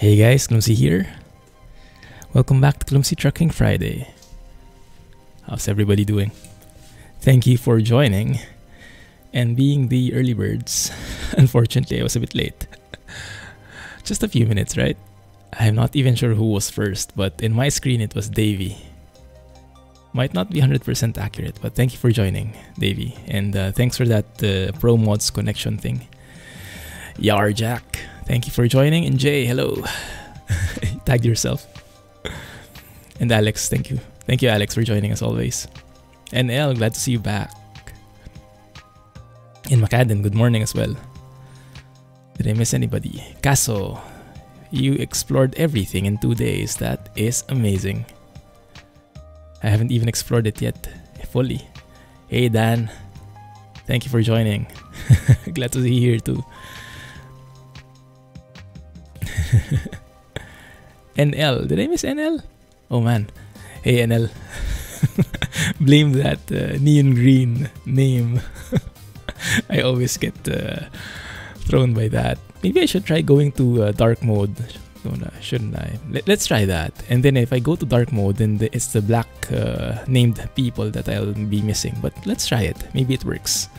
Hey guys, Clumsy here. Welcome back to Clumsy Trucking Friday. How's everybody doing? Thank you for joining and being the early birds. Unfortunately, I was a bit late. Just a few minutes, right? I'm not even sure who was first, but in my screen it was Davey. Might not be 100% accurate, but thank you for joining, Davey. And thanks for that ProMods connection thing. Yar Jack, thank you for joining. And Jay, hello. Tagged yourself. And Alex, thank you. Thank you, Alex, for joining as always. And El, glad to see you back. In Macadam, good morning as well. Did I miss anybody? Caso, you explored everything in 2 days. That is amazing. I haven't even explored it yet fully. Hey Dan, thank you for joining. Glad to see you here too. NL, did I miss NL? Oh man. Hey NL. Blame that neon green name. I always get thrown by that. Maybe I should try going to dark mode. Shouldn't I? Let's try that. And then if I go to dark mode, then it's the black named people that I'll be missing. But let's try it. Maybe it works.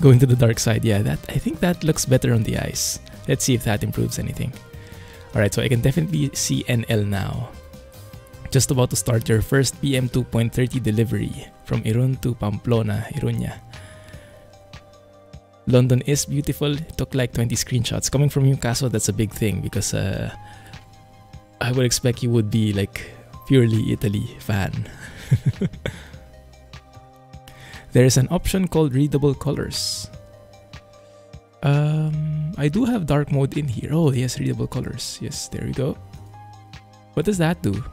Going to the dark side. Yeah, I think that looks better on the eyes. Let's see if that improves anything. Alright, so I can definitely see NL now. Just about to start your first PM 2.30 delivery from Irun to Pamplona, Iruña. London is beautiful. It took like 20 screenshots. Coming from you, Caso, that's a big thing because I would expect you would be like purely Italy fan. There is an option called readable colors. I do have dark mode in here. Oh, yes, readable colors. Yes, there we go. What does that do?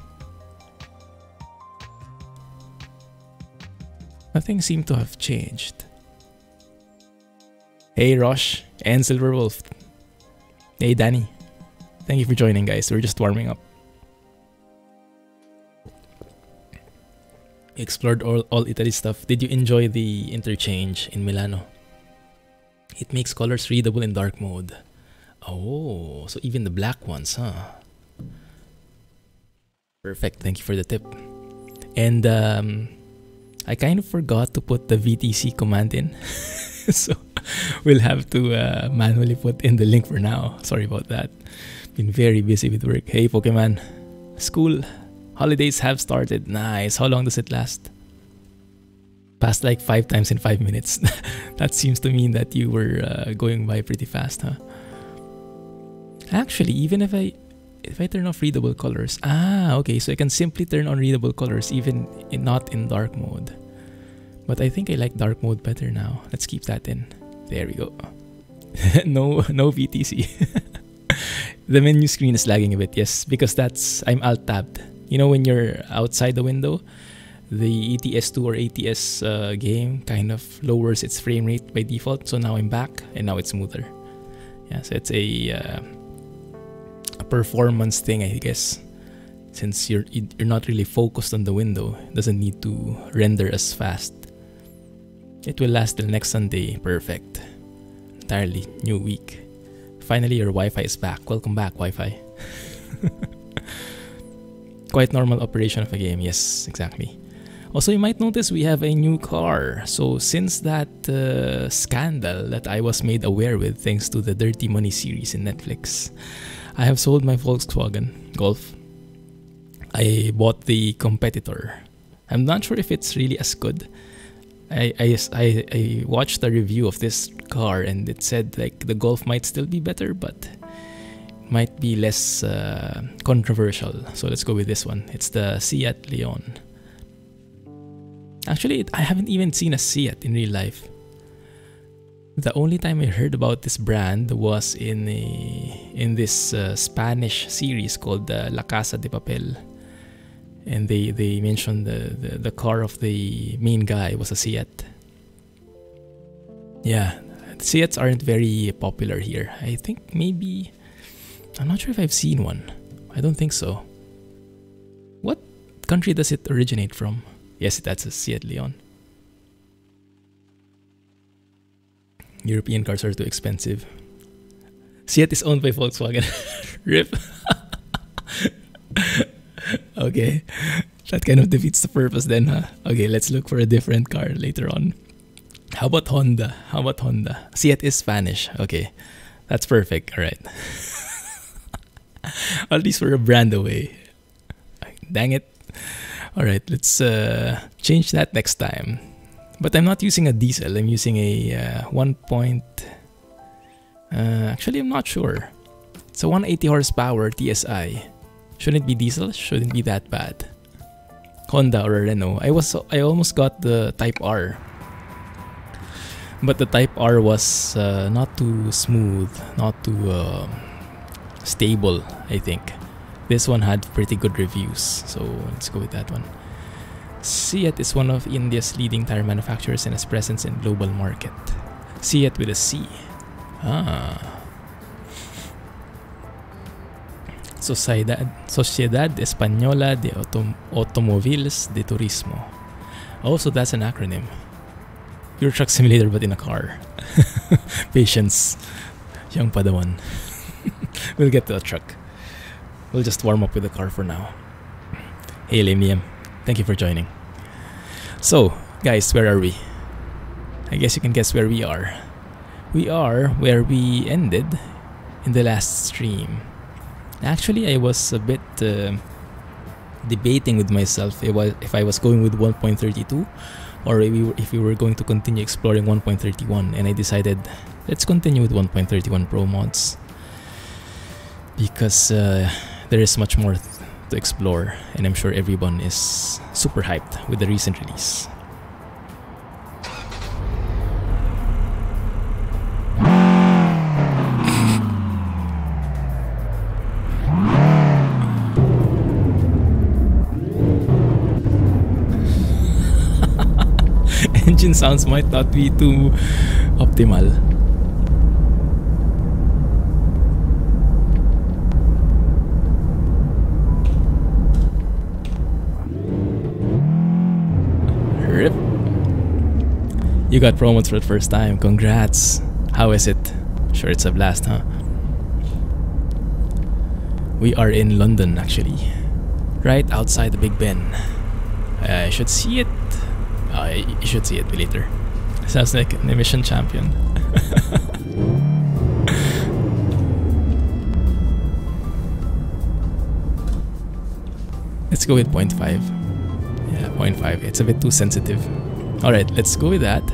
Nothing seemed to have changed. Hey Rosh and Silver Wolf. Hey Danny. Thank you for joining, guys. We're just warming up. You explored all Italy stuff. Did you enjoy the interchange in Milano? It makes colors readable in dark mode. Oh, so even the black ones, huh? Perfect. Thank you for the tip. And I kind of forgot to put the VTC command in. So we'll have to manually put in the link for now. Sorry about that. Been very busy with work. Hey Pokemon. School holidays have started. Nice. How long does it last? Passed like 5 times in 5 minutes. That seems to mean that you were going by pretty fast, huh? Actually, even if I turn off readable colors, okay, so I can simply turn on readable colors even not in dark mode. But I think I like dark mode better now. Let's keep that in. There we go. no VTC. The menu screen is lagging a bit, yes, because I'm alt tabbed. You know when you're outside the window, the ETS2 or ATS game kind of lowers its frame rate by default. So now I'm back and now it's smoother. Yeah, so it's a performance thing, I guess. Since you're not really focused on the window, it doesn't need to render as fast. It will last till next Sunday. Perfect. Entirely new week. Finally, your Wi-Fi is back. Welcome back, Wi-Fi. Quite normal operation of a game. Yes, exactly. Also, you might notice we have a new car. So since that scandal that I was made aware with thanks to the Dirty Money series in Netflix, I have sold my Volkswagen Golf. I bought the competitor. I'm not sure if it's really as good. I watched a review of this car and it said like the Golf might still be better, but might be less controversial. So let's go with this one. It's the Seat Leon. Actually, I haven't even seen a Seat in real life. The only time I heard about this brand was in this Spanish series called La Casa de Papel. And they mentioned the car of the main guy was a Seat. Yeah, Seats aren't very popular here. I think maybe... I'm not sure if I've seen one. I don't think so. What country does it originate from? Yes, that's a Seat Leon. European cars are too expensive. Seat is owned by Volkswagen. Rip. Okay. That kind of defeats the purpose then, huh? Okay, let's look for a different car later on. How about Honda? Seat is Spanish. Okay. That's perfect. All right. At least we're a brand away. Dang it. All right, let's change that next time. But I'm not using a diesel. I'm using a 1. Actually, I'm not sure. It's a 180 horsepower TSI. Shouldn't it be diesel? Shouldn't be that bad. Honda or Renault. I almost got the Type R. But the Type R was not too smooth, not too stable, I think. This one had pretty good reviews, so let's go with that one. Seat is one of India's leading tire manufacturers and has presence in global market. Seat with a C. Sociedad Española de Automóviles de Turismo. Oh, so that's an acronym. Euro Truck Simulator but in a car. Patience. Young Padawan. We'll get to a truck. We'll just warm up with the car for now. Hey Liam, thank you for joining. So, guys, where are we? I guess you can guess where we are. We are where we ended in the last stream. Actually, I was a bit debating with myself if I was going with 1.32 or if we were going to continue exploring 1.31, and I decided let's continue with 1.31 Pro Mods because there is much more to explore, and I'm sure everyone is super hyped with the recent release. Engine sounds might not be too optimal. Rip. You got promos for the first time. Congrats. How is it? Sure, it's a blast, huh? We are in London, actually. Right outside the Big Ben. I should see it. You should see it later. Sounds like an emission champion. Let's go with 0.5. Yeah, 0.5. It's a bit too sensitive. Alright, let's go with that.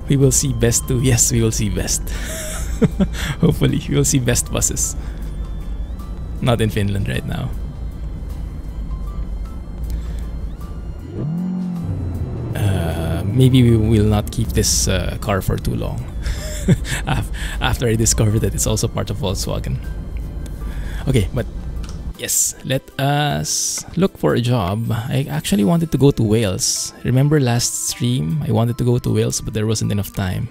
We will see best too. Yes, we will see best. Hopefully, we will see best buses. Not in Finland right now. Maybe we will not keep this car for too long. After I discovered that it's also part of Volkswagen. Okay, but yes, let us look for a job. I actually wanted to go to Wales. Remember last stream? I wanted to go to Wales, but there wasn't enough time.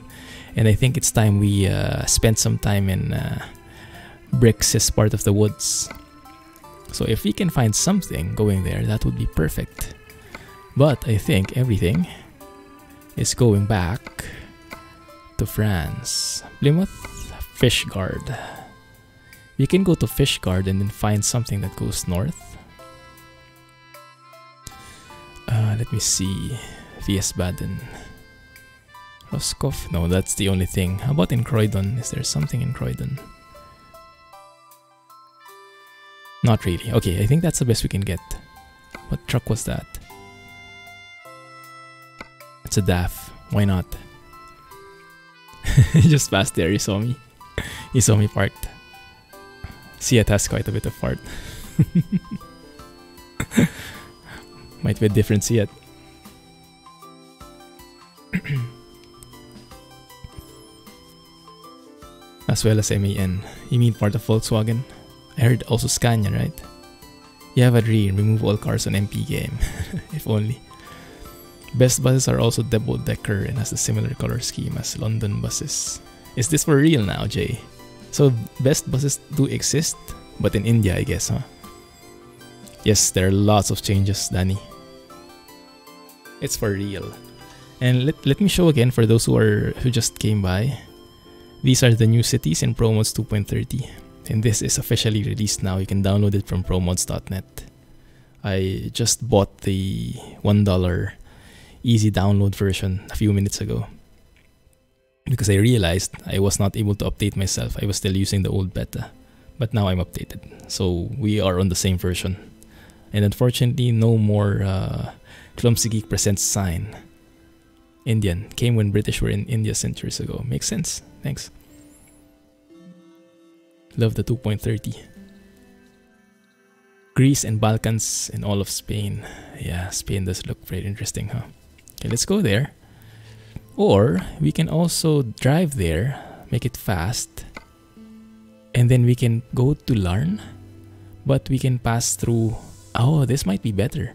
And I think it's time we spent some time in Bricks as part of the woods. So if we can find something going there, that would be perfect. But I think everything is going back to France. Plymouth, Fishguard. We can go to Fishguard and then find something that goes north. Let me see. Wiesbaden. Roscoff? No, that's the only thing. How about in Croydon? Is there something in Croydon? Not really. Okay, I think that's the best we can get. What truck was that? It's a DAF. Why not? He just passed there. He saw me. He saw me parked. See, it has quite a bit of fart. Might be a different Seat. As well as MAN. You mean part of Volkswagen? I heard also Scania, right? You have a dream. Remove all cars on MP game. If only. Best buses are also double-decker and has a similar color scheme as London buses. Is this for real now, Jay? So best buses do exist, but in India, I guess, huh? Yes, there are lots of changes, Danny. It's for real. And let me show again for those who just came by. These are the new cities in ProMods 2.30. And this is officially released now. You can download it from ProMods.net. I just bought the $1 easy download version a few minutes ago, because I realized I was not able to update myself. I was still using the old beta, but now I'm updated. So we are on the same version. And unfortunately, no more Clumsy Geek Presents sign. Indian. Came when British were in India centuries ago. Makes sense. Thanks. Love the 2.30. Greece and Balkans and all of Spain. Yeah, Spain does look very interesting, huh? Okay, let's go there. Or we can also drive there, make it fast, and then we can go to Larn, but we can pass through. Oh, this might be better.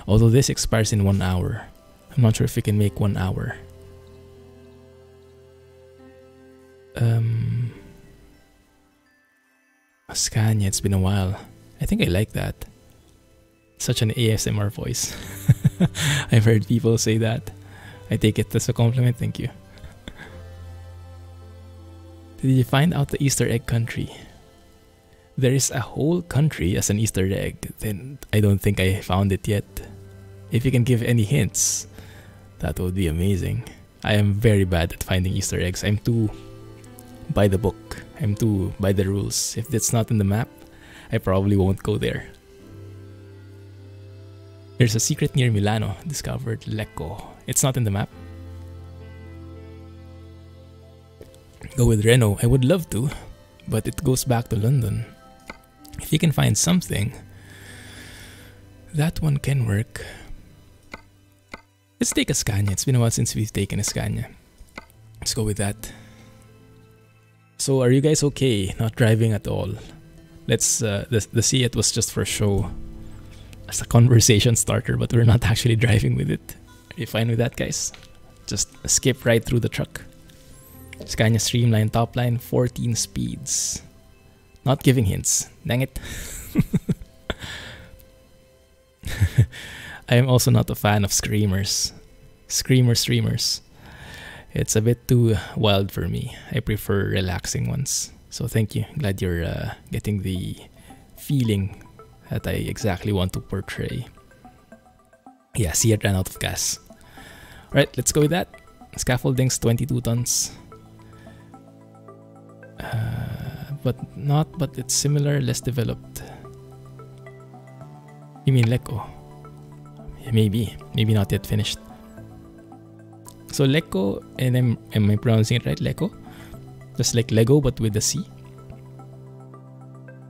Although this expires in 1 hour. I'm not sure if we can make 1 hour. Scania, it's been a while. I think I like that. Such an ASMR voice. I've heard people say that. I take it as a compliment, thank you. Did you find out the Easter egg country? There is a whole country as an Easter egg. Then I don't think I found it yet. If you can give any hints, that would be amazing. I am very bad at finding Easter eggs. I'm too by the book. I'm too by the rules. If it's not in the map, I probably won't go there. There's a secret near Milano. Discovered Lecco. It's not in the map. Go with Renault. I would love to, but it goes back to London. If you can find something, that one can work. Let's take a Scania. It's been a while since we've taken a Scania. Let's go with that. So are you guys okay not driving at all? Let's the Seat was just for show, as a conversation starter, but we're not actually driving with it. Are you fine with that, guys? Just skip right through the truck. Scania Streamline top line, 14 speeds. Not giving hints. Dang it. I am also not a fan of screamers. Streamers. It's a bit too wild for me. I prefer relaxing ones. So thank you. Glad you're getting the feeling that I exactly want to portray. Yeah, see, it ran out of gas. Alright, let's go with that. Scaffoldings, 22 tons. But it's similar, less developed. You mean Lecco? Yeah, maybe not yet finished. So Lecco, and am I pronouncing it right? Lecco? Just like Lego, but with a C.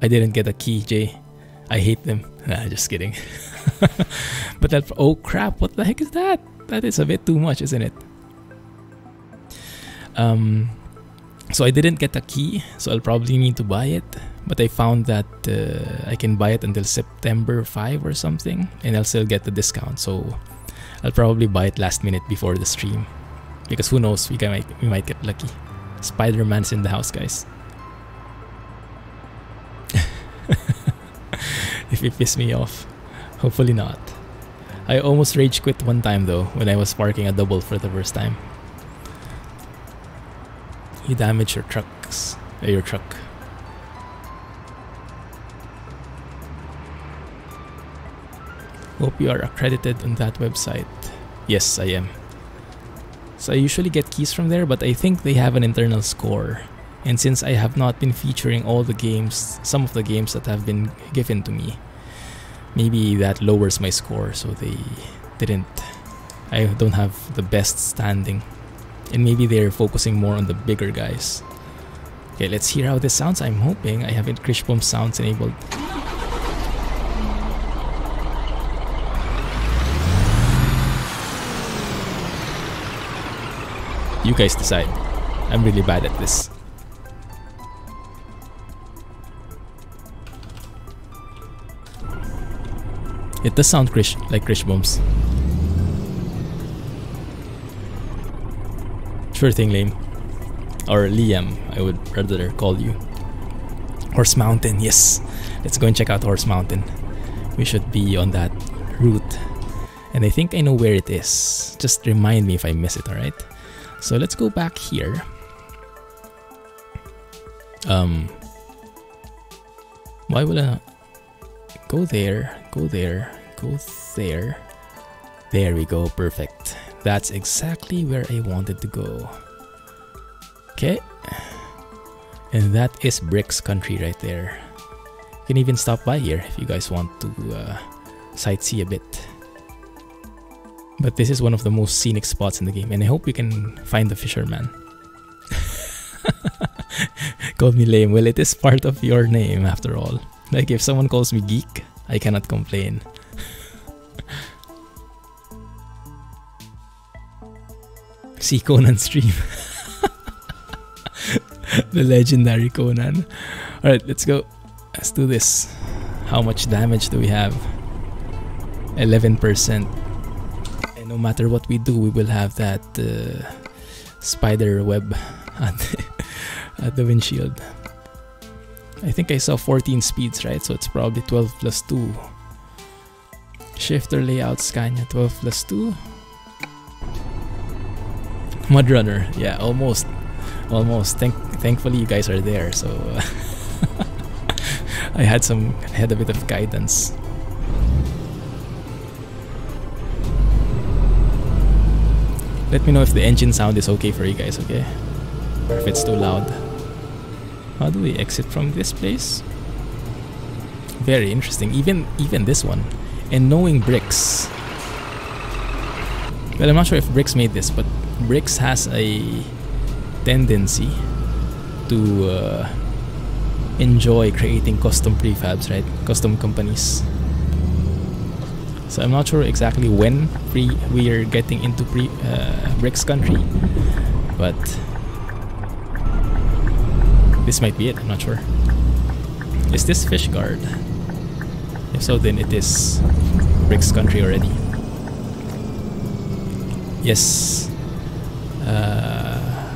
I didn't get a key, Jay. I hate them. Nah, just kidding. But that, oh crap, what the heck is that? That is a bit too much, isn't it? So I didn't get a key, so I'll probably need to buy it. But I found that I can buy it until September 5 or something, and I'll still get the discount. So I'll probably buy it last minute before the stream, because who knows, we might get lucky. Spider-Man's in the house, guys. If it pisses me off, hopefully not. I almost rage quit one time though, when I was parking a double for the first time. You damage your truck. Hope you are accredited on that website. Yes, I am. So I usually get keys from there, but I think they have an internal score. And since I have not been featuring all the games, some of the games that have been given to me, maybe that lowers my score, so I don't have the best standing. And maybe they're focusing more on the bigger guys. Okay, let's hear how this sounds. I'm hoping I have Krishbomb sounds enabled. You guys decide. I'm really bad at this. It does sound like Krishbombs. Sure thing, Lame. Or Liam, I would rather call you. Horse Mountain, yes. Let's go and check out Horse Mountain. We should be on that route. And I think I know where it is. Just remind me if I miss it, alright? So let's go back here. Why would I not? Go there, go there, go there. There we go, perfect. That's exactly where I wanted to go. Okay. And that is Bricks Country right there. You can even stop by here if you guys want to sightsee a bit. But this is one of the most scenic spots in the game, and I hope we can find the fisherman. Call me lame. Well, it is part of your name after all. Like, if someone calls me geek, I cannot complain. See Conan stream. The legendary Conan. Alright, let's go. Let's do this. How much damage do we have? 11%. And no matter what we do, we will have that spider web at the windshield. I think I saw 14 speeds, right? So it's probably 12 plus 2. Shifter layout, Scania 12 plus 2. Mudrunner, yeah, almost. Thankfully you guys are there, so I had a bit of guidance. Let me know if the engine sound is okay for you guys, okay? Or if it's too loud. How do we exit from this place? Very interesting. Even this one. And knowing Bricks. Well, I'm not sure if Bricks made this, but Bricks has a tendency to enjoy creating custom prefabs, right? Custom companies. So I'm not sure exactly when we are getting into Bricks Country, but this might be it. I'm not sure. Is this Fish Guard? If so, then it is Bricks Country already. Yes.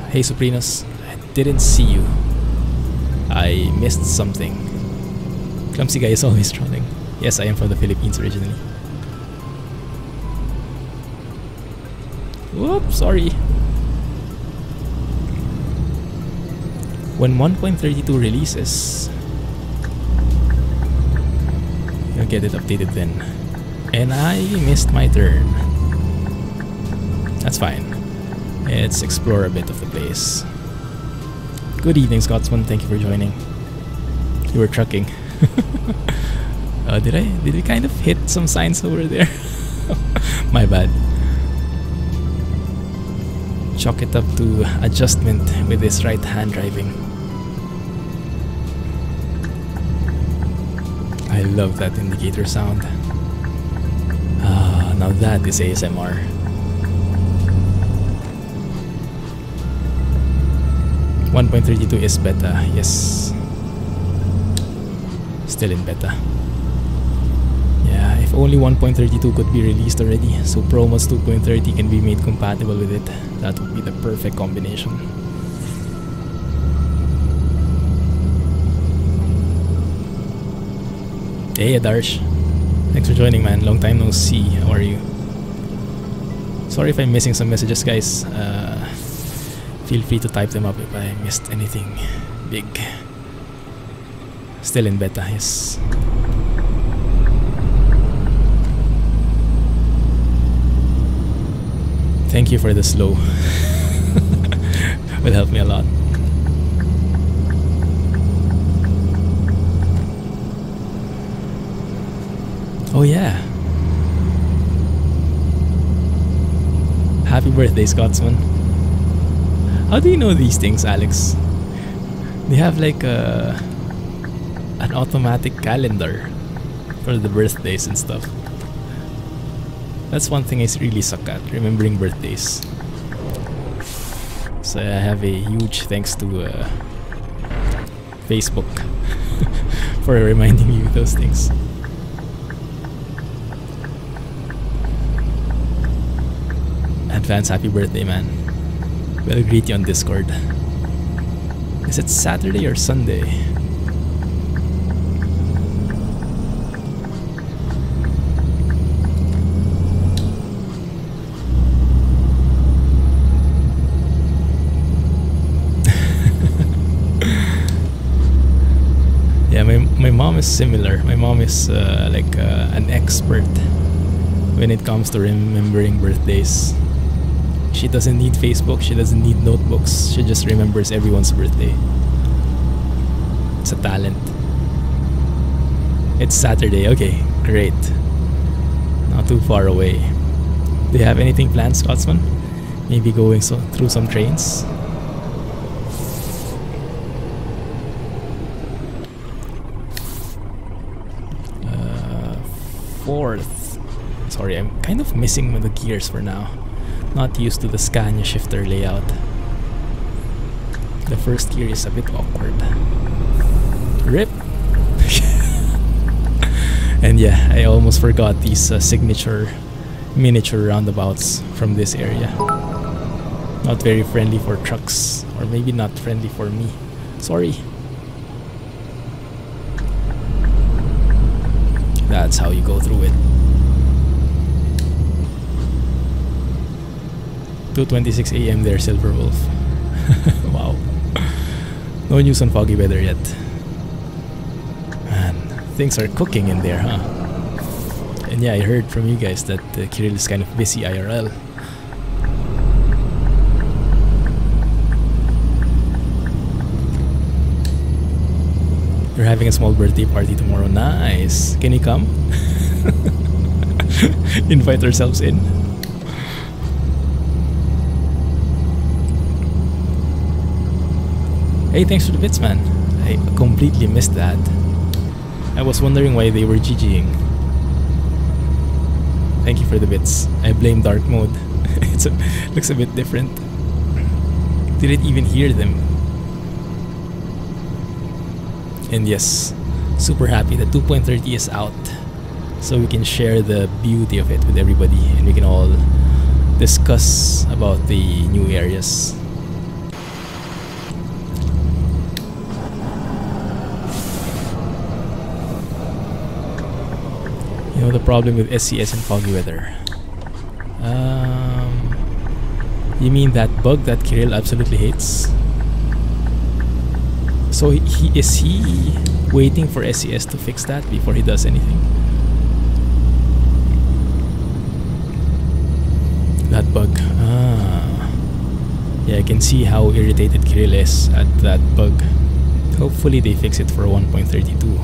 Hey Soprinos, I didn't see you. I missed something. Clumsy guy is always trolling. Yes, I am from the Philippines originally. Whoops, sorry. When 1.32 releases, you'll get it updated then. And I missed my turn. That's fine. Let's explore a bit of the place. Good evening, Scotsman. Thank you for joining. You were trucking. Did we kind of hit some signs over there? My bad. Chalk it up to adjustment with this right hand driving. I love that indicator sound. Ah, now that is ASMR. .32 is beta, yes. Still in beta. Yeah, if only 1.32 could be released already, so ProMods 2.30 can be made compatible with it, that would be the perfect combination. Hey Adarsh, thanks for joining, man. Long time no see. How are you? Sorry if I'm missing some messages, guys. Feel free to type them up if I missed anything big. Still in beta, yes. Thank you for the slow. Will help me a lot. Oh yeah. Happy birthday, Scotsman. How do you know these things, Alex? They have like an automatic calendar for the birthdays and stuff. That's one thing I really suck at, remembering birthdays. So I have a huge thanks to Facebook for reminding me of those things. Advance happy birthday, man. We'll greet you on Discord. Is it Saturday or Sunday? Yeah, my mom is similar. My mom is like an expert when it comes to remembering birthdays. She doesn't need Facebook, she doesn't need notebooks, she just remembers everyone's birthday. It's a talent. It's Saturday, okay, great. Not too far away. Do you have anything planned, Scotsman? Maybe going through some trains? Fourth. Sorry, I'm kind of missing the gears for now. Not used to the Scania shifter layout. The first gear is a bit awkward. RIP! And yeah, I almost forgot these signature miniature roundabouts from this area. Not very friendly for trucks, or maybe not friendly for me. Sorry. That's how you go through it. 2:26 AM there, Silver Wolf. Wow. No news on foggy weather yet. Man, things are cooking in there, huh? And yeah, I heard from you guys that Kirill is kind of busy IRL. You're having a small birthday party tomorrow. Nice. Can you come? Invite ourselves in. Hey, thanks for the bits, man. I completely missed that. I was wondering why they were GGing. Thank you for the bits. I blame dark mode. Looks a bit different. Didn't even hear them. And yes, super happy that 2.30 is out, so we can share the beauty of it with everybody and we can all discuss about the new areas. You know the problem with SCS and foggy weather? You mean that bug that Kirill absolutely hates? So is he waiting for SCS to fix that before he does anything? That bug. Yeah, I can see how irritated Kirill is at that bug. Hopefully they fix it for 1.32,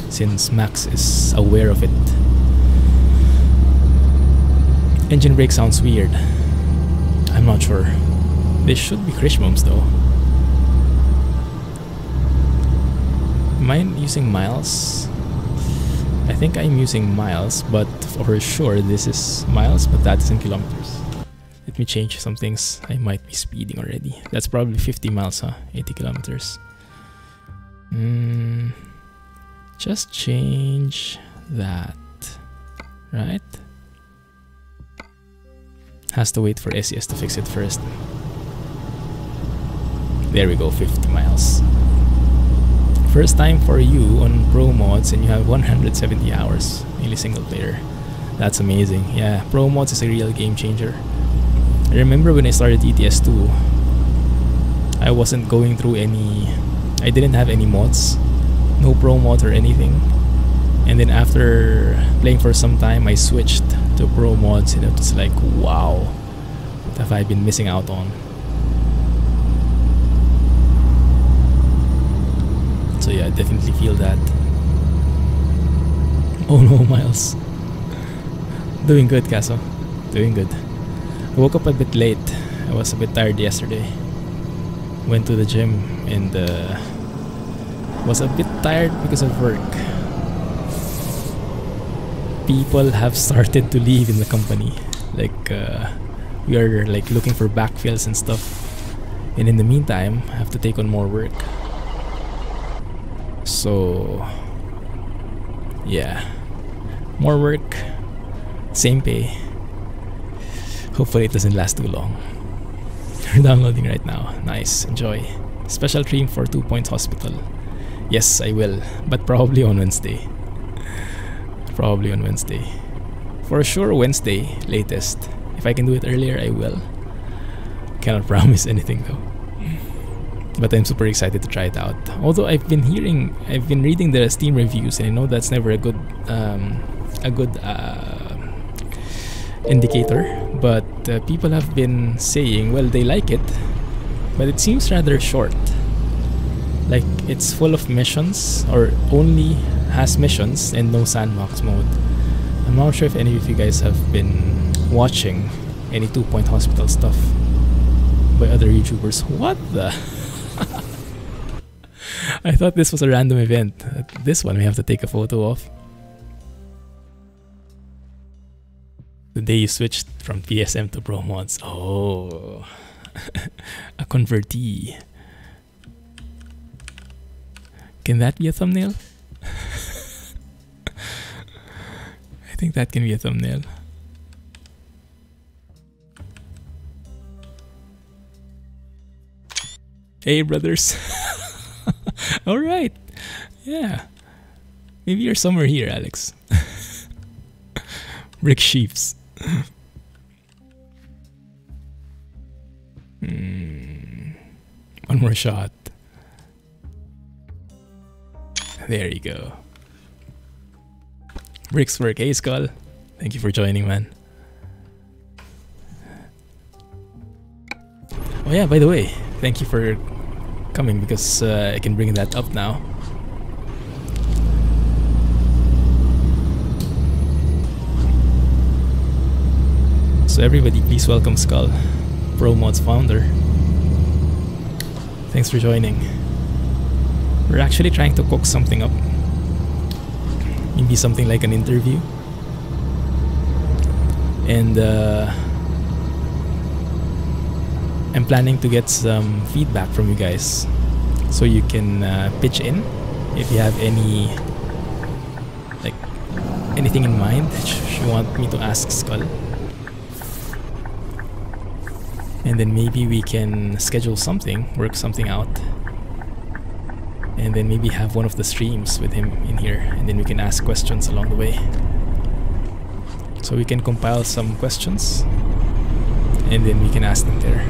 since Max is aware of it. Engine brake sounds weird. I'm not sure. They should be Krishmums though. Am I using miles? I think I'm using miles, but for sure this is miles, but that is in kilometers. Let me change some things. I might be speeding already. That's probably 50 miles, huh? 80 kilometers. Just change that, right? Has to wait for SES to fix it first. There we go, 50 miles. First time for you on ProMods and you have 170 hours, mainly single player. That's amazing. Yeah, ProMods is a real game changer. I remember when I started ETS2, I wasn't going through any... I didn't have any mods. No ProMods or anything. And then after playing for some time, I switched to ProMods and it was like, wow, what have I been missing out on? So yeah, I definitely feel that. Oh no, Miles. Doing good, Caso. Doing good. I woke up a bit late. I was a bit tired yesterday. Went to the gym and was a bit tired because of work. People have started to leave in the company. Like we are like looking for backfills and stuff. And in the meantime, I have to take on more work. So yeah, more work, same pay. Hopefully it doesn't last too long. You're downloading right now. Nice, enjoy. Special stream for 2 Points Hospital. Yes, I will, but probably on Wednesday. Probably on Wednesday. For sure Wednesday, latest. If I can do it earlier, I will. Cannot promise anything though. but I'm super excited to try it out. Although I've been reading the Steam reviews, and I know that's never a good indicator. But people have been saying, well, they like it, but it seems rather short. Like it's full of missions, or only has missions and no sandbox mode. I'm not sure if any of you guys have been watching any 2 Point Hospital stuff by other YouTubers. What the? I thought this was a random event. This one we have to take a photo of. The day you switched from PSM to ProMods. Oh, a convertee. Can that be a thumbnail? I think that can be a thumbnail. Hey, brothers. All right. Yeah. Maybe you're somewhere here, Alex. Brick sheeps. One more shot. There you go. Bricks work. Hey, Skull. Thank you for joining, man. Oh yeah, by the way, thank you for coming, because I can bring that up now. So everybody, please welcome Skull, ProMods founder. Thanks for joining. We're actually trying to cook something up. Maybe something like an interview. And I'm planning to get some feedback from you guys, so you can pitch in if you have anything in mind that you want me to ask Skull. And then maybe we can schedule something, work something out, and then maybe have one of the streams with him in here, and then we can ask questions along the way. So we can compile some questions, and then we can ask them there.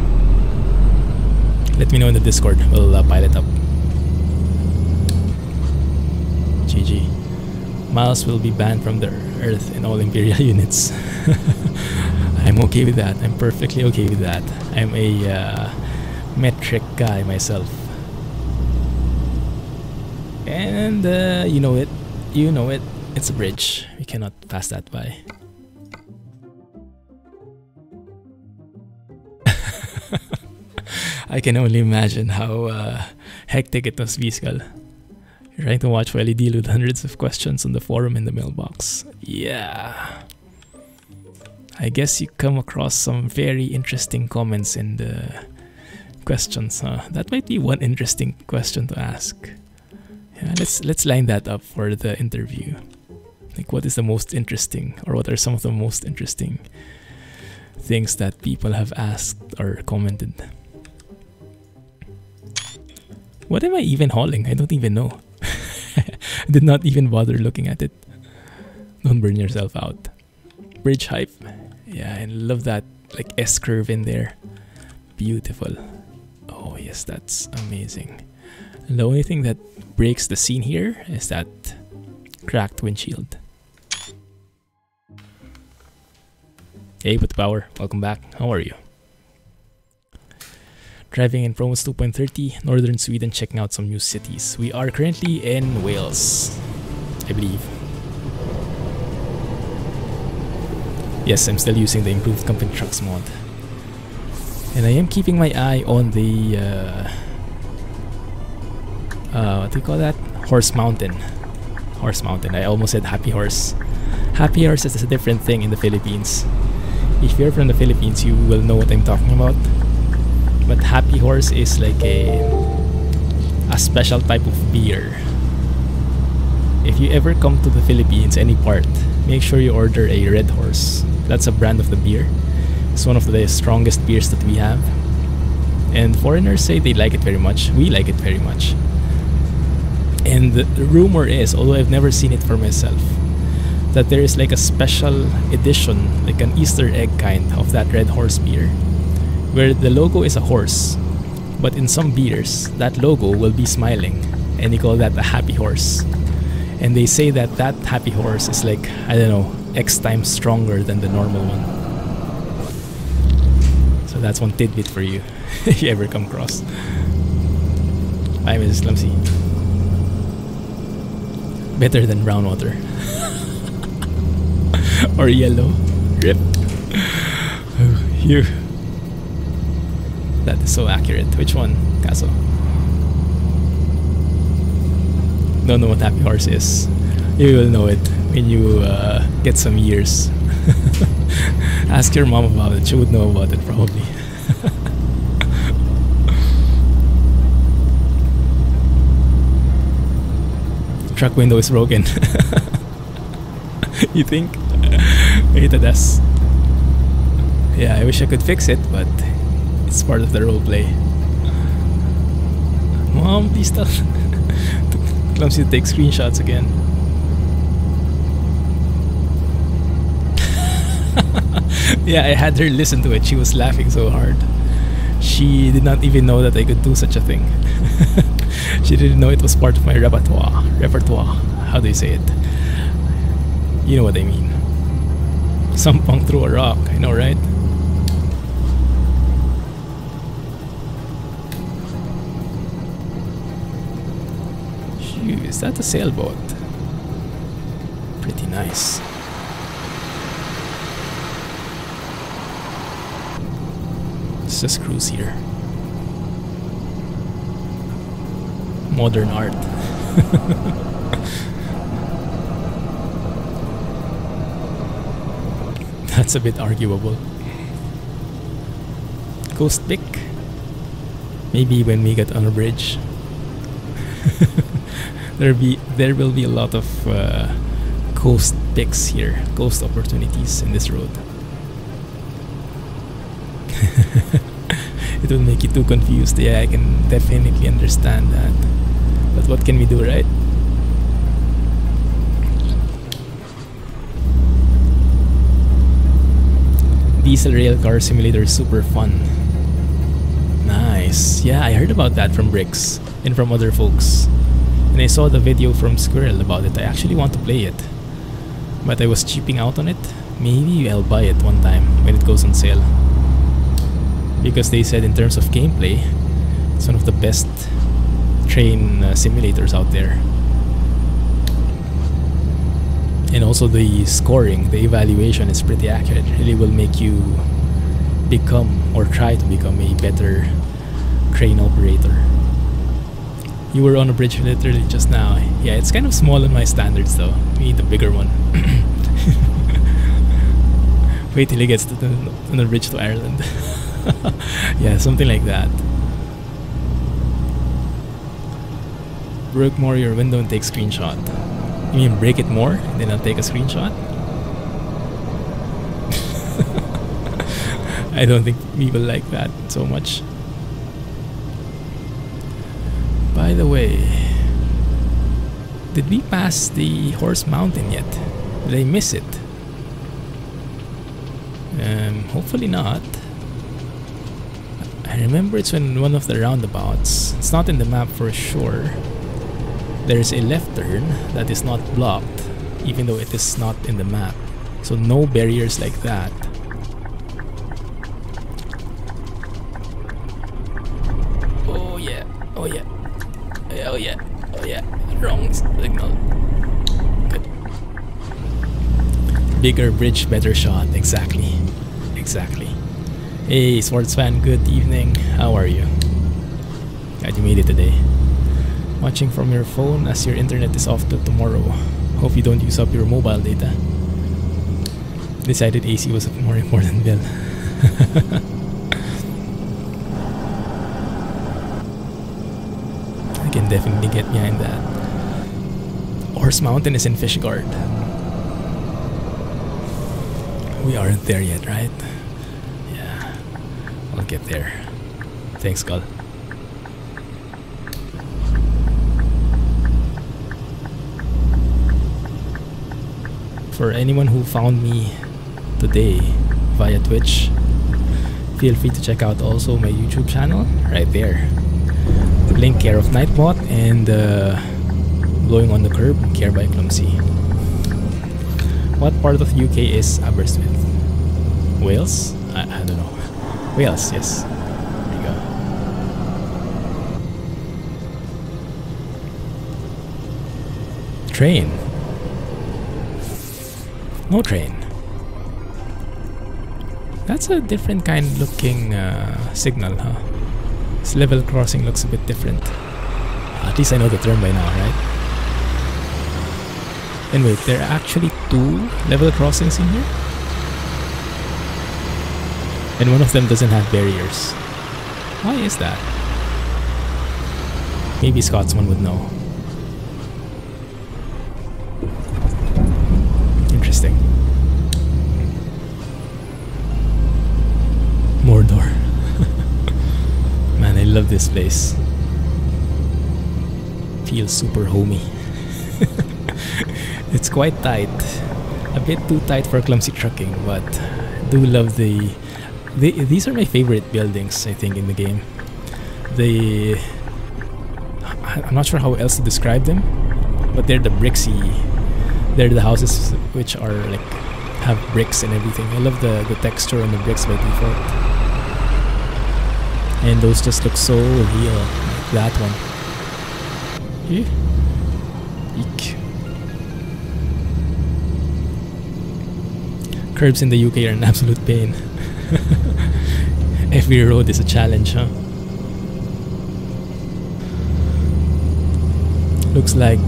Let me know in the Discord, we'll pile it up. GG. Miles will be banned from the Earth in all Imperial units. I'm okay with that. I'm perfectly okay with that. I'm a metric guy myself. And you know it. You know it. It's a bridge. We cannot pass that by. I can only imagine how hectic it must be, Skull. You're trying to watch while you deal with hundreds of questions on the forum in the mailbox. Yeah. I guess you come across some very interesting comments in the questions, huh? That might be one interesting question to ask. Yeah, let's line that up for the interview. Like, what is the most interesting, or what are some of the most interesting things that people have asked or commented? What am I even hauling? I don't even know. I did not even bother looking at it. Don't burn yourself out. Bridge hype. Yeah, I love that like S-curve in there. Beautiful. Oh yes, that's amazing. The only thing that breaks the scene here is that cracked windshield. Hey, Put Power, welcome back. How are you? Driving in ProMods 2.30, northern Sweden, checking out some new cities. We are currently in Wales, I believe. Yes, I'm still using the improved company trucks mod. And I am keeping my eye on the what do you call that? Horse Mountain. Horse Mountain. I almost said Happy Horse. Happy Horse is a different thing in the Philippines. If you're from the Philippines, you will know what I'm talking about. But Happy Horse is like a special type of beer. If you ever come to the Philippines, any part, make sure you order a Red Horse. That's a brand of the beer. It's one of the strongest beers that we have. And foreigners say they like it very much. We like it very much. And the rumor is, although I've never seen it for myself, that there is like a special edition, like an Easter egg kind of that Red Horse beer, where the logo is a horse, But in some beers, that logo will be smiling, and they call that a happy horse. And they say that that happy horse is like, I don't know, X times stronger than the normal one. So that's one tidbit for you, if you ever come across. Bye, Mrs. Clumsy. Better than brown water. Or yellow. Rip. Phew. That is so accurate. Which one, Kaso? Don't know what happy horse is. You will know it when you get some years. Ask your mom about it. She would know about it probably. Truck window is broken. You think? Wait at us. Yeah, I wish I could fix it, but it's part of the roleplay. Mom, please tell Clumsy to take screenshots again. Yeah, I had her listen to it. She was laughing so hard. She did not even know that I could do such a thing. She didn't know it was part of my repertoire. How do you say it? You know what I mean. Some punk threw a rock. I know, right? Phew, is that a sailboat? Pretty nice. It's just cruise here. Modern art. That's a bit arguable. Coast pick? Maybe when we get on a bridge. There will be a lot of coast picks here, coast opportunities in this road. It will make you too confused. Yeah, I can definitely understand that. But what can we do, right? Diesel rail car simulator is super fun. Nice. Yeah, I heard about that from Bricks and from other folks. And I saw the video from Squirrel about it. I actually want to play it, but I was cheaping out on it. Maybe I'll buy it one time when it goes on sale. Because they said in terms of gameplay, it's one of the best train simulators out there. And also the scoring, the evaluation is pretty accurate. It really will make you become or try to become a better train operator. You were on a bridge literally just now. Yeah, it's kind of small on my standards though. We need a bigger one. Wait till he gets to the bridge to Ireland. Yeah, something like that. Break more your window and take screenshot. You mean break it more and then I'll take a screenshot? I don't think people like that so much. By the way, did we pass the Horse Mountain yet? Did I miss it? Hopefully not. I remember it's in one of the roundabouts. It's not in the map for sure. There's a left turn that is not blocked, even though it is not in the map. So no barriers like that. Oh yeah, oh yeah, oh yeah, oh yeah. Wrong signal. Good. Bigger bridge, better shot. Exactly. Exactly. Hey, sports fan, good evening. How are you? Glad you made it today. Watching from your phone as your internet is off till tomorrow. Hope you don't use up your mobile data. Decided AC was a more important bill. I can definitely get behind that. Horse Mountain is in Fishguard. We aren't there yet, right? Yeah, I'll get there. Thanks, Gull. For anyone who found me today via Twitch, Feel free to check out also my YouTube channel right there. Link care of Nightbot and Blowing on the Curb care by Clumsy. What part of UK is Aberystwyth? Wales? I don't know. Wales, yes. There you go. Train. No train. That's a different kind looking signal, huh? This level crossing looks a bit different. At least I know the term by now, right? And wait, there are actually 2 level crossings in here? And one of them doesn't have barriers. Why is that? Maybe Scotsman would know. Interesting. Mordor. Man, I love this place. Feels super homey. It's quite tight. A bit too tight for clumsy trucking, but do love these are my favorite buildings, I think, in the game. I'm not sure how else to describe them, but they're the they're the houses which are like have bricks and everything. I love the texture on the bricks by default. And those just look so real, like that one. Eek. Curbs in the UK are an absolute pain. Every road is a challenge, huh? Looks like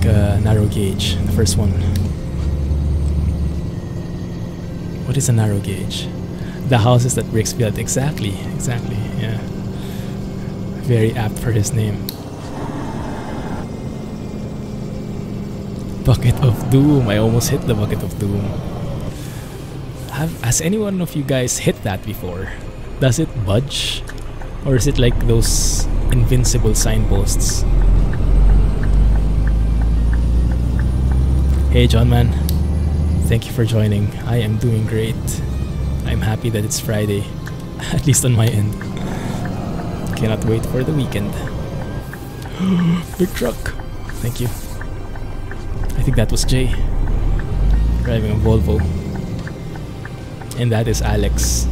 narrow gauge, the first one. What is a narrow gauge? The houses that bricks built. Exactly, yeah. Very apt for his name. Bucket of Doom. I almost hit the Bucket of Doom. Has anyone of you guys hit that before? Does it budge? Or is it like those invincible signposts? Hey John man, thank you for joining. I am doing great. I'm happy that it's Friday, at least on my end. Cannot wait for the weekend. Big truck. Thank you. I think that was Jay driving a Volvo. And that is Alex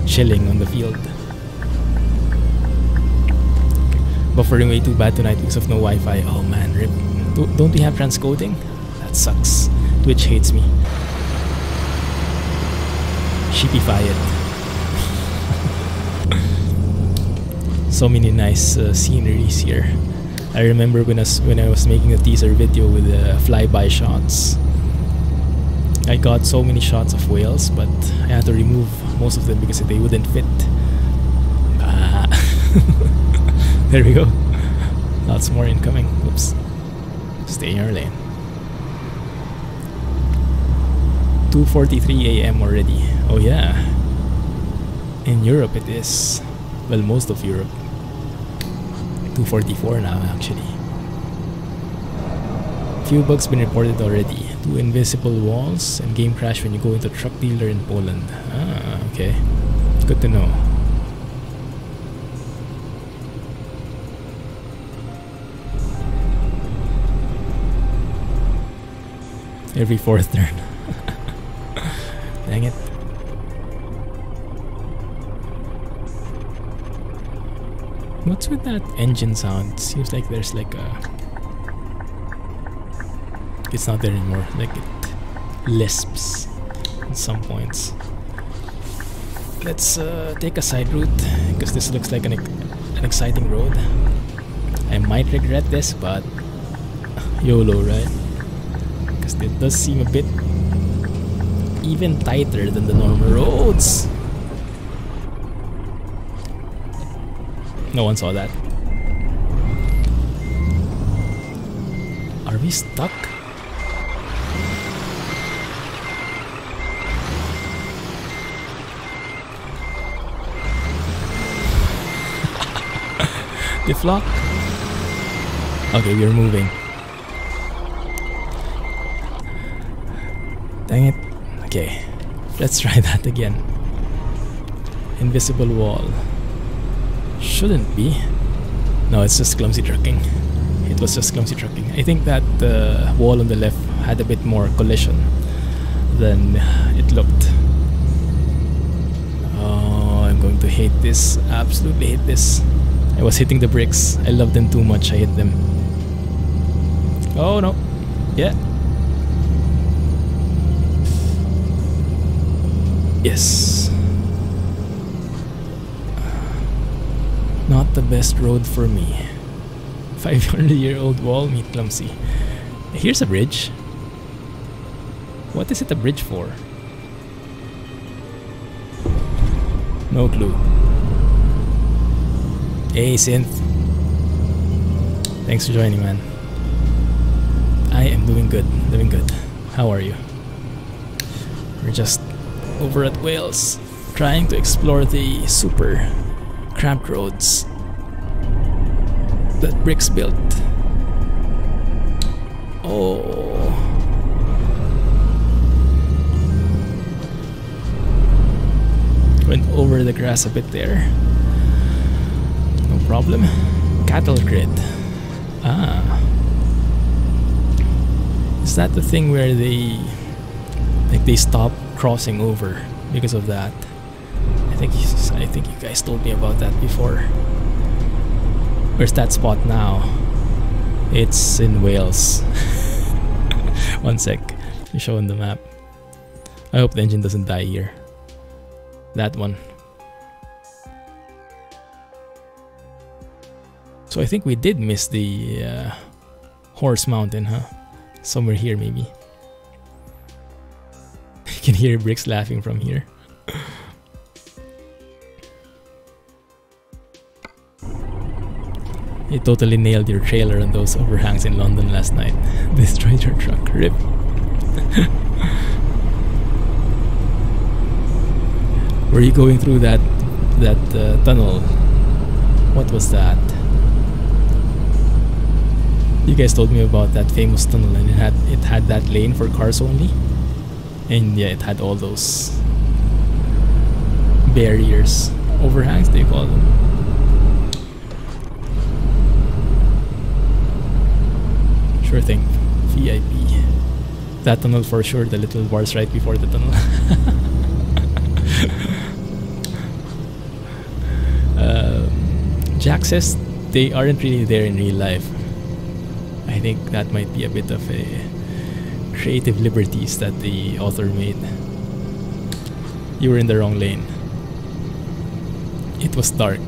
chilling on the field. Buffering way too bad tonight because of no Wi-Fi. Oh man, rip. Don't we have transcoding? That sucks. Twitch hates me. Sheepify it. So many nice sceneries here. I remember when I was making a teaser video with flyby shots. I got so many shots of whales, but I had to remove most of them because they wouldn't fit. There we go. Lots more incoming. Oops. Stay in your lane. 2:43 AM already. Oh yeah. In Europe it is. Well, most of Europe. 2:44 now actually. Few bugs been reported already. 2 invisible walls and game crash when you go into truck dealer in Poland. Ah, okay. Good to know. Every 4th turn. Dang it. What's with that engine sound? Seems like there's like a... It's not there anymore. Like it lisps at some points. Let's take a side route because this looks like an exciting road. I might regret this, but YOLO, right? Because it does seem a bit even tighter than the normal roads. No one saw that. Are we stuck? The flock? Okay, we're moving. Dang it. Okay, let's try that again. Invisible wall. Shouldn't be. No, it's just clumsy trucking. It was just clumsy trucking. I think that the wall on the left had a bit more collision than it looked. Oh, I'm going to hate this. Absolutely hate this. I was hitting the bricks. I love them too much. I hit them. Oh no. Yeah. Yes. Not the best road for me. 500-year-old wall, meet clumsy. Here's a bridge. What is it a bridge for? No clue. Hey Synth. Thanks for joining, man. I am doing good, doing good. How are you? We're just over at Wales, trying to explore the super cramped roads that Bricks built. Oh. Went over the grass a bit there. No problem. Cattle grid. Ah. Is that the thing where they stop crossing over because of that? I think you guys told me about that before. Where's that spot now? It's in Wales. One sec. You show on the map. I hope the engine doesn't die here. That one. So I think we did miss the Horse Mountain, huh? Somewhere here, maybe. You can hear Bricks laughing from here. You totally nailed your trailer on those overhangs in London last night. Destroyed your truck. Rip. Were you going through that tunnel? What was that? You guys told me about that famous tunnel, and it had that lane for cars only. And yeah, it had all those barriers, overhangs they call them. Sure thing. VIP. That tunnel for sure, the little bars right before the tunnel. Jack says they aren't really there in real life. I think that might be a bit of a creative liberties that the author made. You were in the wrong lane. It was dark.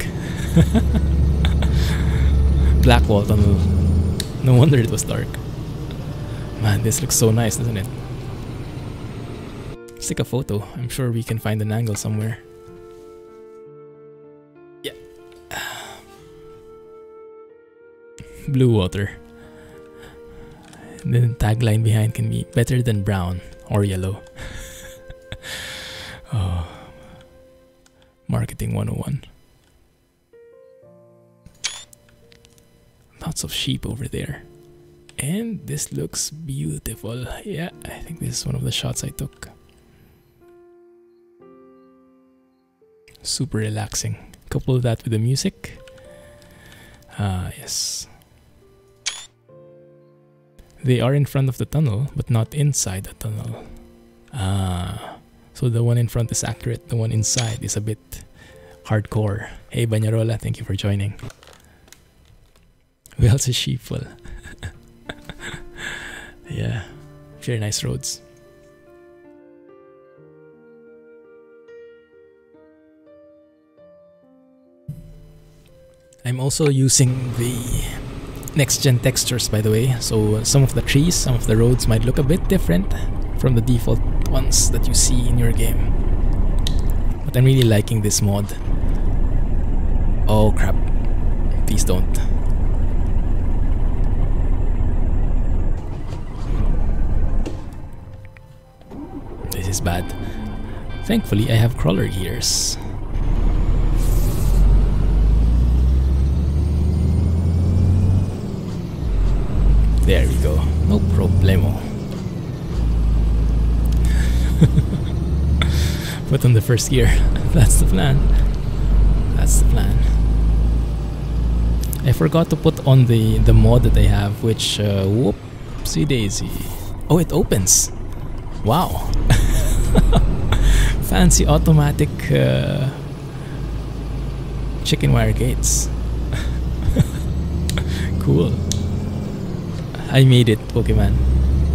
Blackwall tunnel. No wonder it was dark. Man, this looks so nice, doesn't it? Let's take a photo. I'm sure we can find an angle somewhere. Yeah. Blue water. And then the tagline behind can be better than brown or yellow. Oh. Marketing 101. Lots of sheep over there. And this looks beautiful. Yeah, I think this is one of the shots I took. Super relaxing. Couple that with the music. Ah, yes. They are in front of the tunnel, but not inside the tunnel. Ah, so the one in front is accurate. The one inside is a bit hardcore. Hey Banyarola, thank you for joining. Who else is sheepful? Yeah, very nice roads. I'm also using the next-gen textures, by the way, so some of the trees, some of the roads might look a bit different from the default ones that you see in your game. But I'm really liking this mod. Oh crap, please don't. This is bad. Thankfully, I have crawler gears. There we go. No problemo. Put on the first gear. That's the plan. That's the plan. I forgot to put on the mod that I have, which whoopsie daisy. Oh, it opens. Wow. Fancy automatic chicken wire gates. Cool. I made it, Pokemon.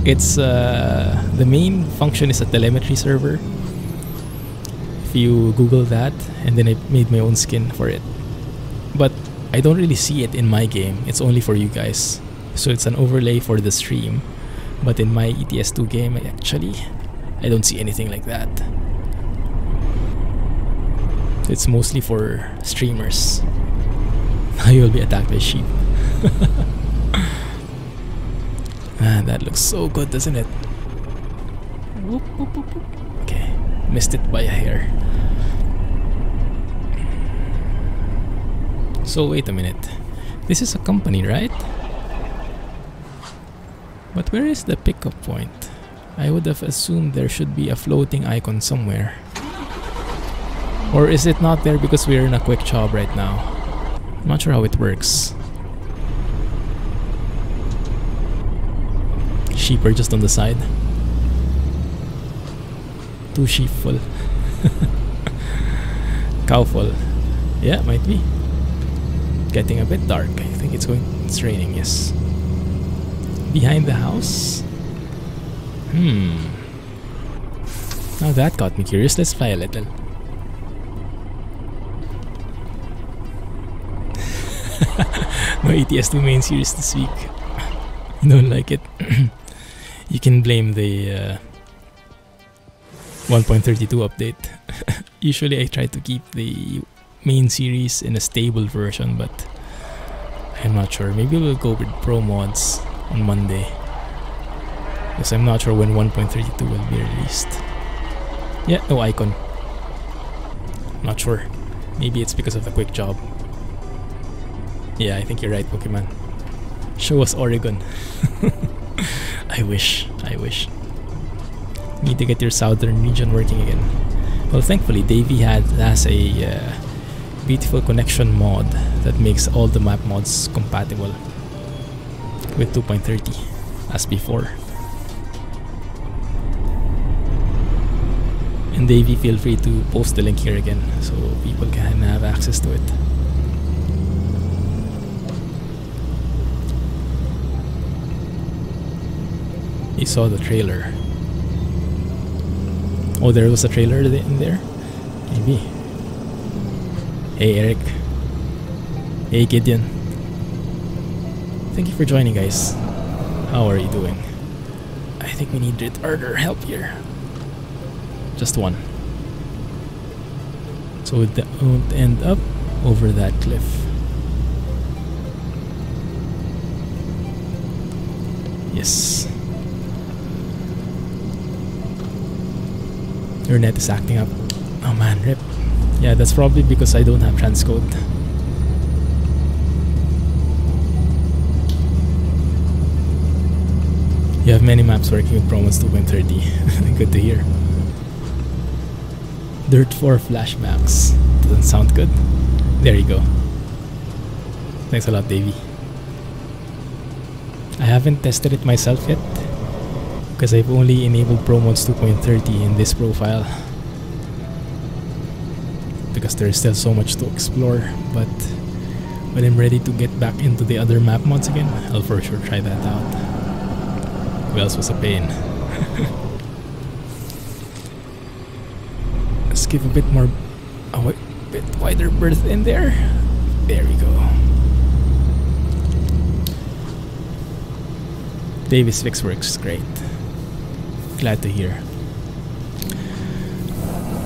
It's the main function is a telemetry server. If you Google that, and then I made my own skin for it. But I don't really see it in my game. It's only for you guys. So it's an overlay for the stream. But in my ETS2 game, I don't see anything like that. It's mostly for streamers. Now you'll be attacked by sheep. Man, that looks so good, doesn't it? Whoop, whoop, whoop, whoop. Okay, missed it by a hair. So wait a minute. This is a company, right? But where is the pickup point? I would have assumed there should be a floating icon somewhere. Or is it not there because we're in a quick job right now? I'm not sure how it works. Sheep are just on the side. 2 sheep full. Cow full. Yeah, might be. Getting a bit dark. I think it's raining, yes. Behind the house? Now that got me curious. Let's fly a little. No ETS2 main series this week. You don't like it? You can blame the 1.32 update. Usually I try to keep the main series in a stable version, but I'm not sure. Maybe we'll go with ProMods on Monday, because I'm not sure when 1.32 will be released. Yeah, no icon. Not sure. Maybe it's because of the quick job. Yeah, I think you're right, Pokemon. Show us Oregon. I wish. Need to get your southern region working again. Well, thankfully, Davey has a beautiful connection mod that makes all the map mods compatible with 2.30 as before. And Davey, feel free to post the link here again so people can have access to it. You saw the trailer. Oh, there was a trailer in there? Maybe. Hey, Eric. Hey, Gideon. Thank you for joining, guys. How are you doing? I think we need retarder help here. Just one. So it won't end up over that cliff. Yes. Your net is acting up. Oh man, rip. Yeah, that's probably because I don't have transcode. You have many maps working with ProMods 2.30. Good to hear. Dirt 4 flashbacks. Doesn't sound good. There you go. Thanks a lot, Davey. I haven't tested it myself yet, because I've only enabled ProMods 2.30 in this profile, because there's still so much to explore. But when I'm ready to get back into the other map mods again, I'll for sure try that out. Welsh was a pain. Let's give a bit more, bit wider berth in there. There we go. Davis fix works great. Glad to hear.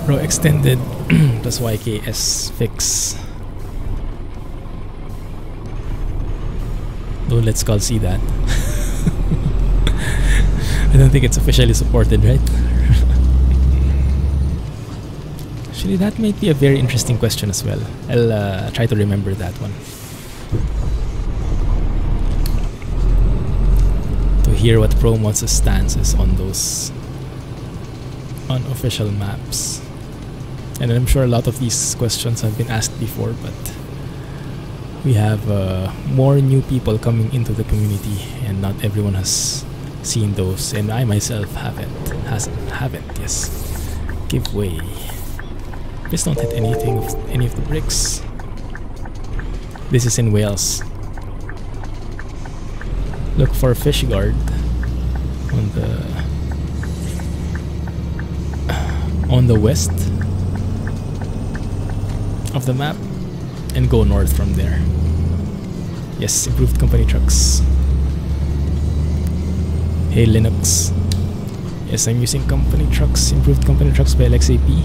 Pro extended plus YKS fix. Don't let Skull see that. I don't think it's officially supported, right? Actually, that might be a very interesting question as well. I'll try to remember that one. To hear what ProMods' stance is on those unofficial maps. And I'm sure a lot of these questions have been asked before, but we have more new people coming into the community, and not everyone has seen those, and I myself haven't. Yes, give way. Please don't hit any of the bricks. This is in Wales. Look for fish guard on the west of the map, and go north from there. Yes, improved company trucks. Hey Linux. Yes, I'm using company trucks, improved company trucks by LXAP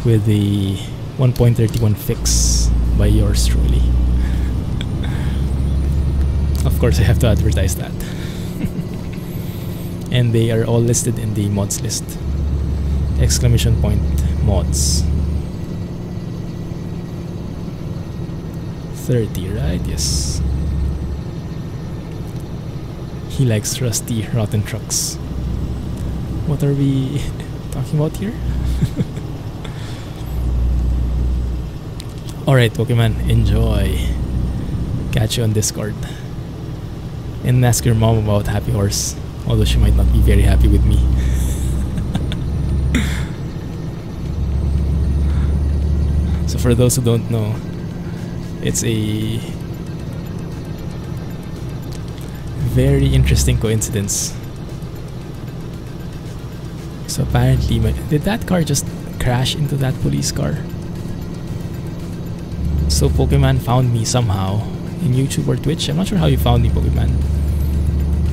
with the 1.31 fix by yours truly. Of course, I have to advertise that. And they are all listed in the mods list. Exclamation point mods. 30, right? Yes. He likes rusty, rotten trucks. What are we talking about here? Alright, Pokemon, enjoy. Catch you on Discord. And ask your mom about Happy Horse, although she might not be very happy with me. So for those who don't know, it's a very interesting coincidence. So apparently, did that car just crash into that police car? So Pokemon found me somehow in YouTube or Twitch. I'm not sure how you found me, Pokemon.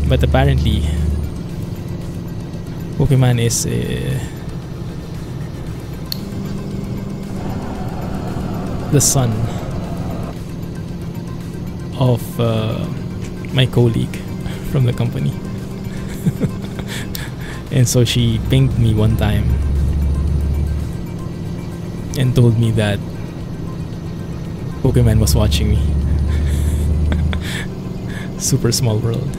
But apparently, Pokemon is the son of my colleague from the company. And so she pinged me one time and told me that Pokemon was watching me. Super small world.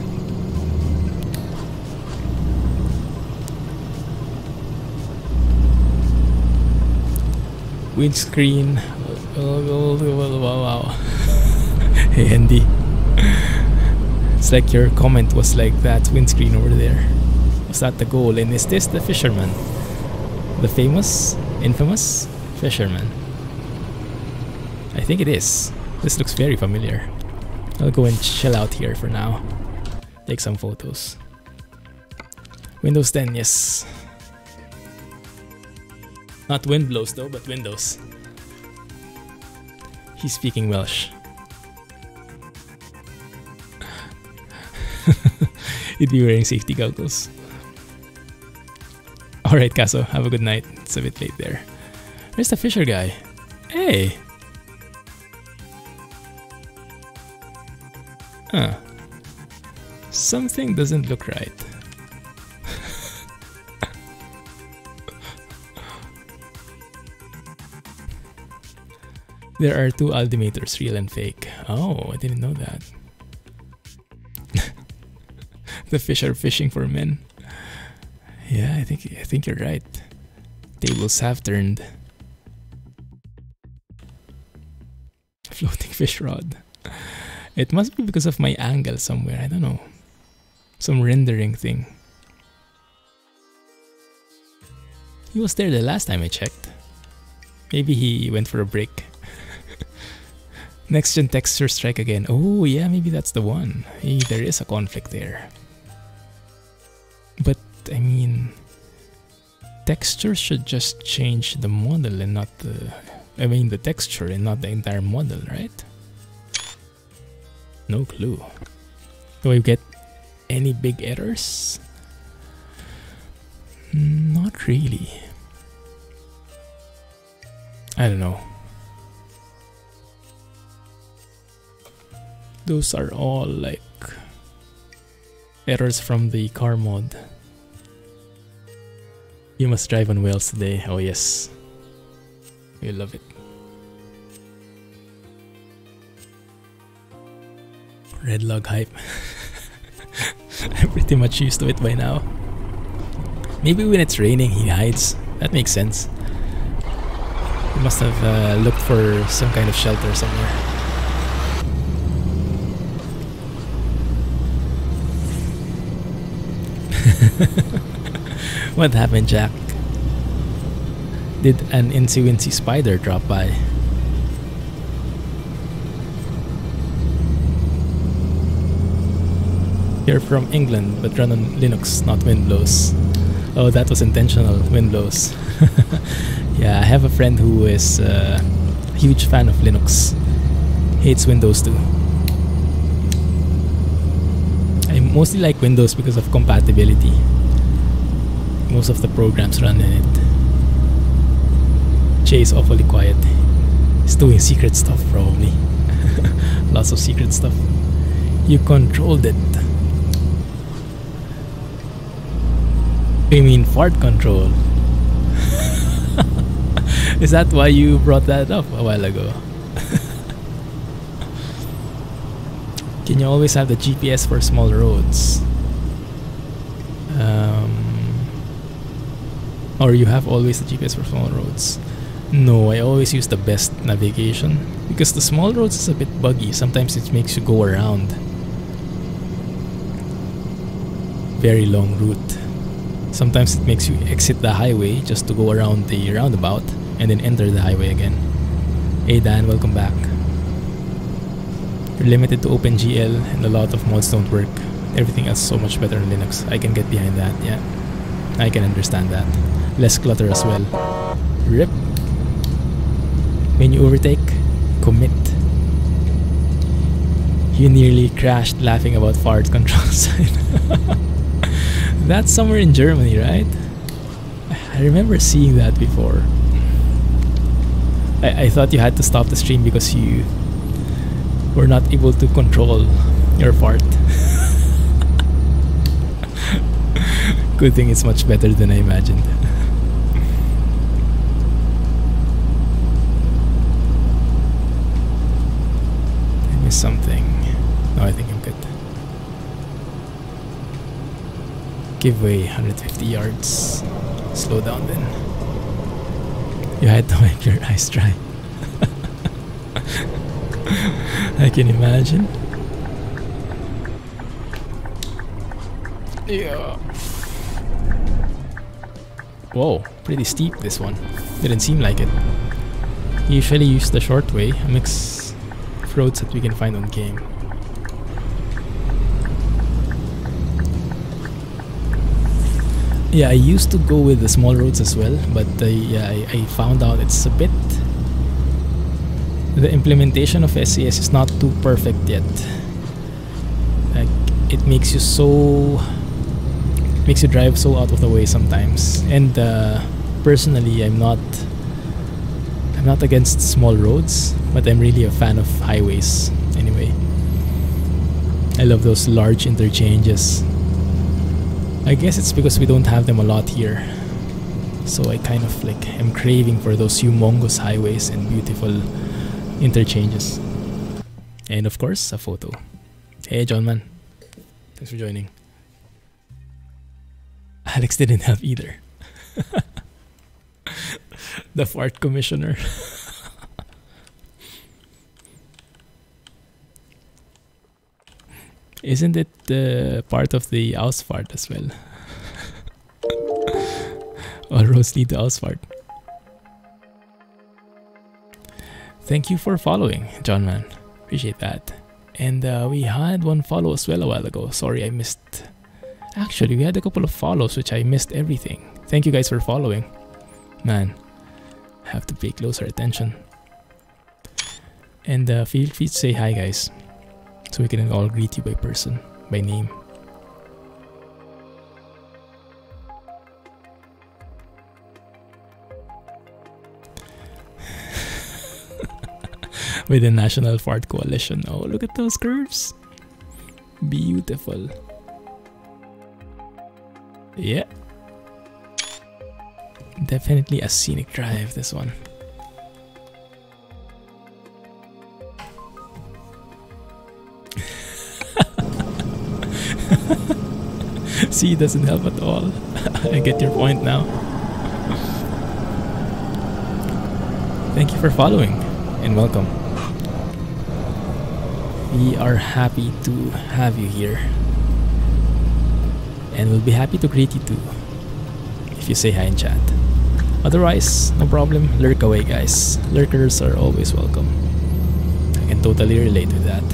Windscreen. Wow. Hey Andy. It's like your comment was like that windscreen over there. Was that the goal? And is this the fisherman? The famous, infamous fisherman? I think it is. This looks very familiar. I'll go and chill out here for now. Take some photos. Windows 10, yes. Not wind blows though, but windows. He's speaking Welsh. He'd be wearing safety goggles. Alright, Caso, have a good night. It's a bit late there. Where's the fisher guy? Hey! Huh. Something doesn't look right. There are two altimeters, real and fake. Oh, I didn't know that. The fish are fishing for men. Yeah, I think you're right. Tables have turned. Floating fish rod. It must be because of my angle somewhere. I don't know. Some rendering thing. He was there the last time I checked. Maybe he went for a break. Next gen texture strike again. Oh yeah, maybe that's the one. Hey, there is a conflict there. But I mean, texture should just change the model and not the... I mean the texture and not the entire model, right? No clue. Do I get any big errors? Not really. I don't know. Those are all like errors from the car mod. You must drive on Wales today. Oh yes. We love it. Red log hype. I'm pretty much used to it by now. Maybe when it's raining he hides. That makes sense. He must have looked for some kind of shelter somewhere. What happened, Jack? Did an incy-wincy spider drop by? You're from England, but run on Linux, not Windows. Oh, that was intentional, Windows. Yeah, I have a friend who is a huge fan of Linux. Hates Windows too. I mostly like Windows because of compatibility. Most of the programs run in it. Jay is awfully quiet. He's doing secret stuff probably. Lots of secret stuff. You controlled it. You mean fart control? Is that why you brought that up a while ago? Can you always have the GPS for small roads? Or you have always the GPS for small roads? No, I always use the best navigation because the small roads is a bit buggy. Sometimes it makes you go around. Very long route. Sometimes it makes you exit the highway just to go around the roundabout and then enter the highway again. Hey Dan, welcome back. You're limited to OpenGL and a lot of mods don't work. Everything else is so much better on Linux. I can get behind that, yeah. I can understand that. Less clutter as well. RIP. When you overtake, commit. You nearly crashed laughing about fart control sign. That's somewhere in Germany, right? I remember seeing that before. I thought you had to stop the stream because you were not able to control your fart. Good thing it's much better than I imagined. I missed something. No, I think I'm good. Give way 150 yards. Slow down then. You had to wipe your eyes dry. I can imagine. Yeah. Whoa, pretty steep this one. Didn't seem like it. Usually use the short way, a mix of roads that we can find on game. Yeah, I used to go with the small roads as well, but yeah, I found out it's a bit... The implementation of SKRS is not too perfect yet. Like, it makes you so... makes you drive so out of the way sometimes. And personally, I'm not against small roads, but I'm really a fan of highways anyway. I love those large interchanges. I guess it's because we don't have them a lot here. So I kind of like am craving for those humongous highways and beautiful interchanges. And of course, a photo. Hey John man. Thanks for joining. Alex didn't help either. The fart commissioner. Isn't it part of the Ausfahrt as well? All roads lead to Ausfahrt. Thank you for following, John man. Appreciate that. And we had one follow as well a while ago. Sorry, I missed. Actually, we had a couple of follows, which I missed everything. Thank you guys for following. Man, I have to pay closer attention. And feel free to say hi, guys. So we can all greet you by person, by name. With the National Fart Coalition. Oh, look at those curves. Beautiful. Yeah. Definitely a scenic drive, this one. See, it doesn't help at all. I get your point now. Thank you for following and welcome. We are happy to have you here. And we'll be happy to greet you too if you say hi in chat. Otherwise, no problem, lurk away guys. Lurkers are always welcome. I can totally relate with that.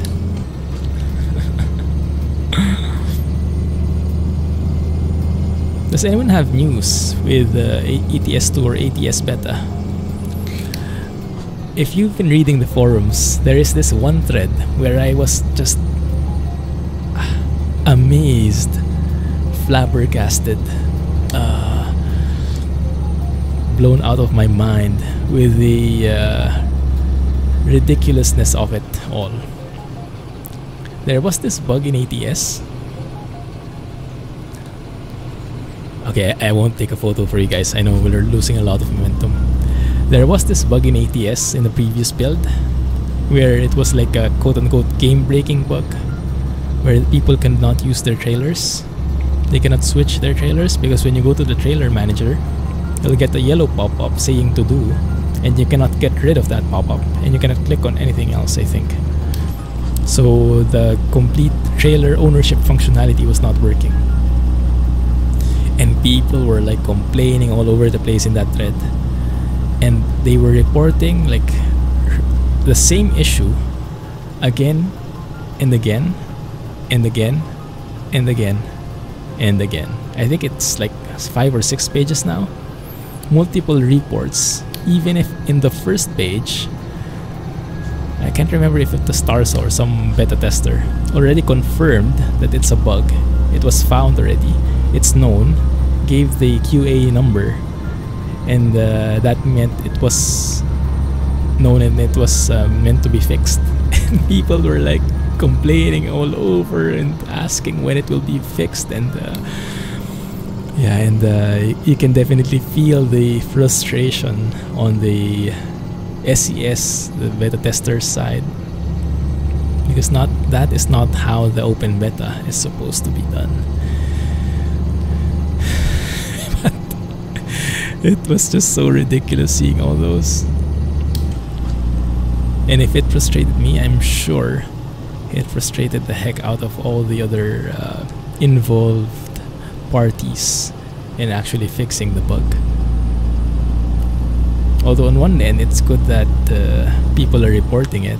Does anyone have news with ETS2 or ATS beta? If you've been reading the forums, there is this one thread where I was just amazed, flabbergasted, blown out of my mind with the ridiculousness of it all. There was this bug in ATS. Okay, I won't take a photo for you guys. I know we're losing a lot of momentum. There was this bug in ATS in the previous build where it was like a quote-unquote game-breaking bug where people cannot use their trailers. They cannot switch their trailers because when you go to the trailer manager, you'll get a yellow pop-up saying to do, and you cannot get rid of that pop-up, and you cannot click on anything else, I think. So the complete trailer ownership functionality was not working. And people were like complaining all over the place in that thread. And they were reporting like the same issue again and again and again and again and again. I think it's like 5 or 6 pages now. Multiple reports, even if in the first page, I can't remember if it was Starso or some beta tester already confirmed that it's a bug. It was found already, it's known, gave the QA number, and that meant it was known and it was meant to be fixed. And people were like complaining all over and asking when it will be fixed, and yeah, and you can definitely feel the frustration on the SES, the beta testers side, because that is not how the open beta is supposed to be done. But it was just so ridiculous seeing all those. And if it frustrated me, I'm sure it frustrated the heck out of all the other involved parties in actually fixing the bug. Although on one end it's good that people are reporting it,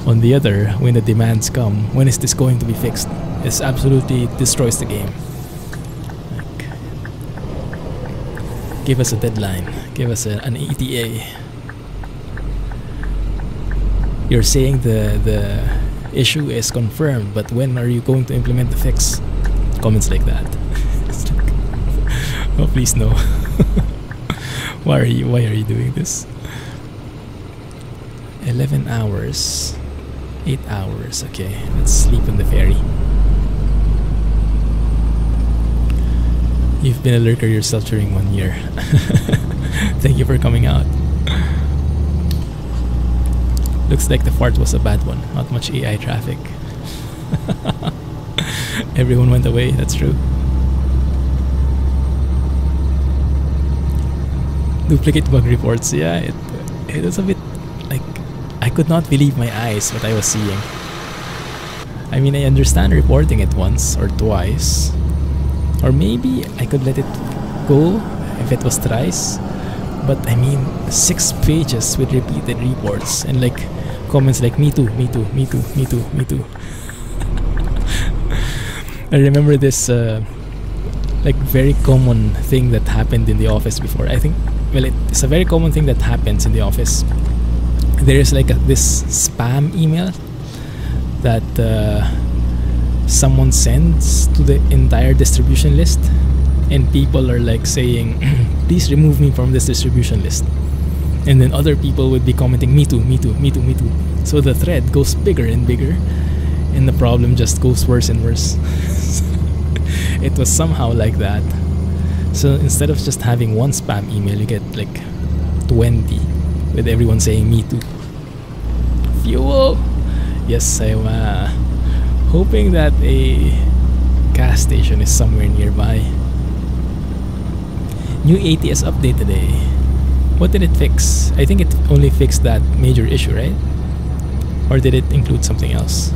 on the other, when the demands come, when is this going to be fixed? It absolutely destroys the game. Like, give us a deadline, give us an ETA. You're saying the issue is confirmed, but when are you going to implement the fix? Comments like that. Oh, please no. Why are you doing this? 11 hours, 8 hours. Okay, let's sleep on the ferry. You've been a lurker yourself during 1 year. Thank you for coming out. Looks like the fart was a bad one. Not much AI traffic. Everyone went away, that's true. Duplicate bug reports, yeah, it was a bit like, I could not believe my eyes what I was seeing. I mean, I understand reporting it once or twice, or maybe I could let it go if it was thrice, but I mean 6 pages with repeated reports and like comments like me too, me too, me too, me too, me too. I remember this like very common thing that happened in the office before. I think, well, it's a very common thing that happens in the office. There is like this spam email that someone sends to the entire distribution list, and people are like saying, please remove me from this distribution list. And then other people would be commenting, me too, me too, me too, me too. So the thread goes bigger and bigger, and the problem just goes worse and worse. It was somehow like that. So instead of just having one spam email, you get like 20 with everyone saying me too. Fuel! Yes, I'm hoping that a gas station is somewhere nearby. New ATS update today. What did it fix? I think it only fixed that major issue, right? Or did it include something else?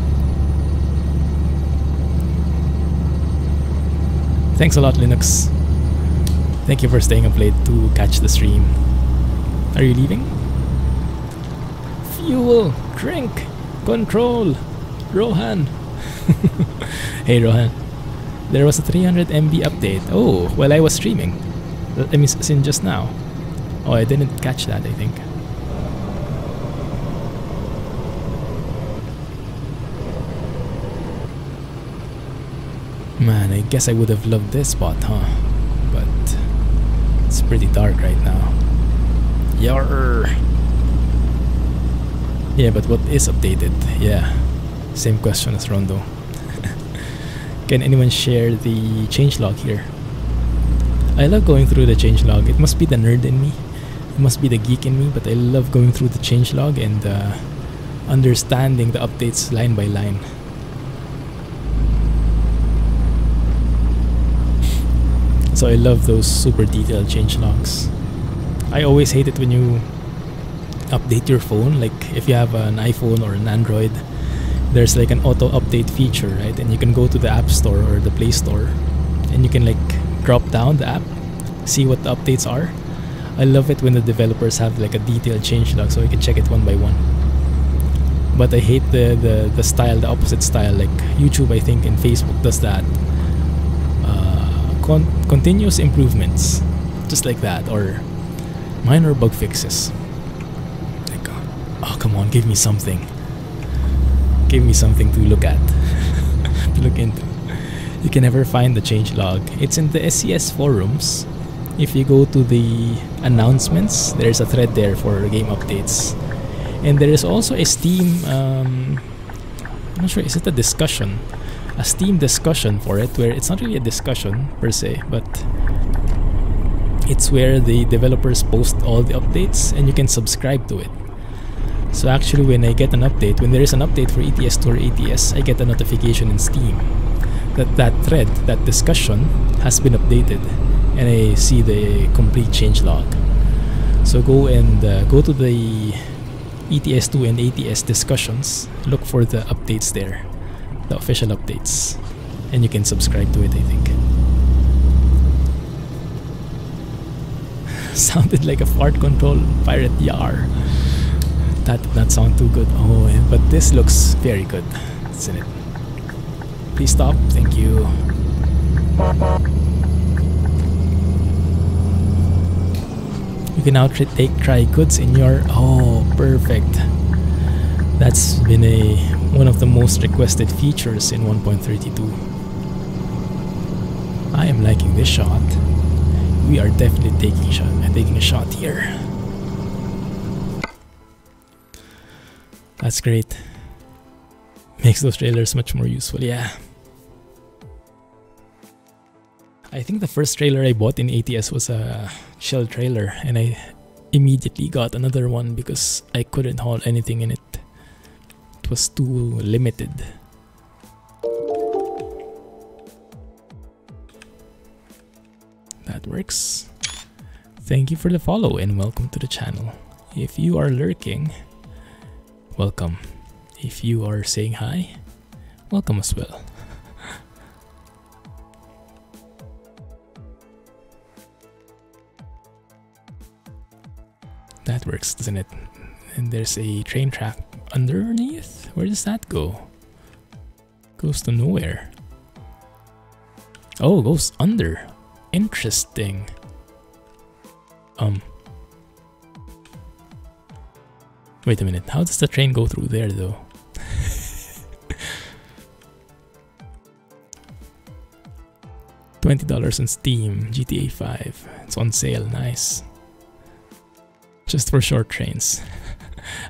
Thanks a lot, Linux. Thank you for staying up late to catch the stream. Are you leaving? Fuel, drink, control, Rohan. Hey Rohan, there was a 300 MB update. Oh, while I was streaming. Let me sin just now. Oh, I didn't catch that, I think. Man, I guess I would have loved this spot, huh? But it's pretty dark right now. Yarr! Yeah, but what is updated? Yeah, same question as Rondo. Can anyone share the changelog here? I love going through the changelog. It must be the nerd in me. It must be the geek in me, but I love going through the changelog and understanding the updates line by line. So I love those super detailed changelogs. I always hate it when you update your phone. Like if you have an iPhone or an Android, there's like an auto update feature, right? And you can go to the App Store or the Play Store and you can like drop down the app, see what the updates are. I love it when the developers have like a detailed changelog so you can check it one by one. But I hate the style, the opposite style. Like YouTube, I think, and Facebook does that. Continuous improvements, just like that, or minor bug fixes. Like, oh come on, give me something. Give me something to look at, to look into. You can never find the changelog. It's in the SCS forums. If you go to the announcements, there's a thread there for game updates. And there is also a Steam, I'm not sure, is it a discussion? A Steam discussion for it, where it's not really a discussion per se, but it's where the developers post all the updates and you can subscribe to it. So actually when I get an update, when there is an update for ETS2 or ATS, I get a notification in Steam that thread, that discussion has been updated, and I see the complete changelog. So go and go to the ETS2 and ATS discussions, look for the updates there, the official updates, and you can subscribe to it, I think. Sounded like a fart control pirate, yar. That did not sound too good. Oh, but this looks very good, isn't it? Please stop, thank you. You can now take try goods in your... Oh, perfect. That's been one of the most requested features in 1.32. I am liking this shot. We are definitely taking a shot here. That's great. Makes those trailers much more useful, yeah. I think the first trailer I bought in ATS was a shell trailer, and I immediately got another one because I couldn't haul anything in it. It was too limited. That works. Thank you for the follow and welcome to the channel. If you are lurking, welcome. If you are saying hi, welcome as well. That works, doesn't it? And there's a train track underneath. Where does that go? Goes to nowhere. Oh, goes under. Interesting. Wait a minute. How does the train go through there, though? $20 on Steam. GTA 5. It's on sale. Nice. Just for short trains.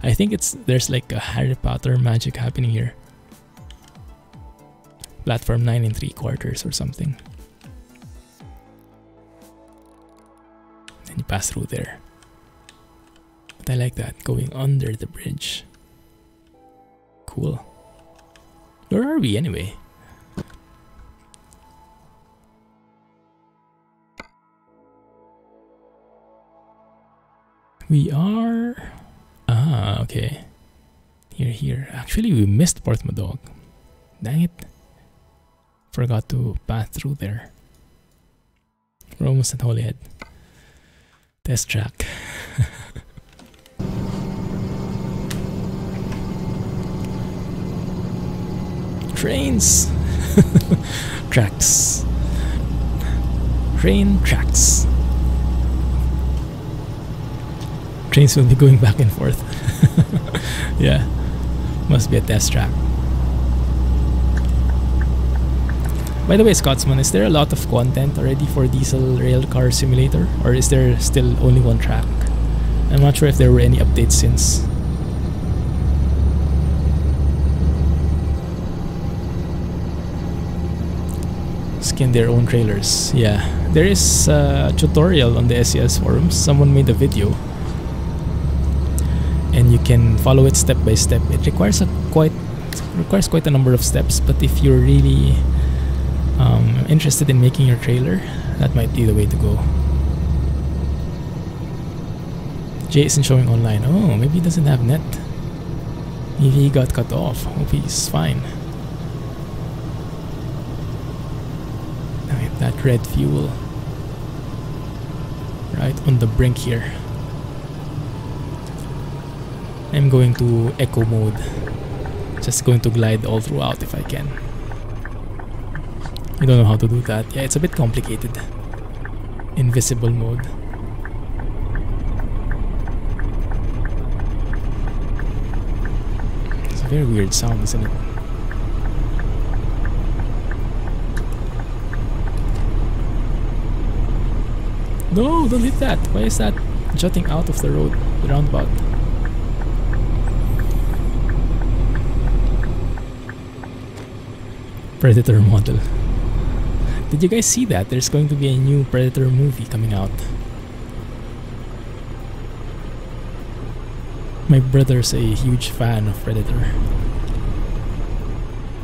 I think there's like a Harry Potter magic happening here. Platform 9 3/4 or something. And you pass through there. But I like that, going under the bridge. Cool. Where are we anyway? We are... Ah, okay. Here. Actually, we missed Porthmadog. Dang it. Forgot to pass through there. We're almost at Holyhead. Test track. Trains! Tracks. Train tracks. Trains will be going back and forth. Yeah. Must be a test track. By the way, Scotsman, is there a lot of content already for Diesel Railcar Simulator? Or is there still only one track? I'm not sure if there were any updates since. Skin their own trailers. Yeah. There is a tutorial on the SES forums. Someone made a video. And you can follow it step by step. It requires quite a number of steps, but if you're really interested in making your trailer, that might be the way to go. Jay isn't showing online. Oh, maybe he doesn't have net. Maybe he got cut off. Hope he's fine. Alright, that red fuel. Right on the brink here. I'm going to echo mode. Just going to glide all throughout if I can. I don't know how to do that. Yeah, it's a bit complicated. Invisible mode. It's a very weird sound, isn't it? No, don't hit that. Why is that jutting out of the road, the roundabout? Predator model. Did you guys see that? There's going to be a new Predator movie coming out. My brother's a huge fan of Predator.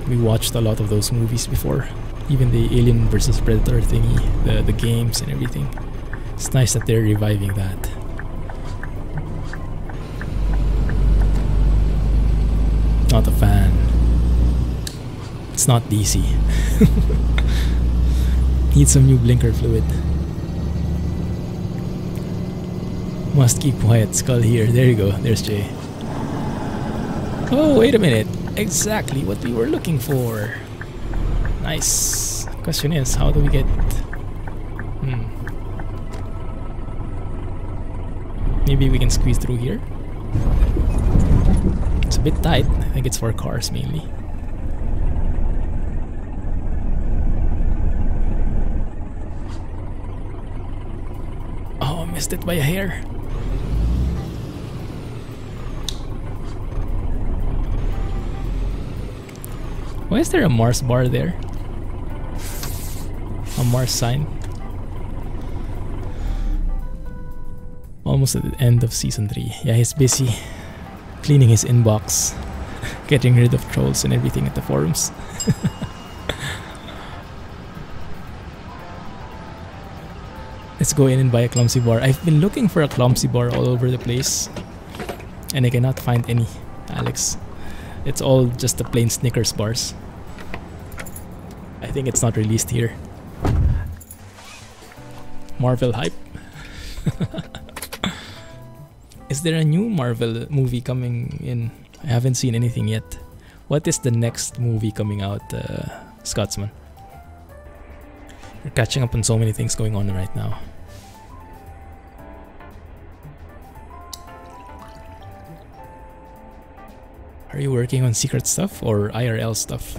We watched a lot of those movies before. Even the Alien vs Predator thingy, the games and everything. It's nice that they're reviving that. Not a fan. It's not DC. Need some new blinker fluid. Must keep quiet, Skull here. There you go. There's Jay. Oh, wait a minute. Exactly what we were looking for. Nice. Question is, how do we get... Maybe we can squeeze through here. It's a bit tight. I think it's for cars mainly. Oh, missed it by a hair. Why is there a Mars bar there? A Mars sign? Almost at the end of season 3. Yeah, he's busy cleaning his inbox, getting rid of trolls and everything at the forums. Let's go in and buy a Clumsy bar. I've been looking for a Clumsy bar all over the place and I cannot find any, Alex. It's all just the plain Snickers bars. I think it's not released here. Marvel hype. Is there a new Marvel movie coming in? I haven't seen anything yet. What is the next movie coming out, Scotsman? You're catching up on so many things going on right now. Are you working on secret stuff or IRL stuff?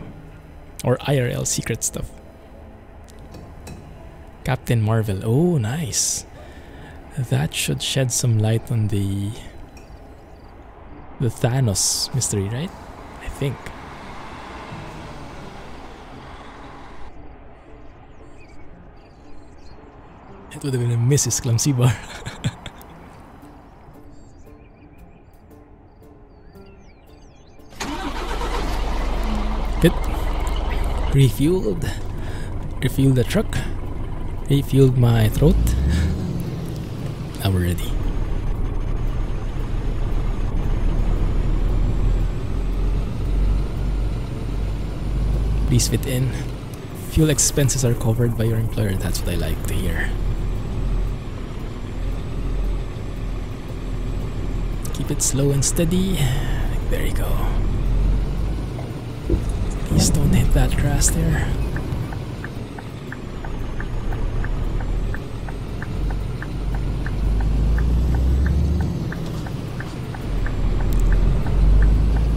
Or IRL secret stuff? Captain Marvel. Oh, nice. That should shed some light on the Thanos mystery, right? I think. It would have been a Mrs. Clumsy bar. Good. Refueled. Refueled the truck. Refueled my throat. Now we're ready. Please fit in. Fuel expenses are covered by your employer. That's what I like to hear. Keep it slow and steady. There you go. Please don't hit that grass there.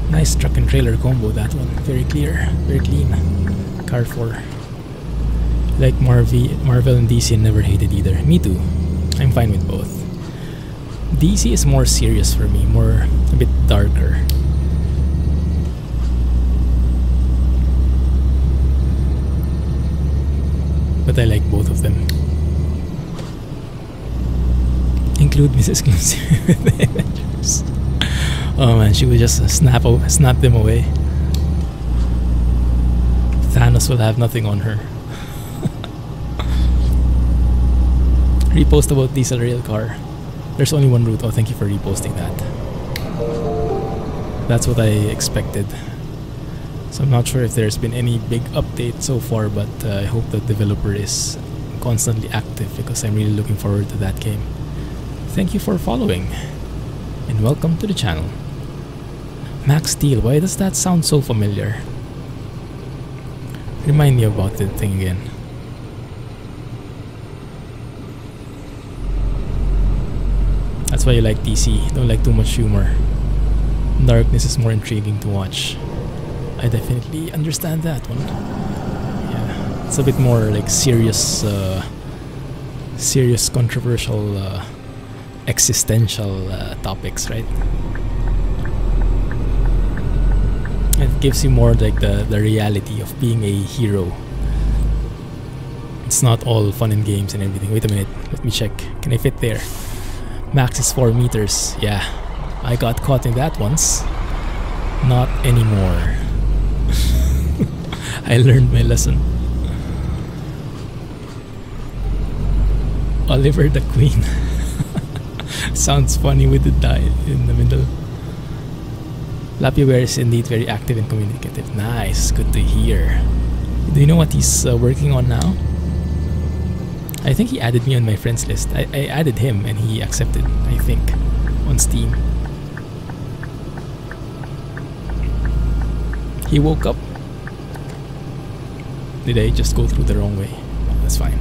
Nice truck and trailer combo, that one. Very clear, very clean. Car 4. Like Marvel and DC, I never hated either. Me too. I'm fine with both. DC is more serious for me, a bit darker. But I like both of them. Include Mrs. Clumsy with the Avengers. Oh man, she would just snap them away. Thanos will have nothing on her. Repost about diesel rail car. There's only one route. Oh, thank you for reposting that. That's what I expected. So I'm not sure if there's been any big update so far, but I hope the developer is constantly active because I'm really looking forward to that game. Thank you for following and welcome to the channel. Max Steel, why does that sound so familiar? Remind me about the thing again. That's why you like DC, don't like too much humor. Darkness is more intriguing to watch. I definitely understand that one. Yeah, it's a bit more like serious, controversial, existential topics, right? It gives you more like the reality of being a hero. It's not all fun and games and everything. Wait a minute, let me check. Can I fit there? Max is 4 meters. Yeah, I got caught in that once. Not anymore. I learned my lesson. Oliver the Queen. Sounds funny with the die in the middle. Lapiware is indeed very active and communicative. Nice, good to hear. Do you know what he's working on now? I think he added me on my friends list. I added him and he accepted, I think, on Steam. He woke up. Did I just go through the wrong way? That's fine.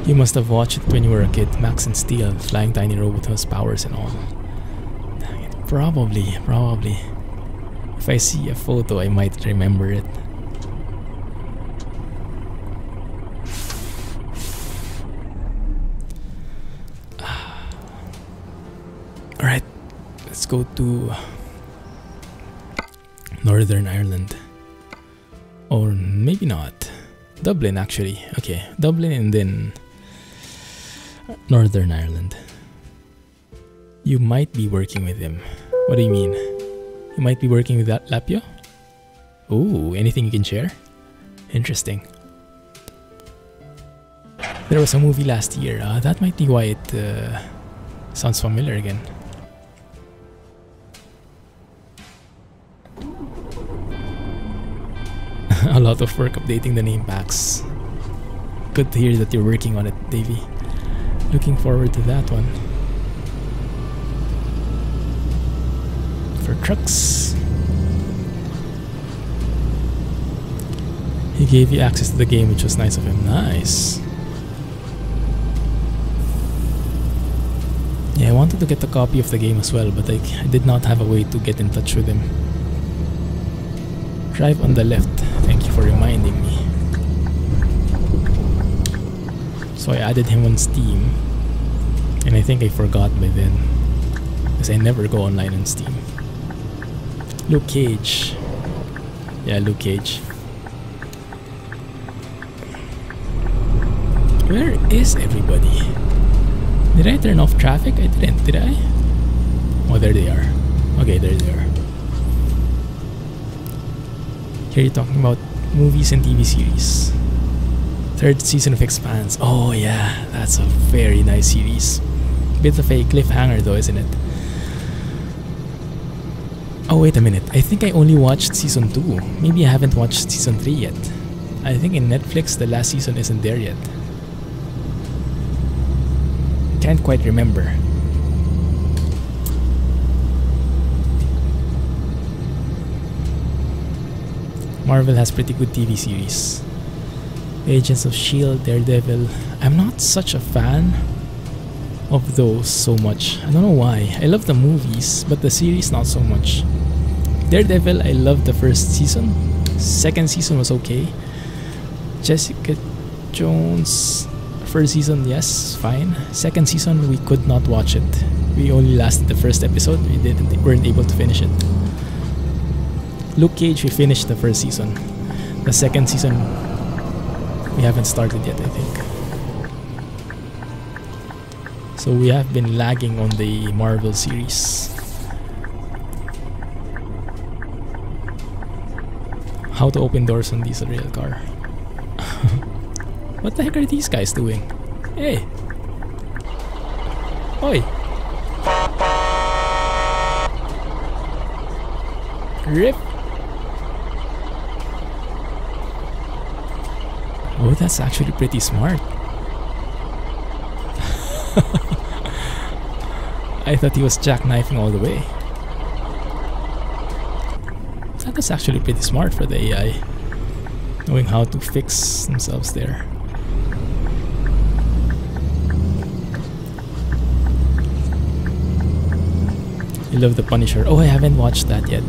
You must have watched it when you were a kid. Max and Steel, flying tiny robot has powers and all. Dang it. Probably. If I see a photo, I might remember it. Alright, let's go to Northern Ireland. Or maybe not. Dublin, actually. Okay, Dublin and then Northern Ireland. You might be working with him. What do you mean? You might be working with that Lapio? Ooh, anything you can share? Interesting. There was a movie last year. That might be why it sounds familiar again. A lot of work updating the name packs. Good to hear that you're working on it, Davey. Looking forward to that one. For trucks. He gave you access to the game, which was nice of him. Nice. Yeah, I wanted to get a copy of the game as well, but I did not have a way to get in touch with him. Drive on the left. Thank you for reminding me. So I added him on Steam. And I think I forgot by then. Because I never go online on Steam. Luke Cage. Yeah, Luke Cage. Where is everybody? Did I turn off traffic? I didn't, did I? Oh, there they are. Okay, there they are. Here you're talking about movies and TV series. 3rd season of Expanse. Oh yeah, that's a very nice series. Bit of a cliffhanger though, isn't it? Oh, wait a minute. I think I only watched season 2. Maybe I haven't watched season 3 yet. I think in Netflix the last season isn't there yet. Can't quite remember. Marvel has pretty good TV series. Agents of S.H.I.E.L.D., Daredevil. I'm not such a fan of those so much. I don't know why. I love the movies, but the series not so much. Daredevil, I loved the first season. Second season was okay. Jessica Jones, first season, yes, fine. Second season, we could not watch it. We only lasted the first episode. We weren't able to finish it. Luke Cage, we finished the first season. The second season, we haven't started yet, I think. So we have been lagging on the Marvel series. How to open doors on diesel rail car. What the heck are these guys doing? Hey! Oi! Rip! Oh, that's actually pretty smart. I thought he was jackknifing all the way. That was actually pretty smart for the AI, knowing how to fix themselves there. You love The Punisher. Oh, I haven't watched that yet.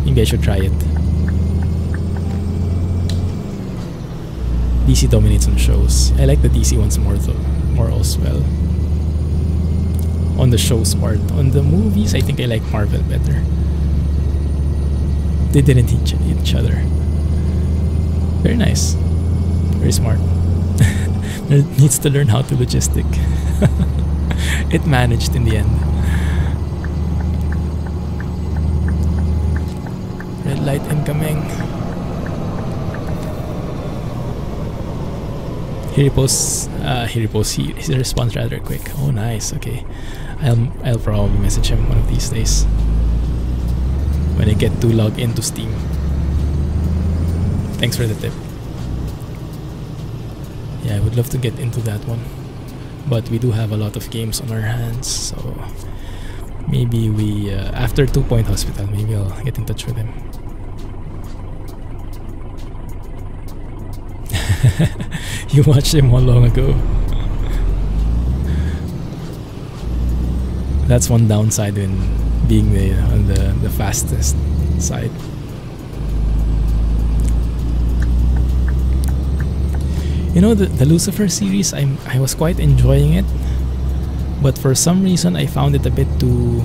Maybe I should try it. DC dominates on shows. I like the DC ones more though, more as well. On the shows part. On the movies, I think I like Marvel better. They didn't hit each other. Very nice. Very smart. Needs to learn how to logistic. It managed in the end. Red light incoming. He responds rather quick. Oh, nice. Okay, I'll probably message him one of these days when I get to log into Steam. Thanks for the tip. Yeah, I would love to get into that one, but we do have a lot of games on our hands, so maybe we after 2 Point Hospital, maybe I'll get in touch with him. You watched him how long ago? That's one downside in being on the fastest side. You know, the Lucifer series, I was quite enjoying it, but for some reason I found it a bit too,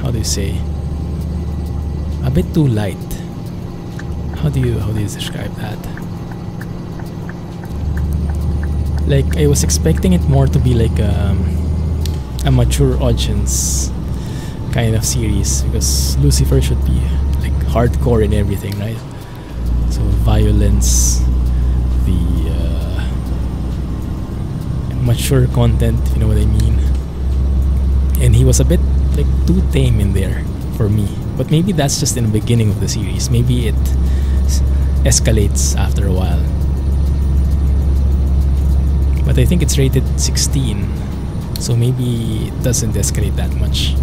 how do you say, a bit too light. How do you describe that? Like, I was expecting it more to be like a mature audience kind of series, because Lucifer should be like hardcore in everything, right? So violence, the mature content, if you know what I mean. And he was a bit like too tame in there for me, but maybe that's just in the beginning of the series. Maybe it escalates after a while. But I think it's rated 16, so maybe it doesn't escalate that much.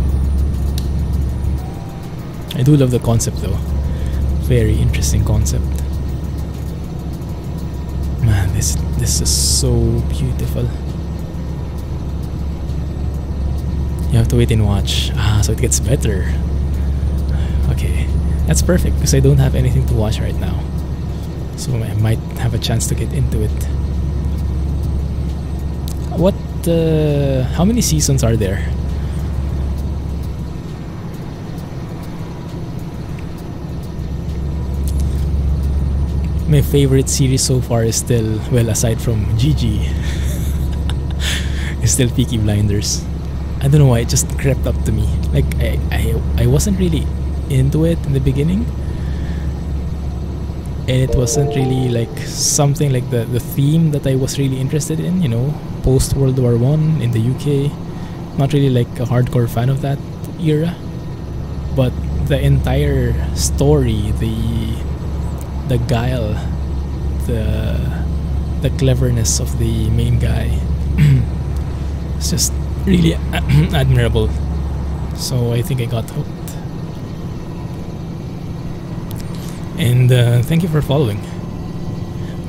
I do love the concept though. Very interesting concept. Man, this is so beautiful. You have to wait and watch. So it gets better. Okay, that's perfect because I don't have anything to watch right now, so I might have a chance to get into it. What? How many seasons are there? My favorite series so far is still, well, aside from GG, is still Peaky Blinders. I don't know why, it just crept up to me. Like, I wasn't really into it in the beginning, and it wasn't really like something like the theme that I was really interested in, you know, post World War I in the UK. Not really like a hardcore fan of that era. but the entire story, the guile, the cleverness of the main guy, it's just really admirable. So I think I got hooked. And thank you for following.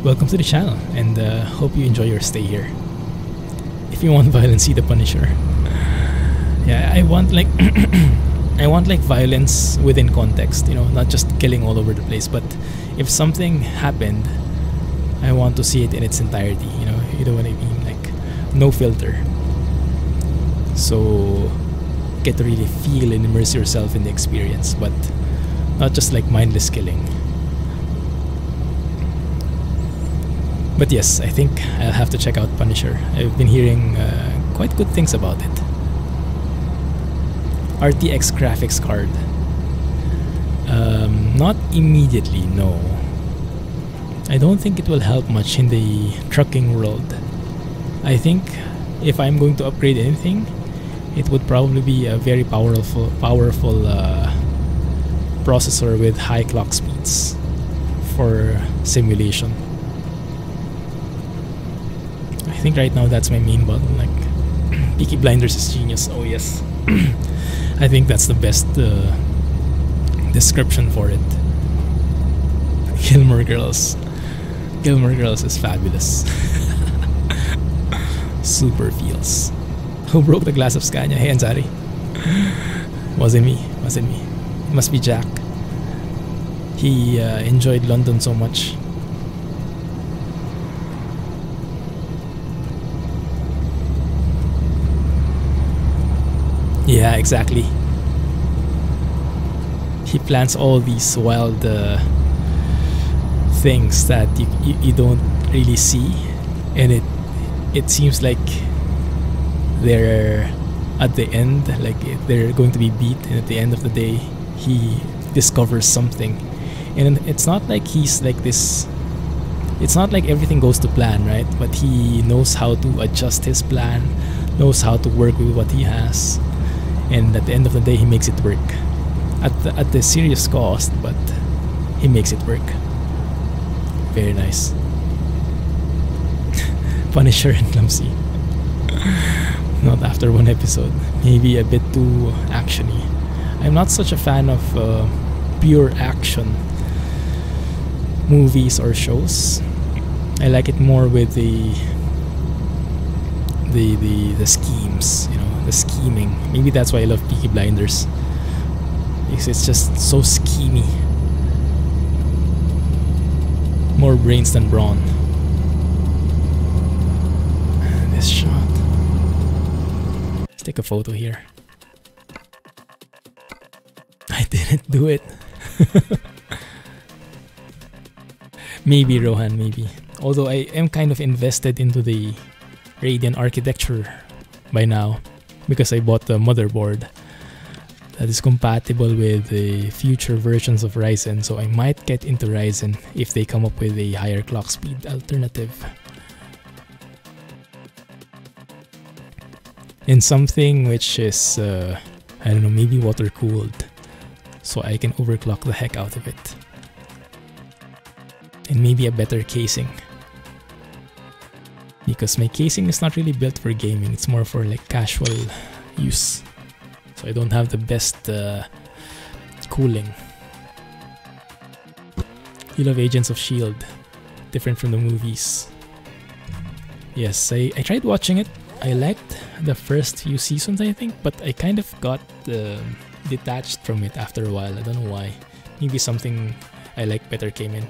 Welcome to the channel, and hope you enjoy your stay here. If you want violence, see the Punisher. Yeah, I want like I want like violence within context, you know, not just killing all over the place. But if something happened, I want to see it in its entirety. You know what I mean? Like no filter. So get to really feel and immerse yourself in the experience, but not just like mindless killing. But yes, I think I'll have to check out Punisher. I've been hearing quite good things about it. RTX graphics card. Not immediately, no. I don't think it will help much in the trucking world. I think if I'm going to upgrade anything, it would probably be a very powerful processor with high clock speeds for simulation. I think right now that's my main button. Like Peaky Blinders is genius. Oh yes. I think that's the best description for it. Gilmore Girls. Gilmore Girls is fabulous. Super feels. Who broke the glass of Scania? Hey Ansari. Wasn't me. Wasn't me. It must be Jack. He enjoyed London so much. Yeah, exactly. He plans all these wild things that you don't really see, and it seems like they're at the end, like they're going to be beat, and at the end of the day he discovers something. And it's not like he's like this, it's not like everything goes to plan, right? But he knows how to adjust his plan, knows how to work with what he has, and at the end of the day he makes it work at the serious cost, but he makes it work. Very nice. Punisher and Clumsy. Not after one episode. Maybe a bit too actiony. I'm not such a fan of pure action movies or shows. I like it more with the schemes, you know, the scheming. Maybe that's why I love Peaky Blinders, because it's just so schemy. More brains than brawn. This shot. Let's take a photo here. I didn't do it. Maybe, Rohan, maybe. Although I am kind of invested into the Radeon architecture by now, because I bought the motherboard that is compatible with the future versions of Ryzen, so I might get into Ryzen if they come up with a higher clock speed alternative. And something which is, I don't know, maybe water cooled, so I can overclock the heck out of it. And maybe a better casing, because my casing is not really built for gaming, it's more for like casual use. So I don't have the best cooling. You love Agents of S.H.I.E.L.D. Different from the movies. Yes, I tried watching it. I liked the first few seasons, I think, but I kind of got detached from it after a while. I don't know why. Maybe something I like better came in.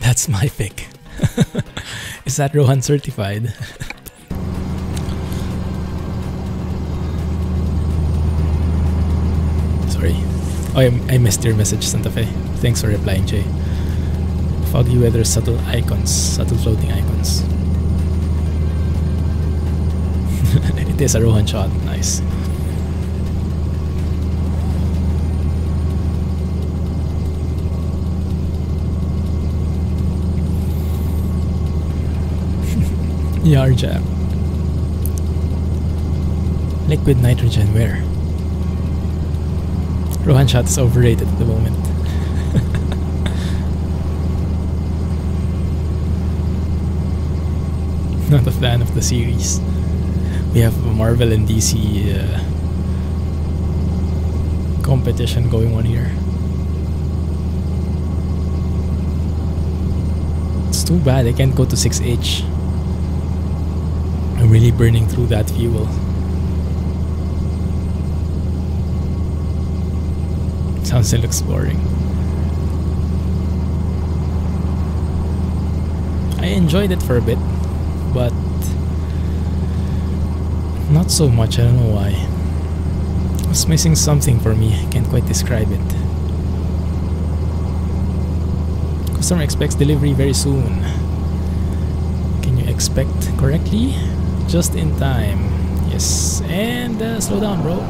That's my pick. Is that Rohan certified? Sorry. Oh, I missed your message, Santa Fe. Thanks for replying, Jay. Foggy weather, subtle icons, subtle floating icons. It is a Rohan shot. Nice. Yarjack. Liquid nitrogen, where? Rohan shot is overrated at the moment. Not a fan of the series. We have Marvel and DC competition going on here. It's too bad I can't go to 6H. I'm really burning through that fuel. Sounds still looks boring. I enjoyed it for a bit, but not so much. I don't know why. It's missing something for me. I can't quite describe it. Customer expects delivery very soon. Can you expect correctly? Just in time. Yes. And slow down, bro.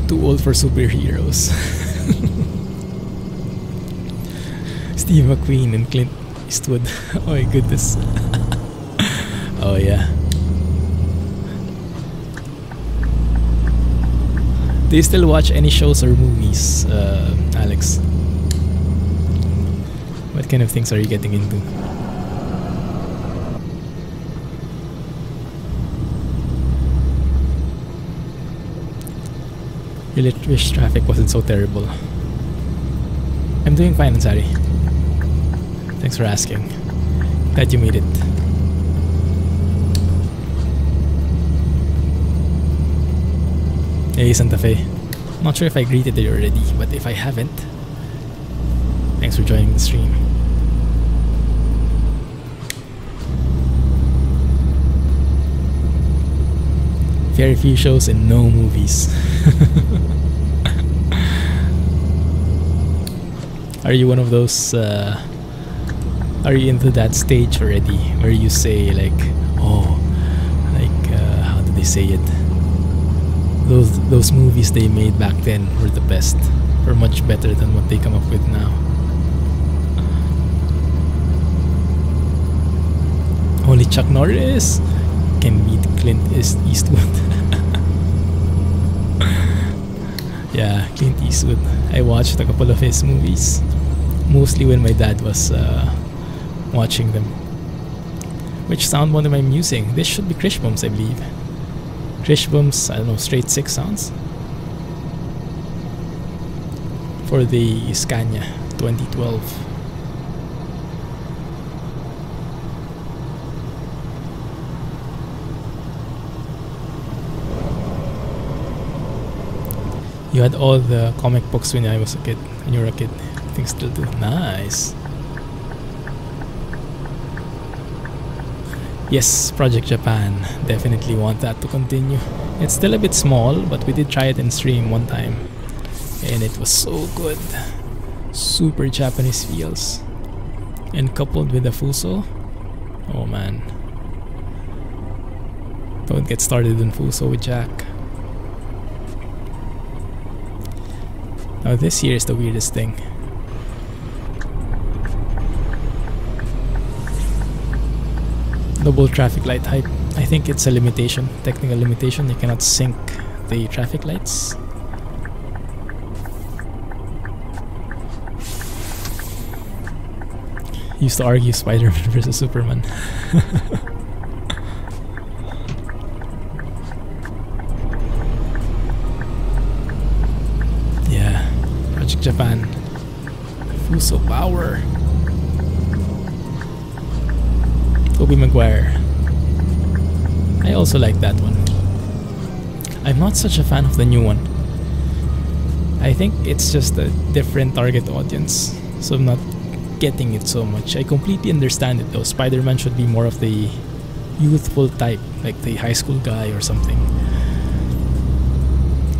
Too old for superheroes. Steve McQueen and Clint Eastwood. Oh my goodness. Oh yeah. Do you still watch any shows or movies, Alex? What kind of things are you getting into? Really wish traffic wasn't so terrible. I'm doing fine, Ansari. Thanks for asking. Glad you made it. Hey, Santa Fe. Not sure if I greeted you already, but if I haven't, thanks for joining the stream. Very few shows and no movies. Are you one of those, are you into that stage already where you say like, oh, like, how do they say it? Those movies they made back then were the best, or much better than what they come up with now. Only Chuck Norris can beat Clint Eastwood. Yeah, Clint Eastwood. I watched a couple of his movies, mostly when my dad was watching them. Which sound one am I using? This should be Krishbums, I believe. Krishbums, I don't know, straight 6 sounds for the Scania 2012. You had all the comic books when I was a kid. When you were a kid, I think still do. Nice. Yes, Project Japan. Definitely want that to continue. It's still a bit small, but we did try it in stream one time, and it was so good. Super Japanese feels, and coupled with the Fuso. Oh man! Don't get started on Fuso with Jack. Now this here is the weirdest thing. Double traffic light hype. I think it's a limitation, technical limitation. You cannot sync the traffic lights. Used to argue Spider-Man versus Superman. Japan. Fuso power. Tobey Maguire. I also like that one. I'm not such a fan of the new one. I think it's just a different target audience, so I'm not getting it so much. I completely understand it though. Spider-Man should be more of the youthful type, like the high school guy or something.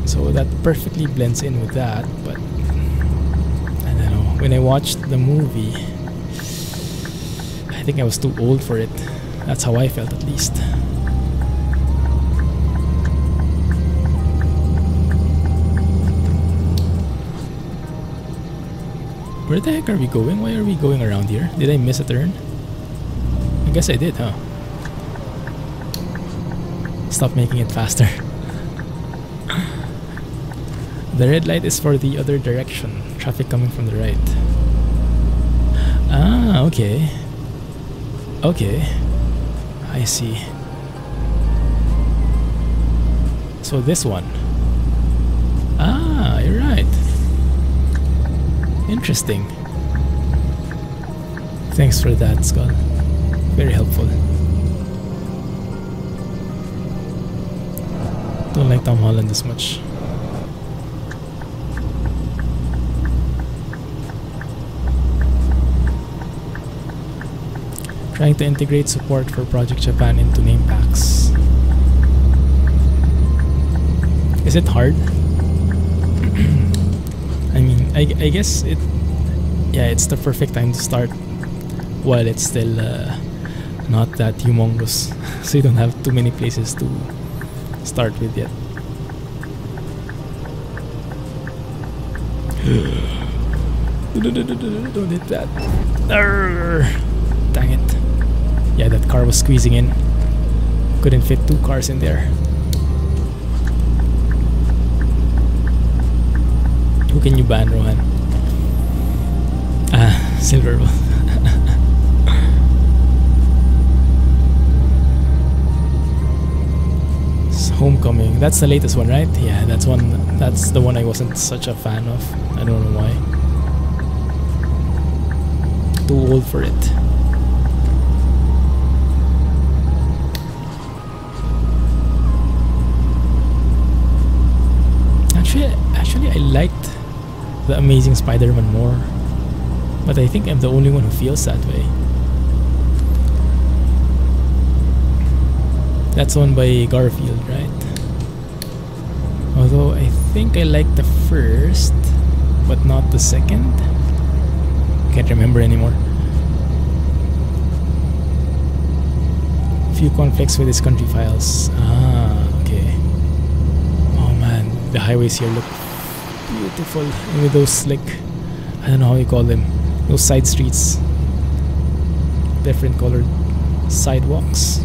So that perfectly blends in with that, but when I watched the movie, I think I was too old for it. That's how I felt, at least. Where the heck are we going? Why are we going around here? Did I miss a turn? I guess I did, huh? Stop making it faster. The red light is for the other direction. Traffic coming from the right. Ah, okay. Okay. I see. So this one. Ah, you're right. Interesting. Thanks for that, Skull. Very helpful. Don't like Tom Holland as much. Trying to integrate support for Project Japan into name packs. Is it hard? I mean, I guess it... Yeah, it's the perfect time to start while it's still not that humongous. So you don't have too many places to start with yet. Don't hit that. Arrgh. Dang it. Yeah, that car was squeezing in. Couldn't fit 2 cars in there. Who can you ban, Rohan? Ah, Silver. Homecoming. That's the latest one, right? Yeah, that's one. That's the one I wasn't such a fan of. I don't know why. Too old for it. Actually, I liked the Amazing Spider-Man more, but I think I'm the only one who feels that way. That's one by Garfield, right? Although I think I like the first, but not the second. Can't remember anymore. Few conflicts with his country files. Ah, okay. Oh man, the highways here look beautiful. And with those, like, I don't know how you call them, those side streets. Different colored sidewalks.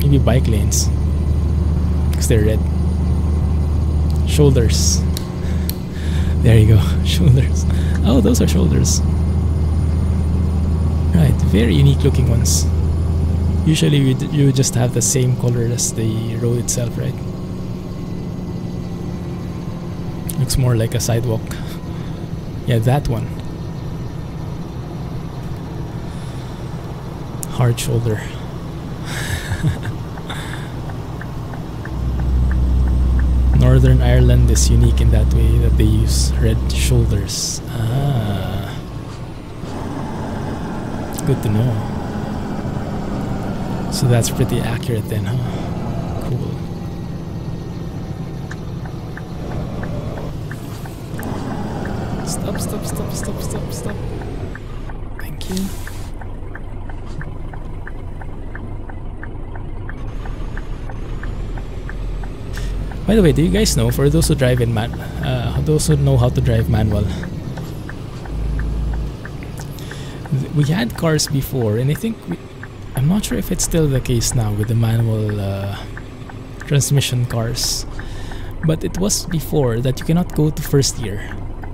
Maybe bike lanes, because they're red. Shoulders. There you go. Shoulders. Oh, those are shoulders. Right, very unique looking ones. Usually you just have the same color as the road itself, right? Looks more like a sidewalk. Yeah, that one. Hard shoulder. Northern Ireland is unique in that way that they use red shoulders. Ah, good to know. So that's pretty accurate then, huh? Cool. Stop. Thank you. By the way, do you guys know, for those who drive in those who know how to drive manual, we had cars before, and I think I'm not sure if it's still the case now with the manual transmission cars, but it was before that you cannot go to first gear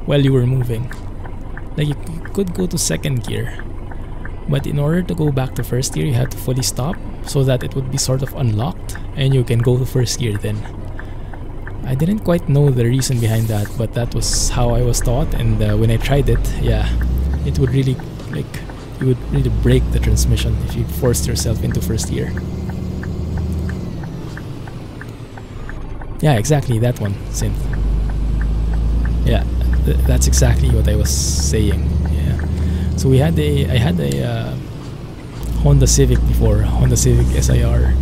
while you were moving. Like, you could go to second gear, but in order to go back to first gear, you had to fully stop so that it would be sort of unlocked and you can go to first gear then. I didn't quite know the reason behind that, but that was how I was taught, and when I tried it, yeah, it would really, like, you would really break the transmission if you forced yourself into first gear. Yeah, exactly, that one, Synth. Yeah, that's exactly what I was saying. Yeah. So I had a Honda Civic before, Honda Civic SIR,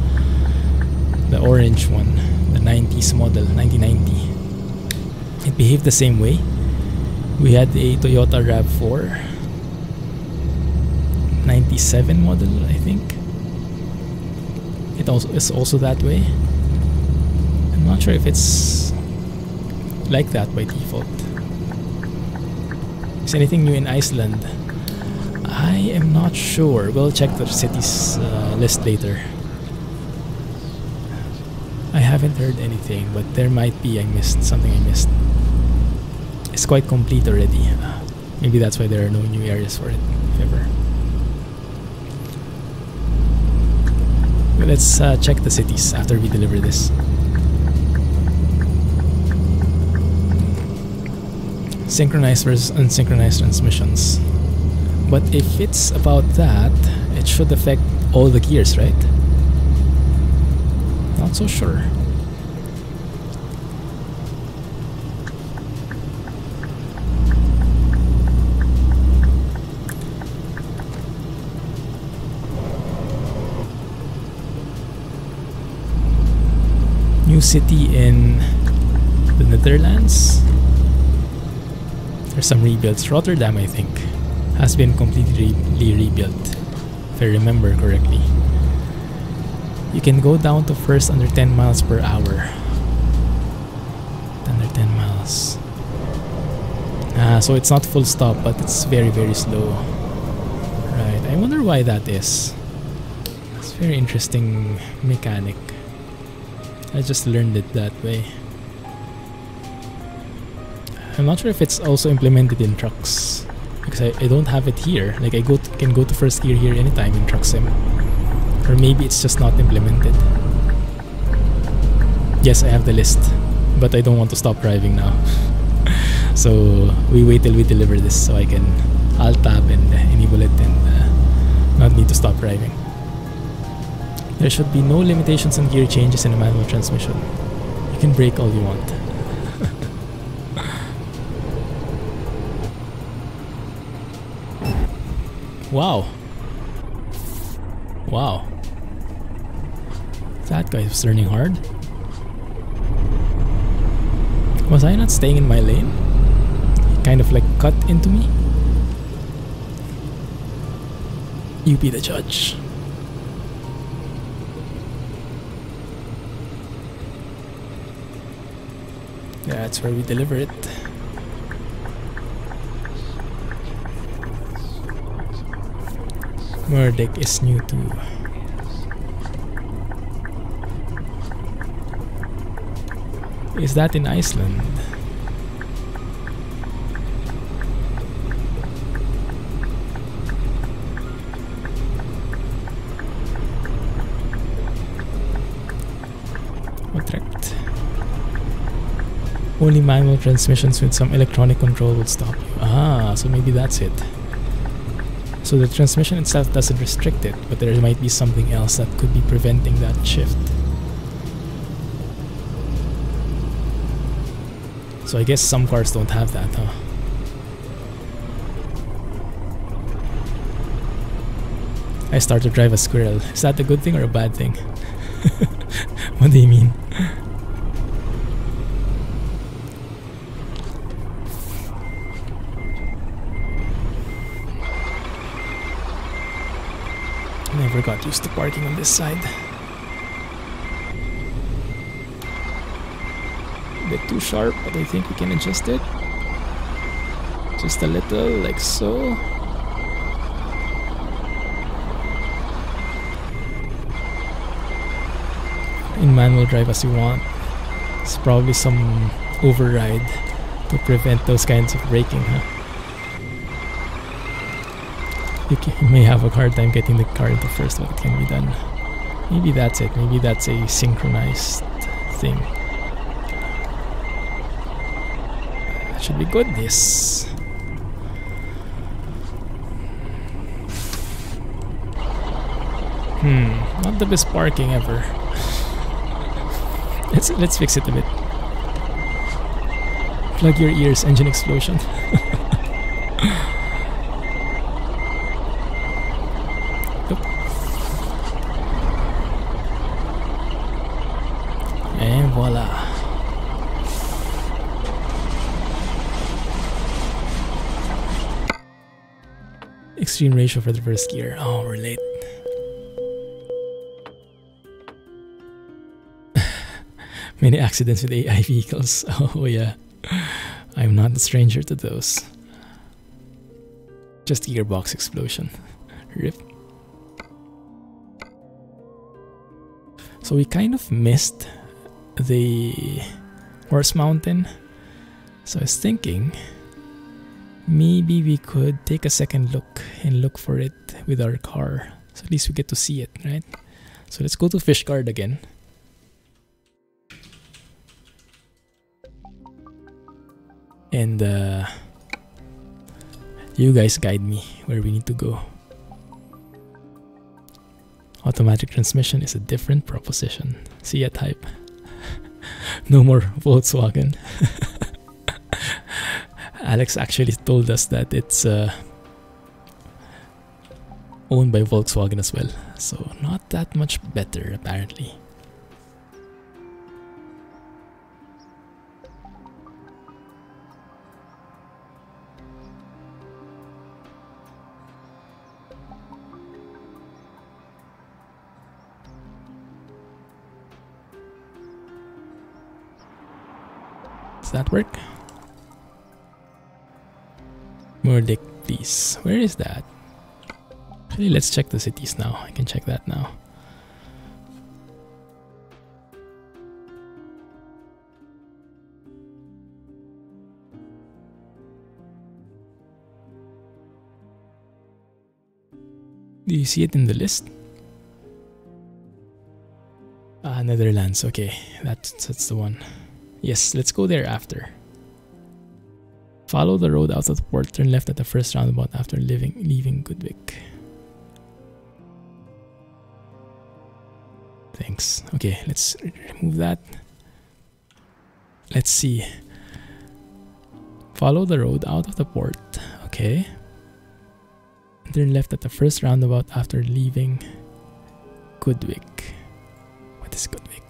the orange one, the 90s model, 1990. It behaved the same way. We had a Toyota RAV4, 97 model, I think. It also is also that way. I'm not sure if it's like that by default. Is anything new in Iceland? I am not sure. We'll check the cities list later. I haven't heard anything, but there might be. I missed something. I missed. It's quite complete already. Maybe that's why there are no new areas for it, if ever. But let's check the cities after we deliver this. Synchronized versus unsynchronized transmissions. But if it's about that, it should affect all the gears, right? Not so sure. New city in the Netherlands. There's some rebuilds. Rotterdam, I think, has been completely rebuilt, if I remember correctly. You can go down to first under 10 miles per hour. Under 10 miles. So it's not full stop, but it's very, very slow. Right, I wonder why that is. It's a very interesting mechanic. I just learned it that way. I'm not sure if it's also implemented in trucks, because I don't have it here. Like I can go to first gear here anytime in Truck Sim. Or maybe it's just not implemented. Yes, I have the list, but I don't want to stop driving now. So we wait till we deliver this so I can alt tab and enable it and not need to stop driving. There should be no limitations on gear changes in a manual transmission. You can brake all you want. Wow. Wow. That guy was turning hard. Was I not staying in my lane? He kind of like cut into me. You be the judge. That's where we deliver it. Murdic is new too. Is that in Iceland? Correct. Only manual transmissions with some electronic control would stop you. Ah, so maybe that's it. So the transmission itself doesn't restrict it, but there might be something else that could be preventing that shift. So I guess some cars don't have that, huh? I start to drive a squirrel. Is that a good thing or a bad thing? What do you mean? Never got used to parking on this side. A bit too sharp, but I think we can adjust it. Just a little, like so. In manual drive as you want. It's probably some override to prevent those kinds of braking, huh? You may have a hard time getting the car into first, but it can be done. Maybe that's it. Maybe that's a synchronized thing. That should be good, yes. Not the best parking ever. Let's fix it a bit. Plug your ears, engine explosion. And voila. Extreme ratio for the first gear. Oh, we're late. Many accidents with AI vehicles. Oh yeah, I'm not a stranger to those. Just gearbox explosion. Rip. So we kind of missed the horse mountain. So I was thinking maybe we could take a second look and look for it with our car. So at least we get to see it, right? So let's go to Fishguard again. And you guys guide me where we need to go. Automatic transmission is a different proposition. See ya type. No more Volkswagen. Alex actually told us that it's owned by Volkswagen as well. So not that much better apparently. Does that work? Murdic, please. Where is that? Actually, let's check the cities now. I can check that now. Do you see it in the list? Netherlands. Okay, that's the one. Yes, let's go there after. Follow the road out of the port. Turn left at the first roundabout after leaving Goodwick. Thanks. Okay, let's remove that. Let's see. Follow the road out of the port. Okay. Turn left at the first roundabout after leaving Goodwick. What is Goodwick?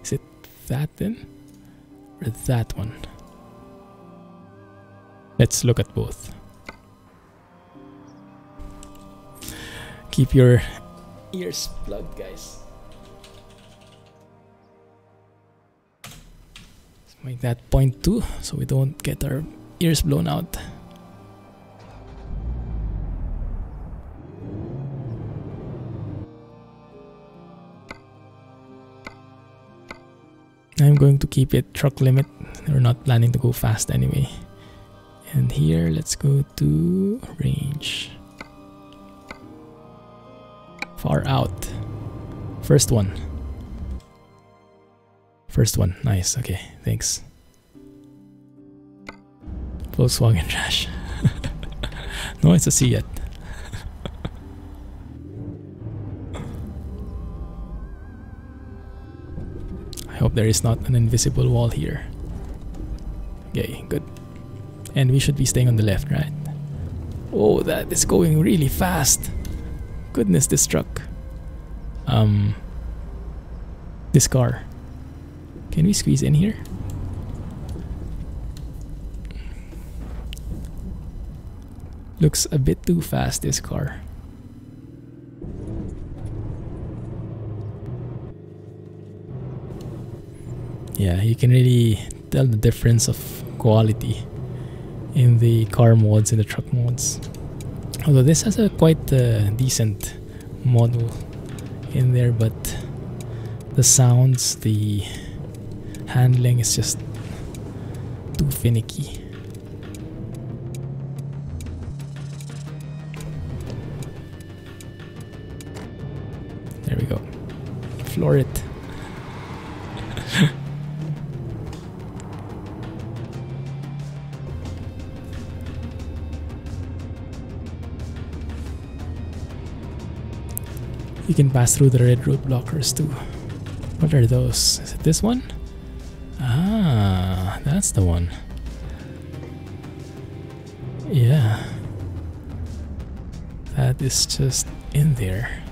Is it that then? Or that one? Let's look at both. Keep your ears plugged, guys. Let's make that 0.2 so we don't get our ears blown out. I'm going to keep it truck limit. We're not planning to go fast anyway. And here, let's go to range. Far out. First one. First one. Nice. Okay. Thanks. Volkswagen trash. No, it's a Seat. I hope there is not an invisible wall here. Okay, good. And we should be staying on the left, right? Oh, that is going really fast. Goodness, this truck. This car. Can we squeeze in here? Looks a bit too fast, this car. Yeah, you can really tell the difference of quality in the car mods and the truck mods. Although this has a quite decent model in there, but the sounds, the handling is just too finicky. There we go. Floor it. You can pass through the red road blockers too. What are those? Is it this one? Ah, that's the one. Yeah. That is just in there.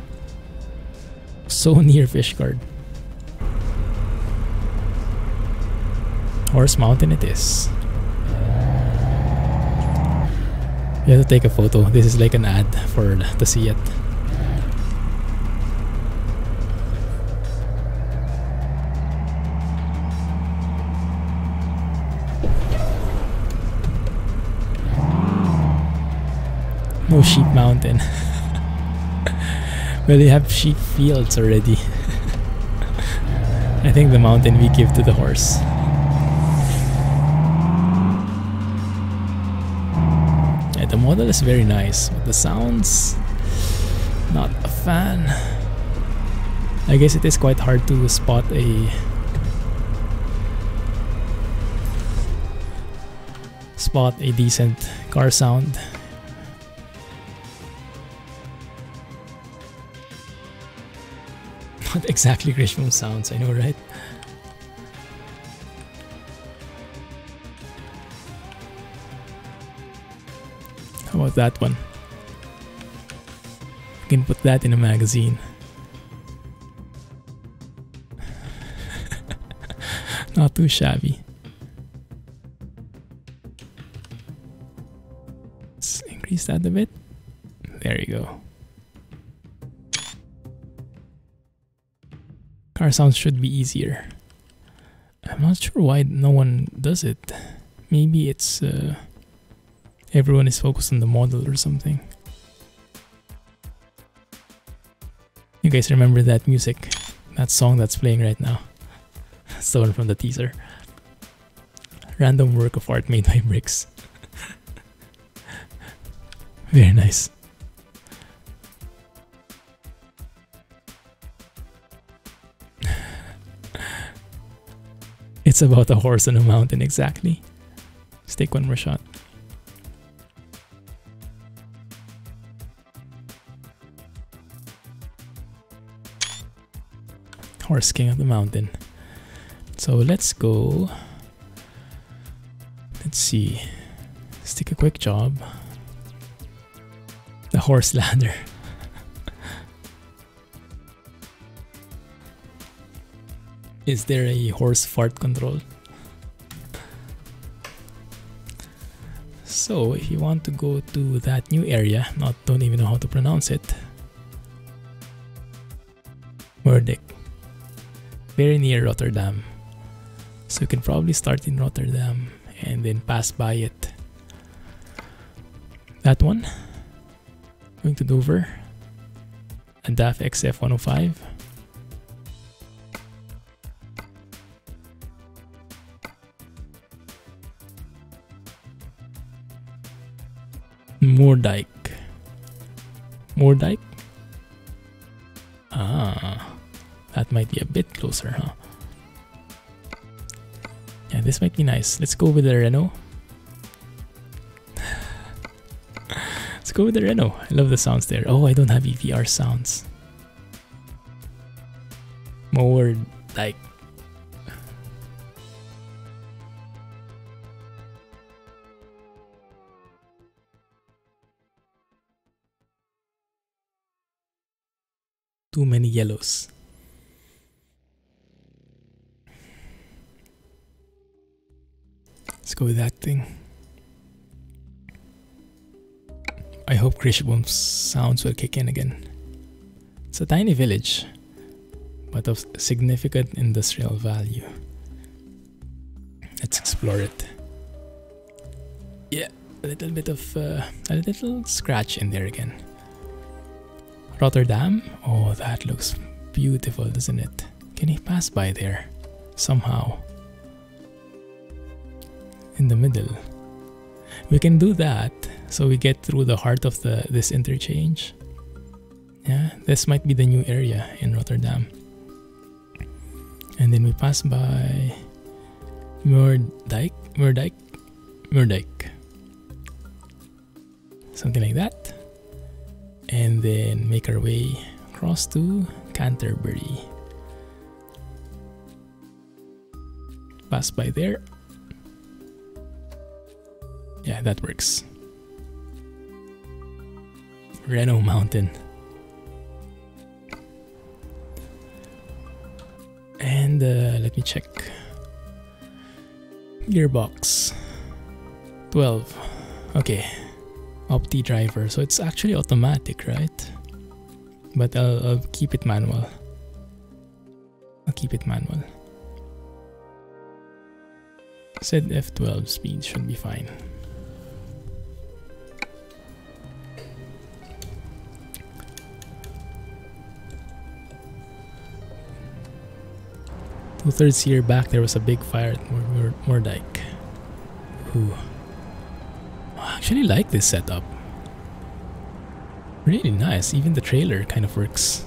So near Fishguard. Horse Mountain it is. You have to take a photo. This is like an ad for the Seat. No sheep mountain. Well, they have sheep fields already. I think the mountain we give to the horse. Yeah, the model is very nice, but the sounds, not a fan. I guess it is quite hard to spot a decent car sound. Not exactly Grisham sounds, I know, right? How about that one? You can put that in a magazine. Not too shabby. Let's increase that a bit. There you go. Car sounds should be easier. I'm not sure why no one does it. Maybe it's everyone is focused on the model or something. You guys remember that music? That song that's playing right now? Stolen from the teaser. Random work of art made by bricks. Very nice. It's about a horse on a mountain, exactly. Let's take one more shot. Horse king of the mountain. So let's go. Let's see. Let's take a quick job. The horse ladder. Is there a horse fart control? So if you want to go to that new area, don't even know how to pronounce it. Moerdijk. Very near Rotterdam. So you can probably start in Rotterdam and then pass by it. That one. Going to Dover. And DAF XF 105. Moerdijk. Moerdijk? Ah, that might be a bit closer, huh? Yeah, this might be nice. Let's go with the Renault. Let's go with the Renault. I love the sounds there. Oh, I don't have EVR sounds. Moerdijk. Too many yellows. Let's go with that thing. I hope Grishboom's sounds will kick in again. It's a tiny village, but of significant industrial value. Let's explore it. Yeah, a little bit of a little scratch in there again. Rotterdam? Oh, that looks beautiful, doesn't it? Can he pass by there? Somehow. In the middle. We can do that, so we get through the heart of this interchange. Yeah, this might be the new area in Rotterdam. And then we pass by Moerdijk. Something like that. And then make our way across to Canterbury. Pass by there. Yeah, that works. Renault Mountain. And let me check. Gearbox 12. Okay. Opti driver, so it's actually automatic, right? But I'll keep it manual. I'll keep it manual. Said F12 speed should be fine. 2/3 year back, there was a big fire at Moerdijk. Ooh. I actually like this setup. Really nice. Even the trailer kind of works.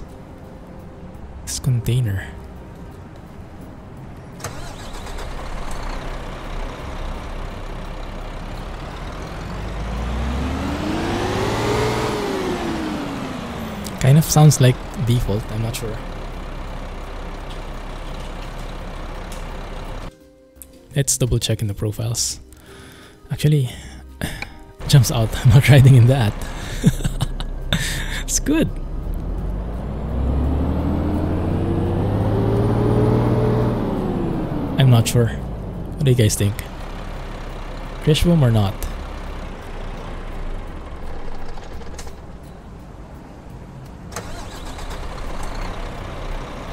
This container. Kind of sounds like default, I'm not sure. Let's double check in the profiles. Actually, jumps out. I'm not riding in that. It's good. I'm not sure. What do you guys think? Crash boom or not?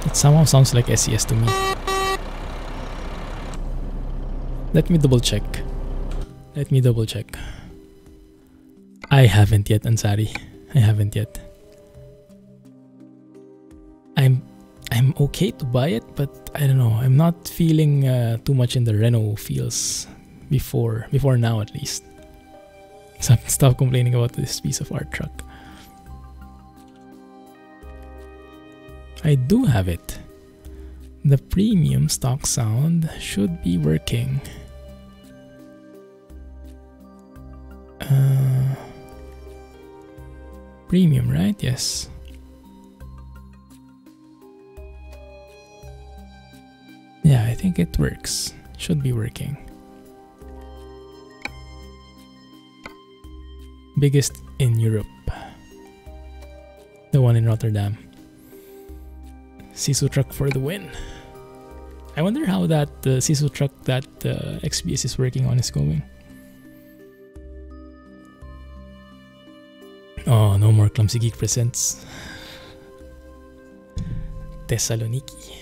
It somehow sounds like SES to me. Let me double check. Let me double check. I haven't yet, Ansari. I haven't yet. I'm okay to buy it, but I don't know. I'm not feeling too much in the Renault feels before now at least. So stop complaining about this piece of art truck. I do have it. The premium stock sound should be working. Premium, right? Yes. Yeah, I think it works. Should be working. Biggest in Europe. The one in Rotterdam. Sisu truck for the win. I wonder how that Sisu truck that XBS is working on is going. Oh, no more Clumsy Geek presents Thessaloniki.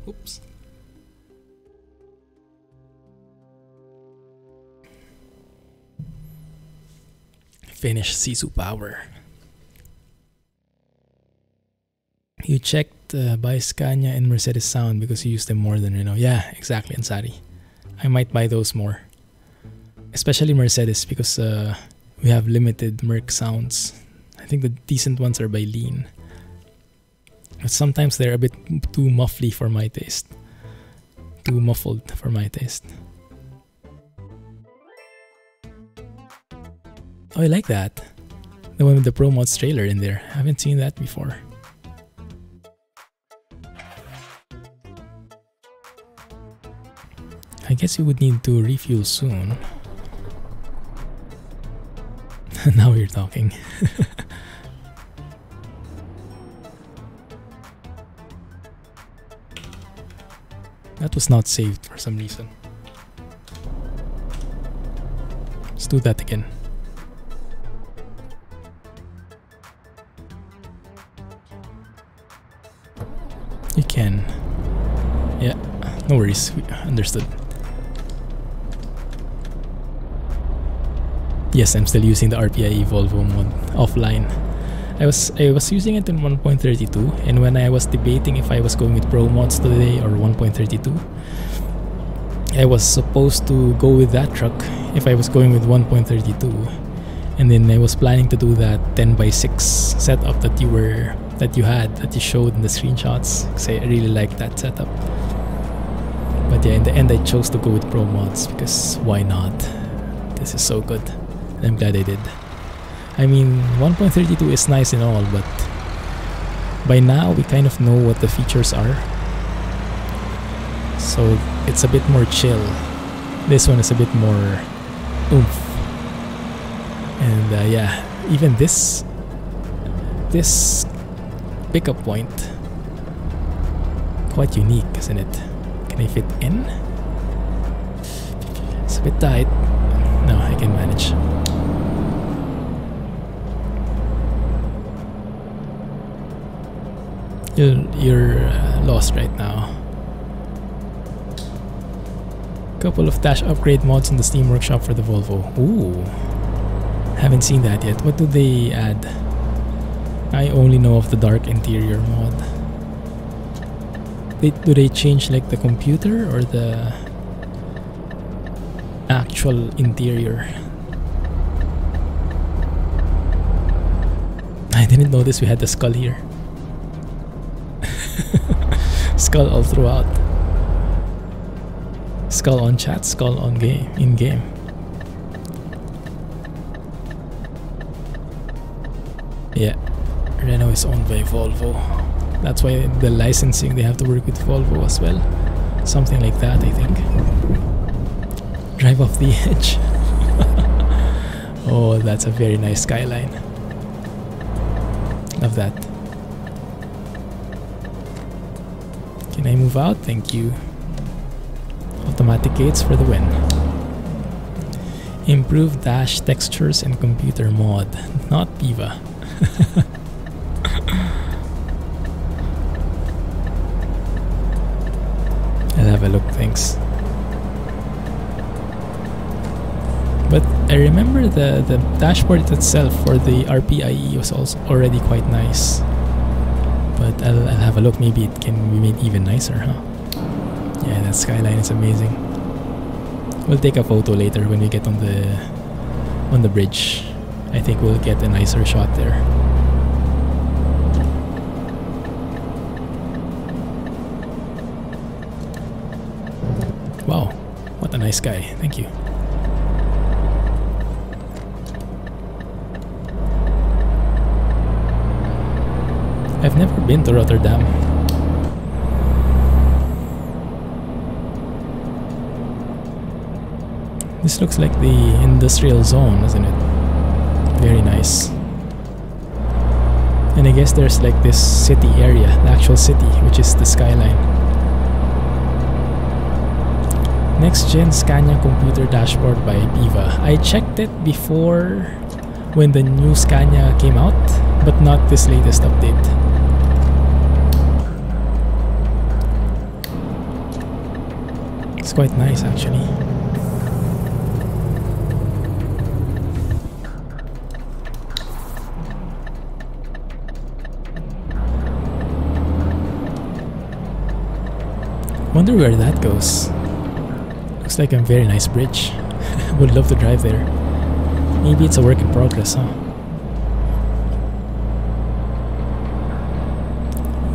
Oops. Finish Sisu power. You checked buy Scania and Mercedes sound because you use them more than Renault. Yeah, exactly, Ansari. I might buy those more. Especially Mercedes because we have limited Merc sounds. I think the decent ones are by Lean. But sometimes they're a bit too muffly for my taste. Too muffled for my taste. Oh, I like that. The one with the ProMods trailer in there. I haven't seen that before. I guess you would need to refuel soon. Now you're talking. That was not saved for some reason. Let's do that again. You can. Yeah, no worries. Understood. Yes, I'm still using the RPIE Volvo mod offline. I was using it in 1.32, and when I was debating if I was going with ProMods today or 1.32, I was supposed to go with that truck if I was going with 1.32, and then I was planning to do that 10x6 setup that you showed in the screenshots, because I really like that setup. But yeah, in the end I chose to go with ProMods because why not? This is so good. I'm glad I did. I mean, 1.32 is nice and all, but by now we kind of know what the features are. So it's a bit more chill. This one is a bit more oomph. And yeah, even this pickup point, quite unique, isn't it? Can I fit in? It's a bit tight. No, I can manage. You're lost right now. Couple of dash upgrade mods in the Steam Workshop for the Volvo. Ooh, haven't seen that yet. What do they add? I only know of the dark interior mod. Do they change like the computer or the actual interior? I didn't notice we had the skull here. Skull all throughout. Skull on chat, skull on game, in game. Yeah, Renault is owned by Volvo. That's why the licensing, they have to work with Volvo as well. Something like that, I think. Drive off the edge. Oh, that's a very nice skyline. Love that. Can I move out? Thank you. Automatic gates for the win. Improved dash textures and computer mod. Not Viva. I'll have a look, thanks. But I remember the dashboard itself for the RPIE was also already quite nice. But I'll have a look, maybe it can be made even nicer, huh? Yeah, that skyline is amazing. We'll take a photo later when we get on the bridge. I think we'll get a nicer shot there. Wow, what a nice guy. Thank you. I've never been to Rotterdam. This looks like the industrial zone, doesn't it? Very nice. And I guess there's like this city area, the actual city, which is the skyline. Next gen Scania computer dashboard by Viva. I checked it before when the new Scania came out, but not this latest update. It's quite nice actually. Wonder where that goes. Looks like a very nice bridge. Would love to drive there. Maybe it's a work in progress, huh?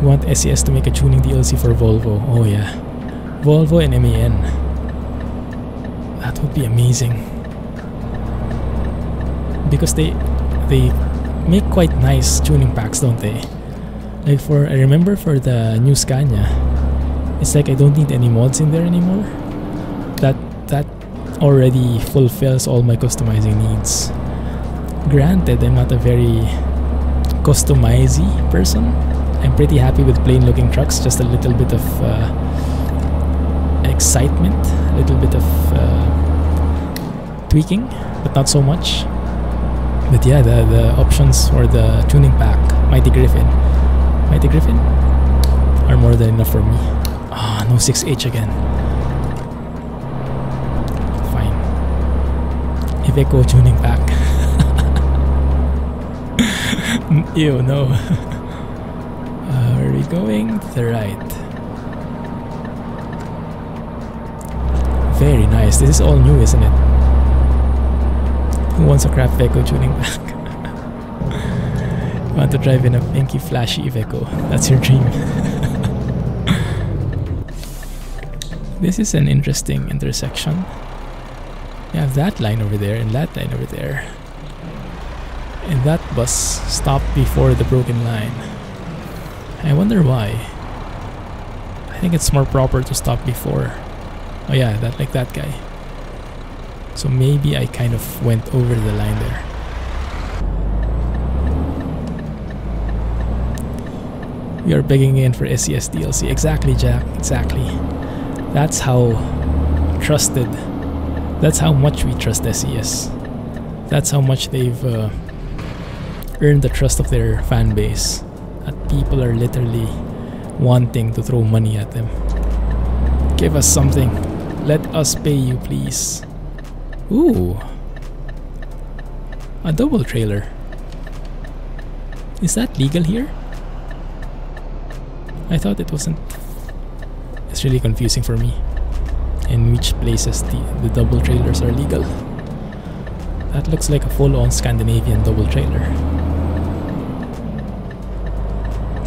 We want SES to make a tuning DLC for Volvo. Oh yeah. Volvo and MAN. That would be amazing. Because they make quite nice tuning packs, don't they? Like I remember for the new Scania, it's like I don't need any mods in there anymore. That already fulfills all my customizing needs. Granted, I'm not a very customizing person. I'm pretty happy with plain looking trucks, just a little bit of excitement, a little bit of tweaking, but not so much. But yeah, the options for the tuning pack, Mighty Griffin are more than enough for me. Ah, no 6H again. Fine. Iveco tuning pack. Ew, no. Where are we going? To the right. Very nice. This is all new, isn't it? Who wants a crap Iveco tuning pack? Want to drive in a pinky flashy Iveco. That's your dream. This is an interesting intersection. You have that line over there and that line over there. And that bus stopped before the broken line. I wonder why. I think it's more proper to stop before. Oh yeah, like that guy. So maybe I kind of went over the line there. We are begging in for SES DLC. Exactly, Jack. Exactly. That's how trusted. That's how much we trust SES. That's how much they've earned the trust of their fan base. That people are literally wanting to throw money at them. Give us something. Let us pay you, please. Ooh. A double trailer. Is that legal here? I thought it wasn't. It's really confusing for me. In which places the double trailers are legal. That looks like a full-on Scandinavian double trailer.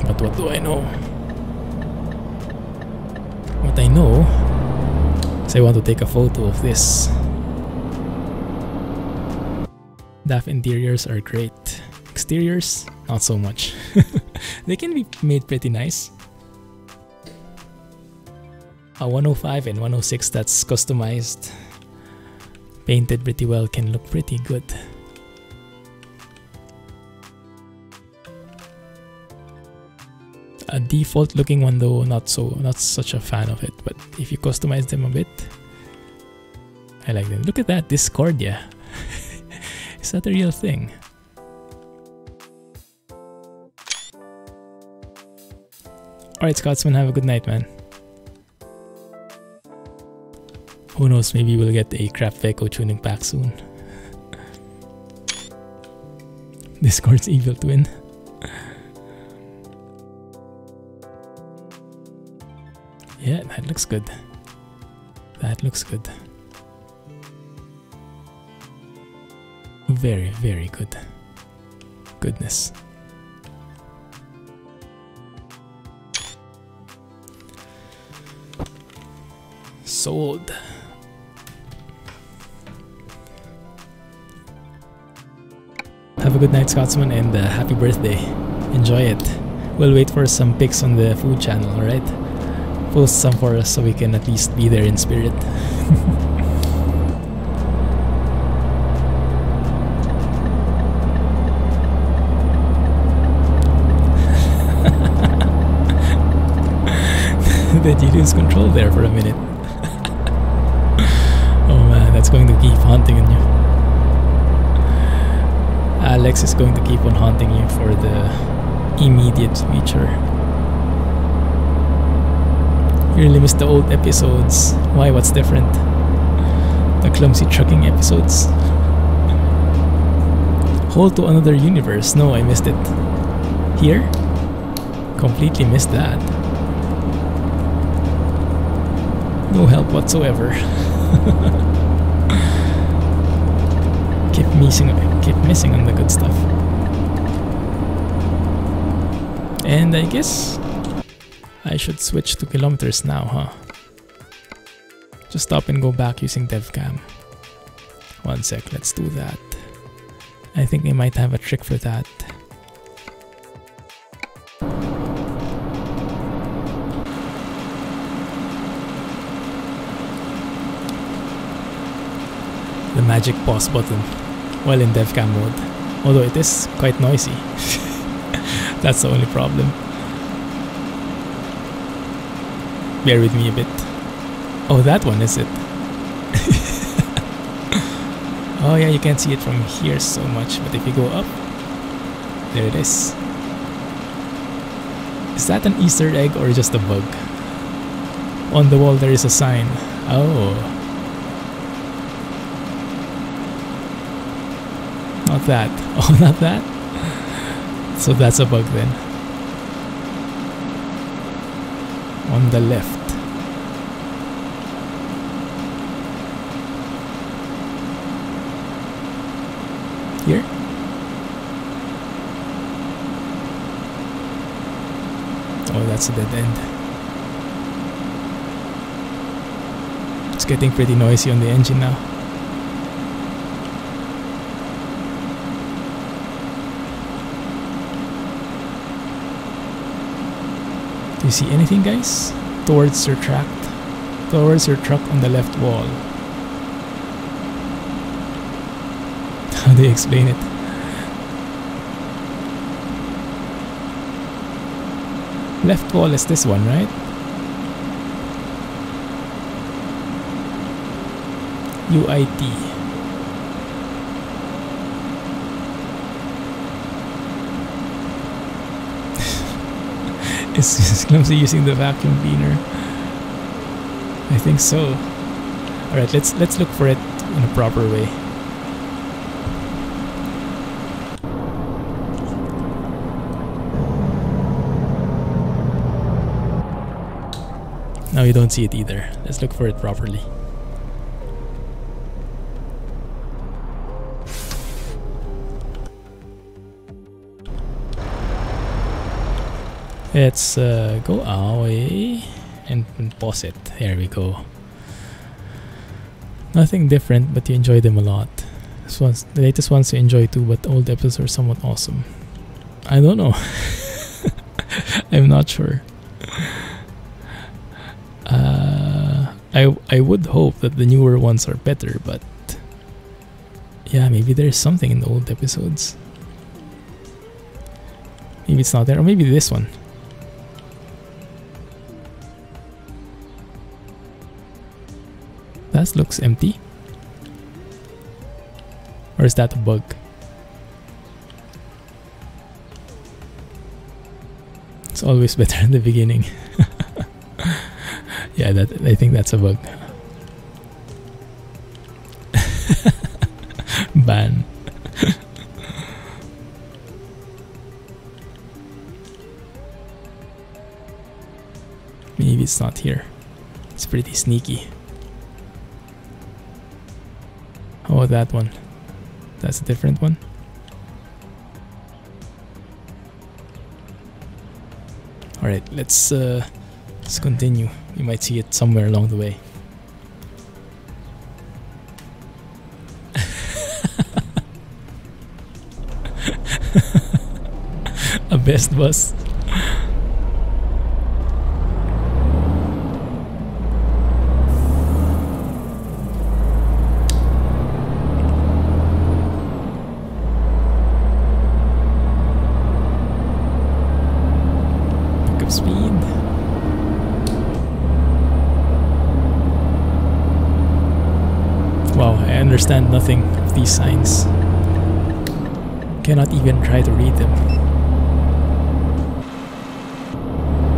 But what do I know? What I know is I want to take a photo of this. DAF interiors are great. Exteriors, not so much. They can be made pretty nice. A 105 and 106 that's customized, painted pretty well, can look pretty good. A default looking one though, not such a fan of it, but if you customize them a bit, I like them. Look at that, Discordia. Is that a real thing? Alright Scotsman, have a good night, man. Who knows, maybe we'll get a Craft Veco tuning pack soon. Discord's evil twin. Yeah, that looks good. That looks good. Very, very good. Goodness. Sold. Have a good night, Scotsman, and happy birthday. Enjoy it. We'll wait for some pics on the food channel, alright? Post some for us so we can at least be there in spirit. Did you lose control there for a minute? Oh man, that's going to keep haunting on you. Alex is going to keep on haunting you for the immediate future. You really missed the old episodes. Why? What's different? The Clumsy trucking episodes? Hold to another universe. No, I missed it. Here? Completely missed that. No help whatsoever. Keep missing on the good stuff. And I guess I should switch to kilometers now, huh? Just stop and go back using DevCam. One sec, let's do that. I think I might have a trick for that. The magic pause button while in DevCam mode, although it is quite noisy. That's the only problem. Bear with me a bit. Oh, that one is it? Oh yeah, you can't see it from here so much, but if you go up, there it is. Is that an Easter egg or just a bug? On the wall there is a sign. Oh. Not that. Oh, not that? So that's a bug then. On the left. Here? Oh, that's a dead end. It's getting pretty noisy on the engine now. Do you see anything, guys? Towards your truck on the left wall. How do you explain it? Left wall is this one, right? UIT. Is Clumsy using the vacuum cleaner? I think so. Alright, let's look for it in a proper way. Now you don't see it either. Let's look for it properly. Let's go away and pause it. There we go. Nothing different, but you enjoy them a lot. This one's the latest ones you enjoy too, but old episodes are somewhat awesome. I don't know. I'm not sure. I would hope that the newer ones are better, but yeah, maybe there's something in the old episodes. Maybe it's not there, or maybe this one. That looks empty. Or is that a bug? It's always better in the beginning. Yeah, I think that's a bug. Ban. Maybe it's not here. It's pretty sneaky. How about that one? That's a different one. Alright, let's continue. You might see it somewhere along the way. A best bus. Understand nothing of these signs. Cannot even try to read them.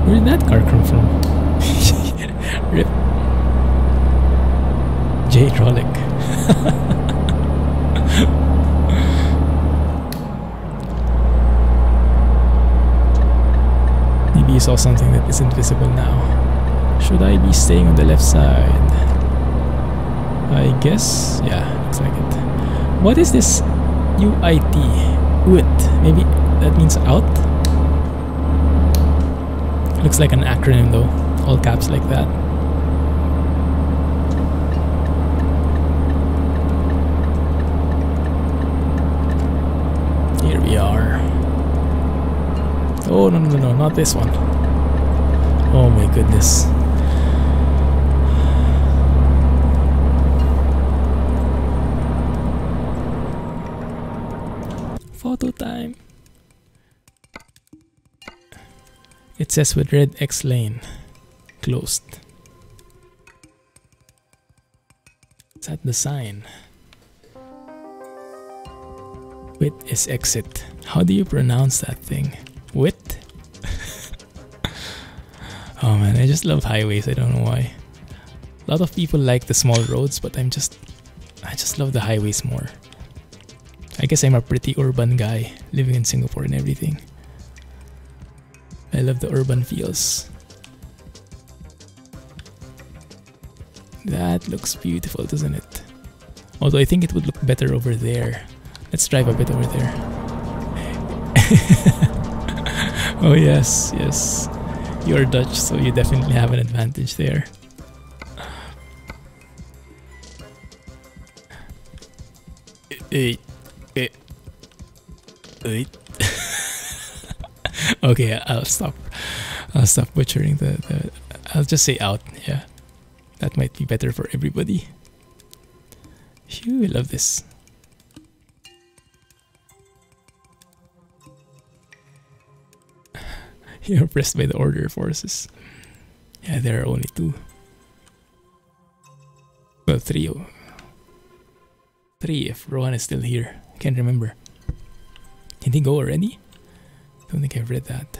Where did that car come from? Rip. J. Trollick. Maybe you saw something that isn't visible now. Should I be staying on the left side? I guess, yeah, looks like it. What is this UIT? UIT? Maybe that means out? Looks like an acronym though, all caps like that. Here we are. Oh, no, not this one. Oh my goodness. Photo time. It says with red X lane closed. Is that the sign? Wit is exit. How do you pronounce that thing? Wit? Oh man, I just love highways. I don't know why. A lot of people like the small roads, but I just love the highways more. I guess I'm a pretty urban guy, living in Singapore and everything. I love the urban feels. That looks beautiful, doesn't it? Although I think it would look better over there. Let's drive a bit over there. Oh yes, yes. You're Dutch, so you definitely have an advantage there. Okay, I'll stop butchering the I'll just say out. Yeah, that might be better for everybody. Phew, I love this. You're oppressed by the order forces. Yeah, there are only two. Well, three. Three if Rohan is still here. Can't remember. Can he go already? Don't think I've read that.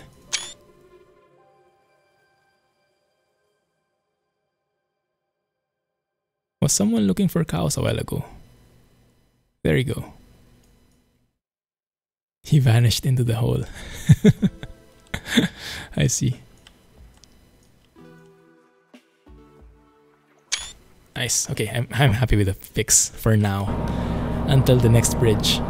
Was someone looking for cows a while ago? There you go. He vanished into the hole. I see. Nice. Okay, I'm happy with the fix for now. Until the next bridge.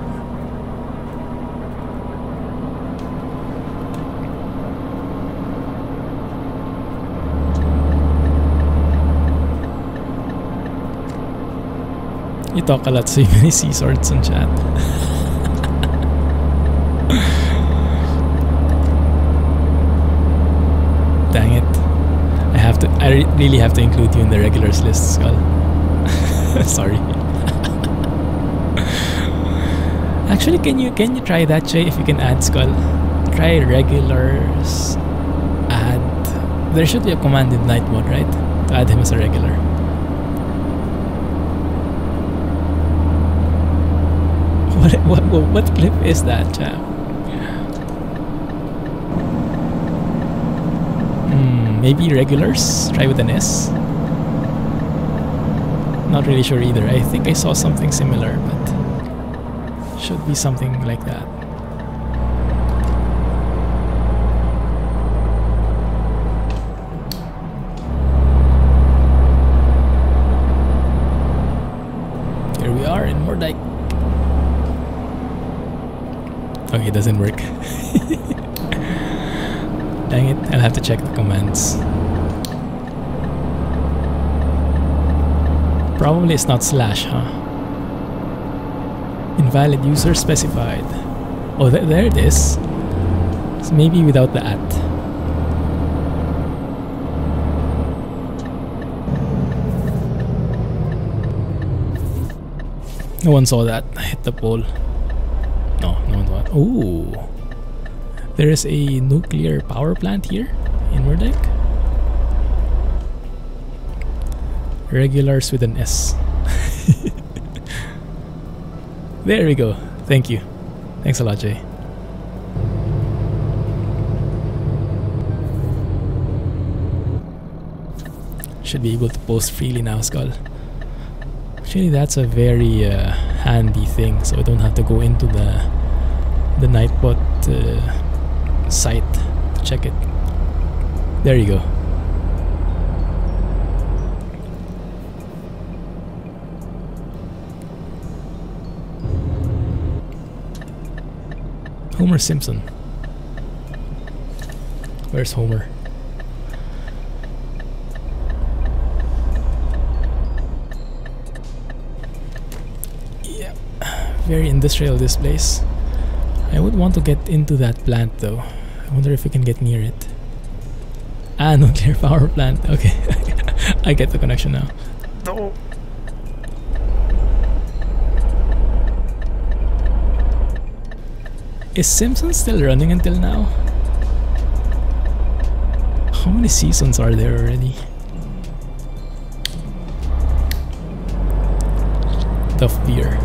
You talk a lot, so many sea swords in chat. Dang it. I really have to include you in the regulars list, Skull. Sorry. Actually, can you try that, Jay? If you can add Skull, try regulars. Add. There should be a command in night mode, right? To add him as a regular. What clip is that, chap? Maybe regulars? Try with an S? Not really sure either. I think I saw something similar, but should be something like that. Here we are in Mordike. Okay, it doesn't work. Dang it, I'll have to check the commands. Probably it's not slash, huh? Invalid user specified. Oh, there it is. So maybe without the at. No one saw that. I hit the pole. No one saw it. Ooh. There is a nuclear power plant here in Mordek. Regulars with an S. There we go. Thank you. Thanks a lot, Jay. Should be able to post freely now, Skull. Actually, that's a very handy thing, so I don't have to go into the Nightbot site to check it. There you go. Homer Simpson. Where's Homer? Yeah, very industrial this place. I would want to get into that plant though. I wonder if we can get near it. Ah, nuclear power plant. Okay, I get the connection now. No. Is Simpson still running until now? How many seasons are there already? Tough beer.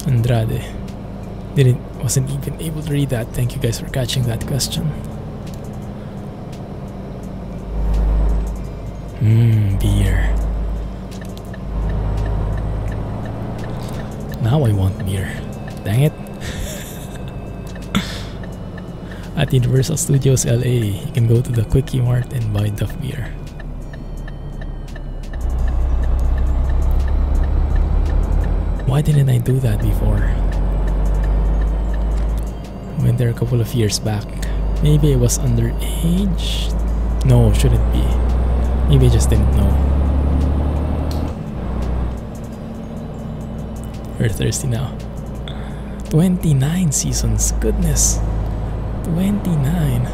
Andrade. Wasn't even able to read that. Thank you guys for catching that question. Beer. Now I want beer. Dang it. At Universal Studios LA, you can go to the Quickie Mart and buy Duff beer. Why didn't I do that before? Went there a couple of years back. Maybe I was underage? No, shouldn't be. Maybe I just didn't know. We're thirsty now. 29 seasons. Goodness. 29.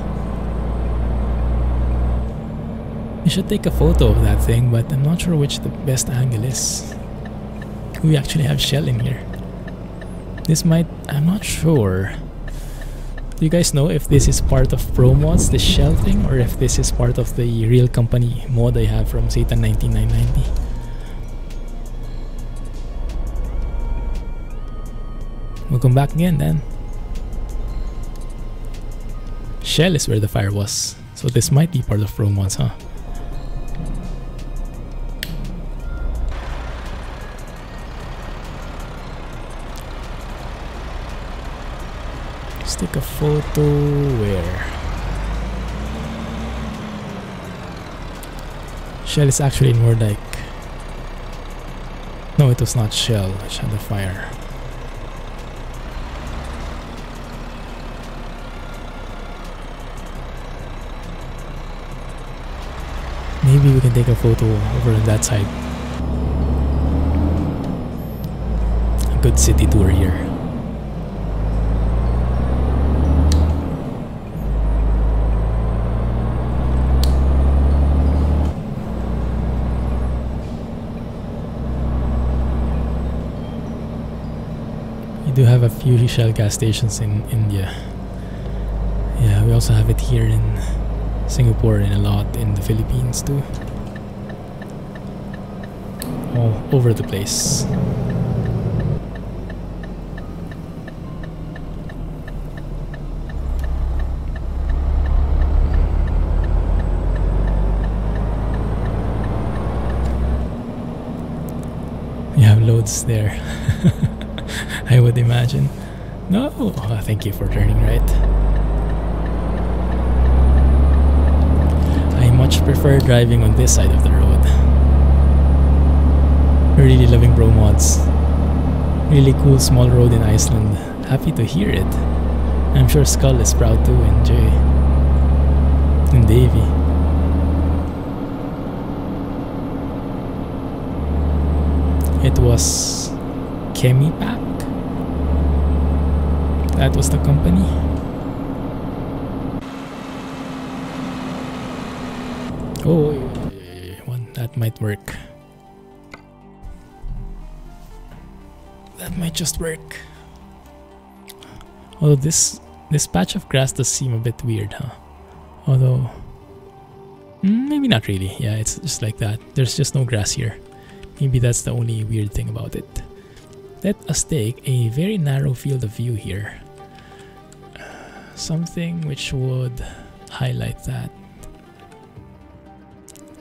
You should take a photo of that thing, but I'm not sure which the best angle is. We actually have Shell in here. This might... I'm not sure. Do you guys know if this is part of ProMods, the Shell thing, or if this is part of the real company mod I have from Satan 19990? We'll come back again then. Shell is where the fire was, so this might be part of ProMods, huh? Let's take a photo where Shell is actually more like, no, it was not Shell, I had the fire. Maybe we can take a photo over on that side. A good city tour here. You do have a few Shell gas stations in India. Yeah, we also have it here in Singapore and a lot in the Philippines too. All over the place. You have loads there. I would imagine. No, oh, thank you for turning right. I much prefer driving on this side of the road. Really loving ProMods. Really cool small road in Iceland. Happy to hear it. I'm sure Skull is proud too, and Jay. And Davey. It was Chemipack. That was the company. Oh, one that might work. That might just work. Although this patch of grass does seem a bit weird, huh? Although maybe not really. Yeah, it's just like that. There's just no grass here. Maybe that's the only weird thing about it. Let us take a very narrow field of view here. Something which would highlight that.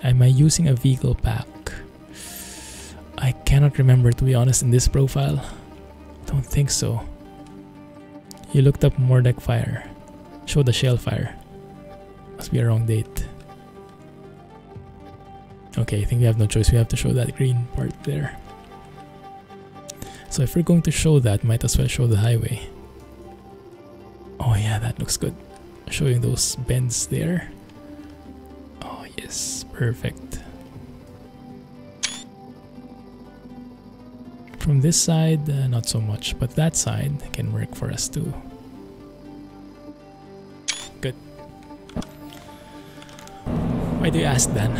Am I using a vehicle pack? I cannot remember, to be honest, in this profile. Don't think so. You looked up Mordek fire. Show the shell fire. Must be a wrong date. Okay, I think we have no choice. We have to show that green part there. So if we're going to show that, might as well show the highway. Oh yeah, that looks good. Showing those bends there. Oh yes, perfect. From this side, not so much, but that side can work for us too. Good. Why do you ask, Dan?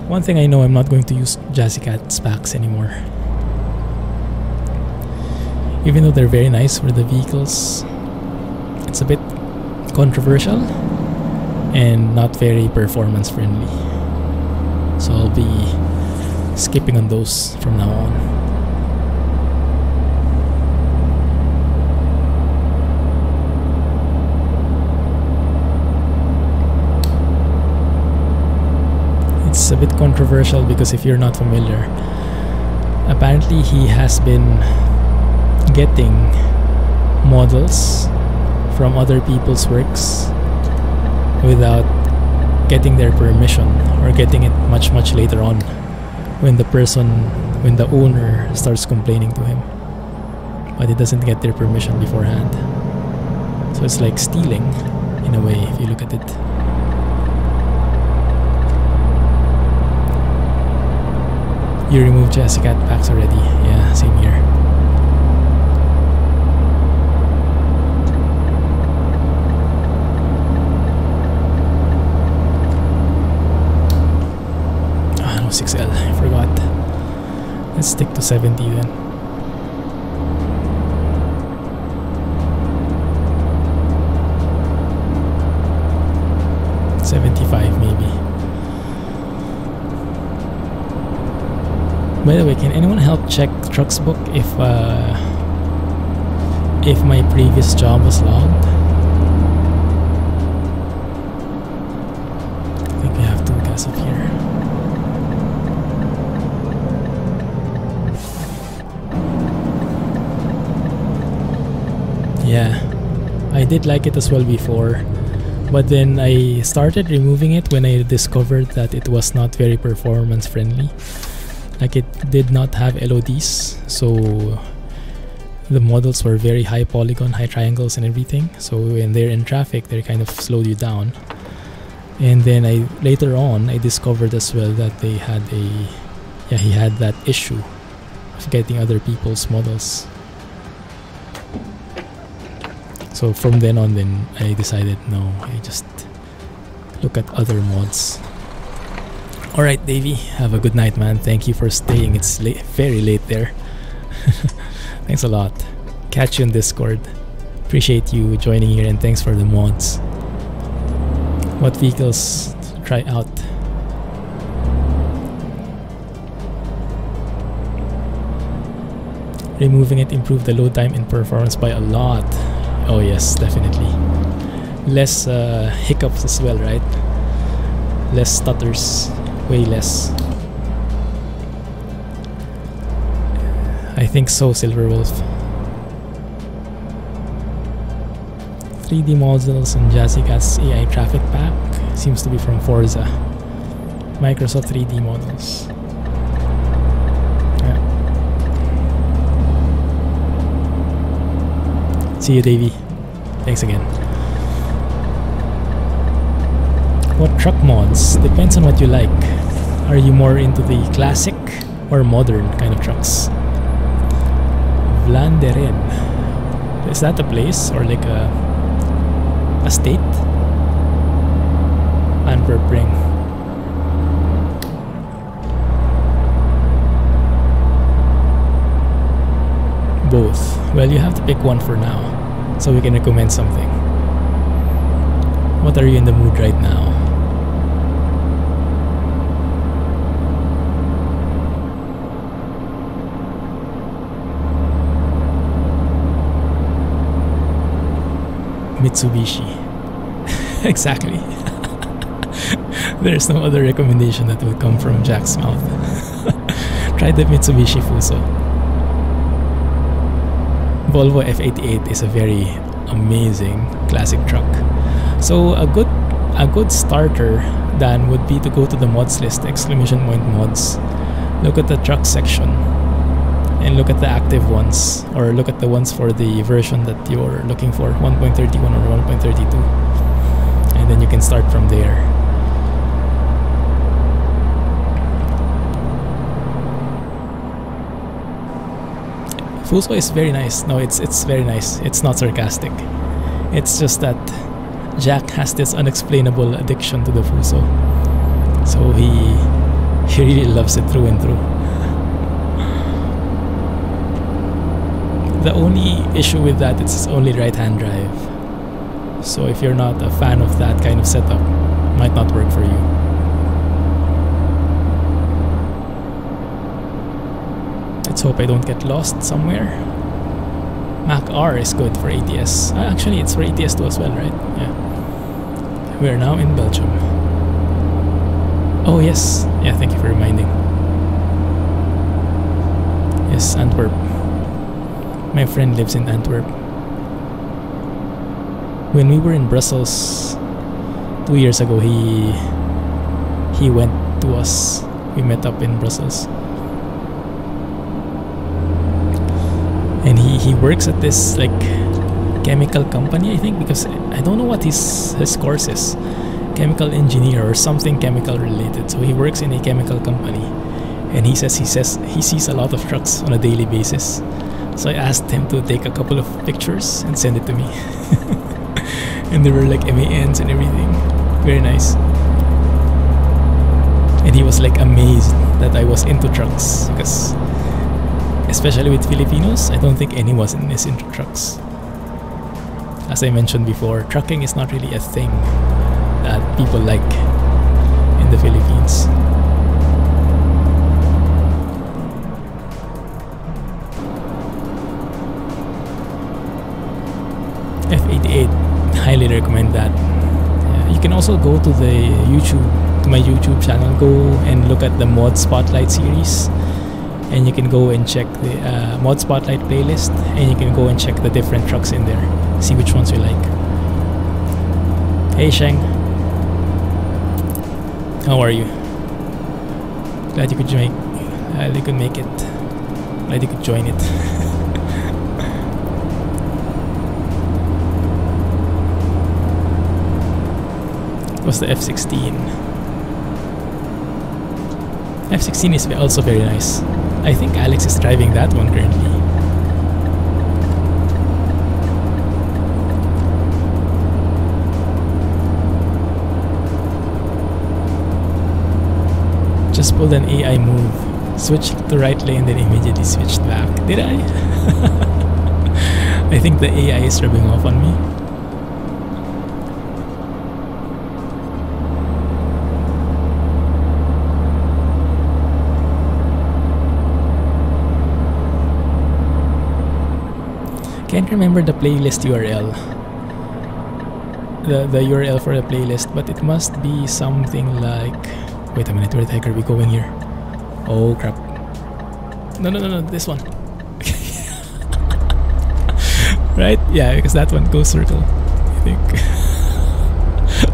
One thing I know, I'm not going to use Jazzycat's packs anymore. Even though they're very nice for the vehicles, it's a bit controversial and not very performance friendly. So I'll be skipping on those from now on. It's a bit controversial because if you're not familiar, apparently he has been getting models from other people's works without getting their permission, or getting it much later on when the owner starts complaining to him, but he doesn't get their permission beforehand. So it's like stealing in a way if you look at it. You removed Jazzycat packs already. Yeah, same here. Ah, no 6L, I forgot. Let's stick to 70 then. $75 maybe. By the way, can anyone help check Truck's book if my previous job was logged? I think we have to guess up here. Yeah, I did like it as well before, but then I started removing it when I discovered that it was not very performance friendly. Like, it did not have LODs, so the models were very high polygon, high triangles and everything, so when they're in traffic they kind of slowed you down. And then later on I discovered as well that they had he had that issue of getting other people's models. So from then on, then I decided, no, I just look at other mods. Alright, Davey, have a good night, man. Thank you for staying. It's very late there. Thanks a lot. Catch you in Discord. Appreciate you joining here, and thanks for the mods. What vehicles to try out? Removing it improved the load time and performance by a lot. Oh yes, definitely. Less hiccups as well, right? Less stutters. Way less. I think so, Silverwolf. 3D models on Jazzy Cat's AI traffic pack seems to be from Forza. Microsoft 3D models. Yeah. See you, Davey. Thanks again. What truck mods? Depends on what you like. Are you more into the classic or modern kind of trucks? Vlaanderen. Is that a place or like a state? Antwerpring. Both. Well, you have to pick one for now, so we can recommend something. What are you in the mood right now? Mitsubishi. Exactly. There's no other recommendation that will come from Jack's mouth. Try the Mitsubishi Fuso. Volvo F88 is a very amazing classic truck. So a good starter, Dan, would be to go to the mods list, ! Mods. Look at the truck section and look at the active ones, or look at the ones for the version that you're looking for, 1.31 or 1.32, and then you can start from there. Fuso is very nice. No, it's very nice. It's not sarcastic. It's just that Jack has this unexplainable addiction to the Fuso. So he really loves it through and through. The only issue with that is it's only right-hand drive. So if you're not a fan of that kind of setup, it might not work for you. Let's hope I don't get lost somewhere. Mac R is good for ATS. Actually, it's for ETS2 as well, right? Yeah. We are now in Belgium. Oh yes. Yeah, thank you for reminding. Yes, Antwerp. My friend lives in Antwerp. When we were in Brussels 2 years ago, he went to us. We met up in Brussels. And he works at this like chemical company, I think, because I don't know what his course is. Chemical engineer or something chemical related. So he works in a chemical company, and he says he sees a lot of trucks on a daily basis. So I asked him to take a couple of pictures and send it to me. And there were like MANs and everything. Very nice. And he was like amazed that I was into trucks, because especially with Filipinos, I don't think anyone is into trucks. As I mentioned before, trucking is not really a thing that people like in the Philippines. F88, highly recommend that. You can also go to my YouTube channel, go and look at the mod spotlight series. and you can go and check the Mod Spotlight playlist, and you can go and check the different trucks in there, see which ones you like. Hey Sheng, how are you? Glad you could join. Glad you could make it. Glad you could join it. It was the F16. F16 is also very nice. I think Alex is driving that one currently. Just pulled an AI move. Switched to right lane, then immediately switched back. Did I? I think the AI is rubbing off on me. Can't remember the playlist URL. The URL for the playlist, but it must be something like... Wait a minute, where the heck are we going here? Oh crap. No, this one. Right? Yeah, because that one goes circle, I think.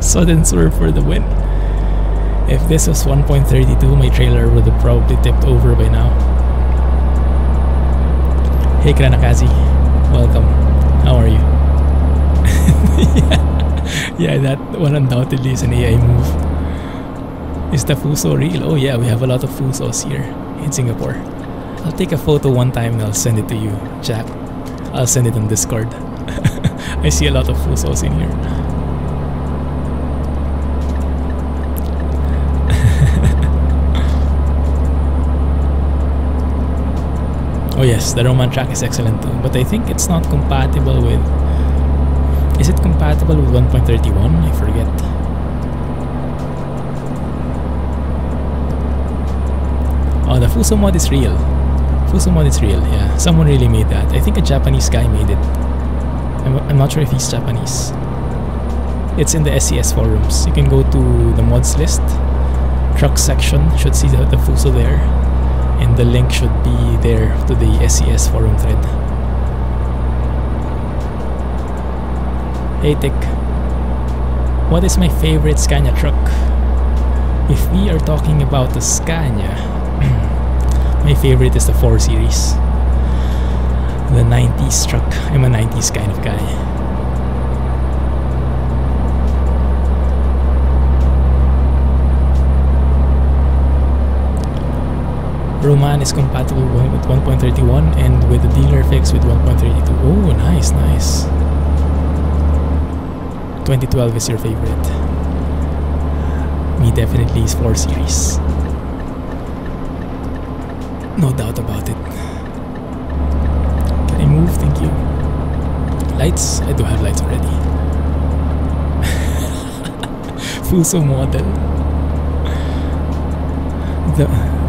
Sudden swerve for the win. If this was 1.32, my trailer would have probably tipped over by now. Hey Kranakazi, welcome. How are you? Yeah, that one undoubtedly is an AI move. Is the Fuso real? Oh yeah, we have a lot of Fusos here in Singapore. I'll take a photo one time and I'll send it to you, Jack. I'll send it on Discord. I see a lot of Fusos in here. Oh yes, the Roman track is excellent too, but I think it's not compatible with... Is it compatible with 1.31? I forget. Oh, the Fuso mod is real. Fuso mod is real, yeah. Someone really made that. I think a Japanese guy made it. I'm not sure if he's Japanese. It's in the SCS forums. You can go to the mods list. Truck section should see the Fuso there. And the link should be there to the SCS forum thread. Hey Tick. What is my favorite Scania truck? If we are talking about the Scania, my favorite is the 4 Series. The 90s truck. I'm a 90s kind of guy. Roman is compatible with 1.31 and with the dealer fix with 1.32. Oh, nice, nice. 2012 is your favorite. Me definitely is 4 Series. No doubt about it. Can I move? Thank you. Lights? I do have lights already. Fuso model.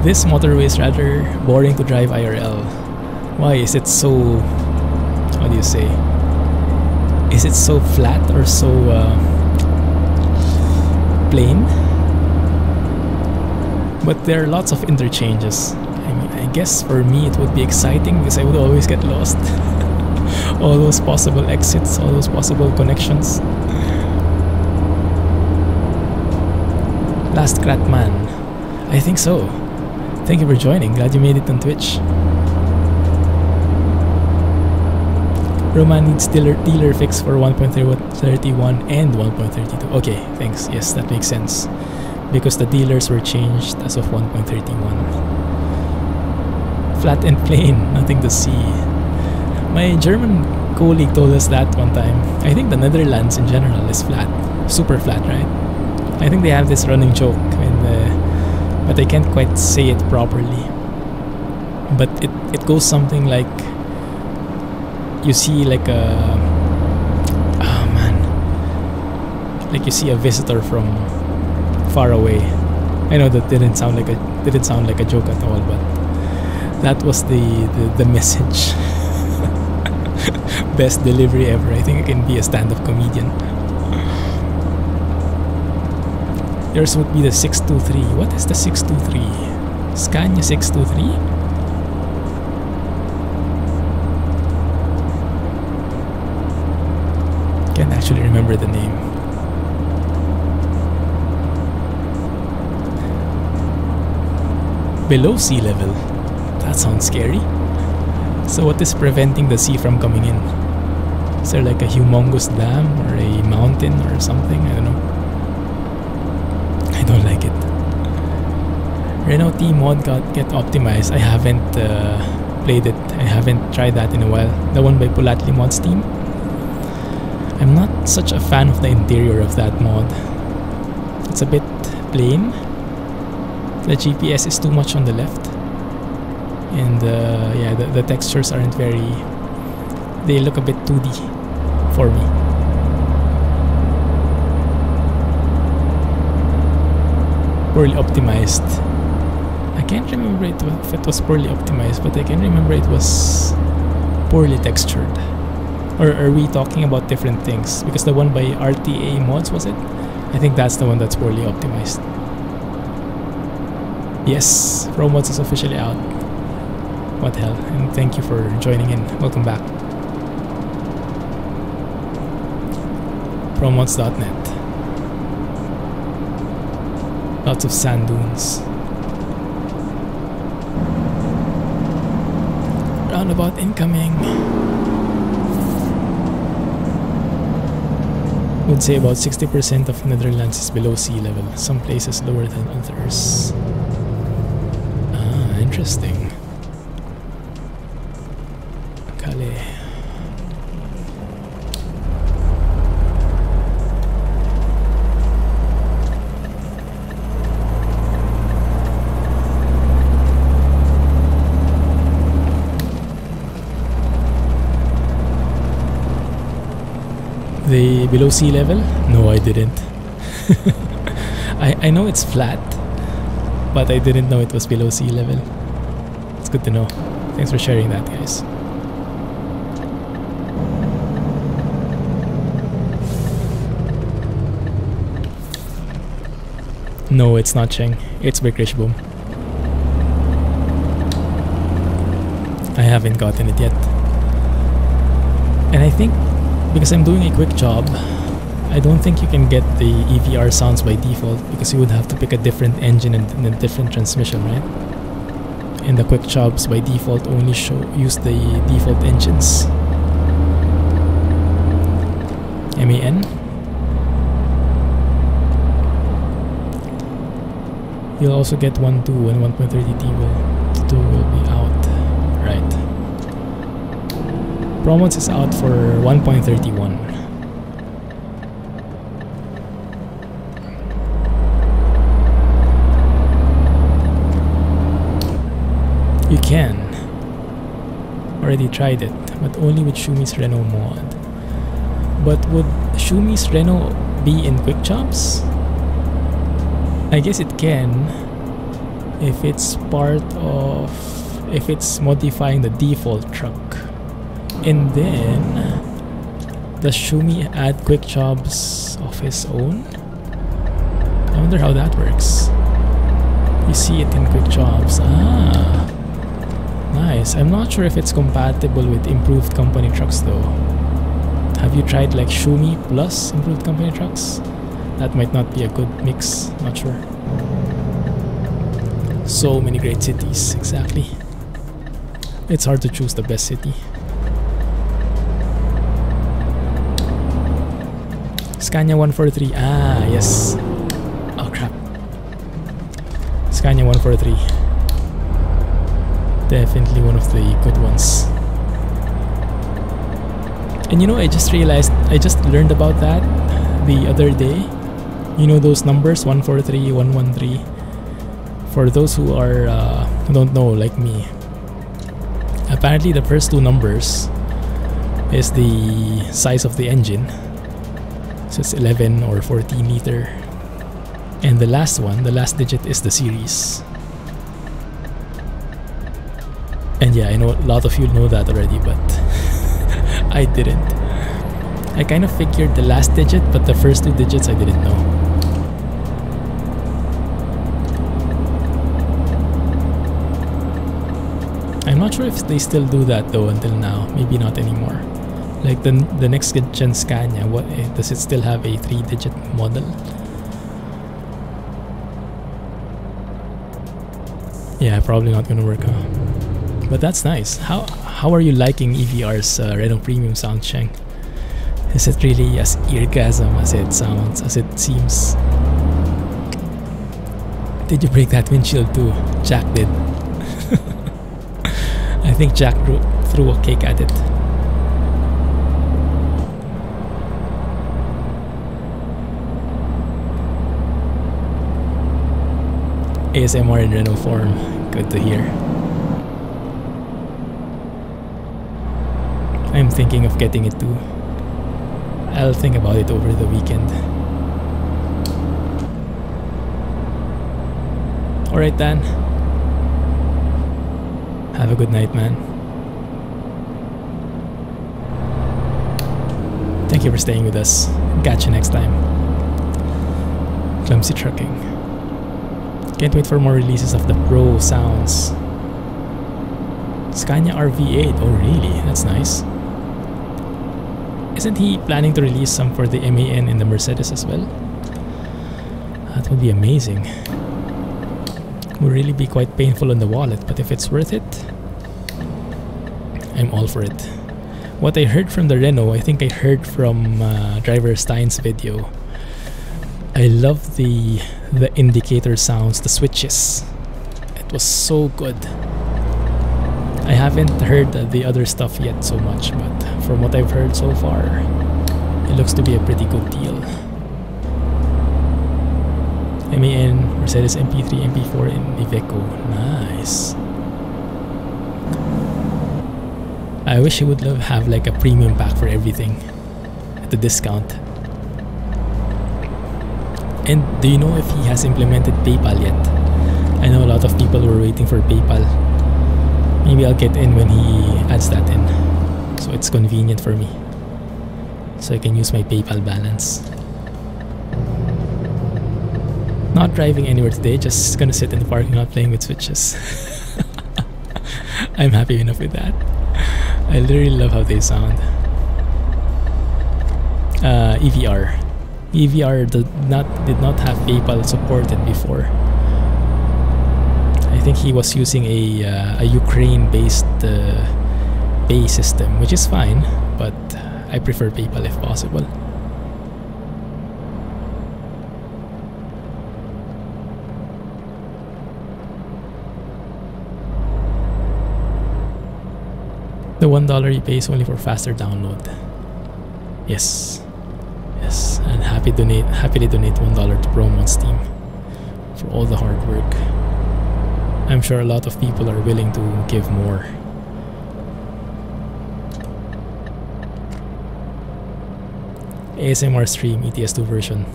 This motorway is rather boring to drive IRL. Why is it so... How do you say? Is it so flat or so plain? But there are lots of interchanges. I guess for me it would be exciting because I would always get lost. All those possible exits, all those possible connections. Last Kratman. I think so. Thank you for joining. Glad you made it on Twitch. Roman needs dealer fix for 1.31 and 1.32. Okay, thanks. Yes, that makes sense. Because the dealers were changed as of 1.31. Flat and plain, nothing to see. My German colleague told us that one time. I think the Netherlands in general is flat. Super flat, right? I think they have this running joke, but I can't quite say it properly. But it goes something like... You see like a... Oh man. Like you see a visitor from far away. I know that didn't sound like a joke at all, but that was the message. Best delivery ever. I think I can be a stand-up comedian. Yours would be the 623. What is the 623? Scania 623? remember the name. Below sea level. That sounds scary. So what is preventing the sea from coming in? Is there like a humongous dam or a mountain or something? I don't know. I don't like it. Renault T mod get optimized. I haven't played it. I haven't tried that in a while. The one by Pulatli Mods team. I'm not such a fan of the interior of that mod. It's a bit plain. The GPS is too much on the left. And yeah, the textures aren't very... They look a bit 2D for me. Poorly optimized. I can't remember if it was poorly optimized, but I can remember it was poorly textured. Or are we talking about different things? Because the one by RTA Mods, was it? I think that's the one that's poorly optimized. Yes, ProMods is officially out. What hell, and thank you for joining in. Welcome back. ProMods.net. Lots of sand dunes. Roundabout incoming. Would say about 60% of Netherlands is below sea level. Some places lower than others. Ah, interesting. Calais. The below sea level? No, I didn't. I know it's flat, but I didn't know it was below sea level. It's good to know. Thanks for sharing that, guys. No, it's not Cheng. It's Brickridge Boom. I haven't gotten it yet. And I think because I'm doing a quick job, I don't think you can get the EVR sounds by default because you would have to pick a different engine and a different transmission, right? And the quick jobs by default only use the default engines. MAN. You'll also get 1.2 and 1.30T will be out, right? ProMods is out for 1.31. You can. Already tried it, but only with Shumi's Renault mod. But would Shumi's Renault be in quick jobs? I guess it can if it's part of... if it's modifying the default truck. And then, does Shumi add quick jobs of his own? I wonder how that works. You see it in quick jobs. Ah, nice. I'm not sure if it's compatible with improved company trucks though. Have you tried like Shumi plus improved company trucks? That might not be a good mix. Not sure. So many great cities, exactly. It's hard to choose the best city. Scania 143. Ah, yes. Oh crap. Scania 143. Definitely one of the good ones. And you know, I just realized, I just learned about that the other day. You know those numbers, 143, 113. For those who are who don't know, like me. Apparently the first two numbers is the size of the engine. So it's 11 or 14 liter. And the last one, the last digit is the series. And yeah, I know a lot of you know that already, but I didn't. I kind of figured the last digit, but the first two digits I didn't know. I'm not sure if they still do that though until now. Maybe not anymore. Like the next gen Scania, what does it still have a 3-digit model? Yeah, probably not gonna work, huh? But that's nice. How are you liking EVR's Renault Premium sound, Sheng? Is it really as eargasm as it sounds, as it seems? Did you break that windshield too? Jack did. I think Jack threw a cake at it. ASMR in Renault form. Good to hear. I'm thinking of getting it too. I'll think about it over the weekend. Alright, Dan. Have a good night, man. Thank you for staying with us. Catch you next time. Clumsy Trucking. Can't wait for more releases of the Pro sounds. Scania RV8. Oh really? That's nice. Isn't he planning to release some for the MAN in the Mercedes as well? That would be amazing. Would really be quite painful on the wallet, but if it's worth it, I'm all for it. What I heard from the Renault, I think I heard from Driver Stein's video. I love the indicator sounds, the switches. It was so good. I haven't heard the other stuff yet so much, but from what I've heard so far, it looks to be a pretty good deal. MAN, Mercedes MP3, MP4, and Iveco. Nice. I wish he would have like a premium pack for everything at a discount. And do you know if he has implemented PayPal yet? I know a lot of people were waiting for PayPal. Maybe I'll get in when he adds that in, so it's convenient for me, so I can use my PayPal balance. Not driving anywhere today, just gonna sit in the parking lot playing with switches. I'm happy enough with that. I literally love how they sound. EVR did not have PayPal supported before. I think he was using a Ukraine-based pay system, which is fine, but I prefer PayPal if possible. The $1 you pay is only for faster download. Yes, yes, and happily donate $1 to ProMods team for all the hard work. I'm sure a lot of people are willing to give more. ASMR stream ETS2 version.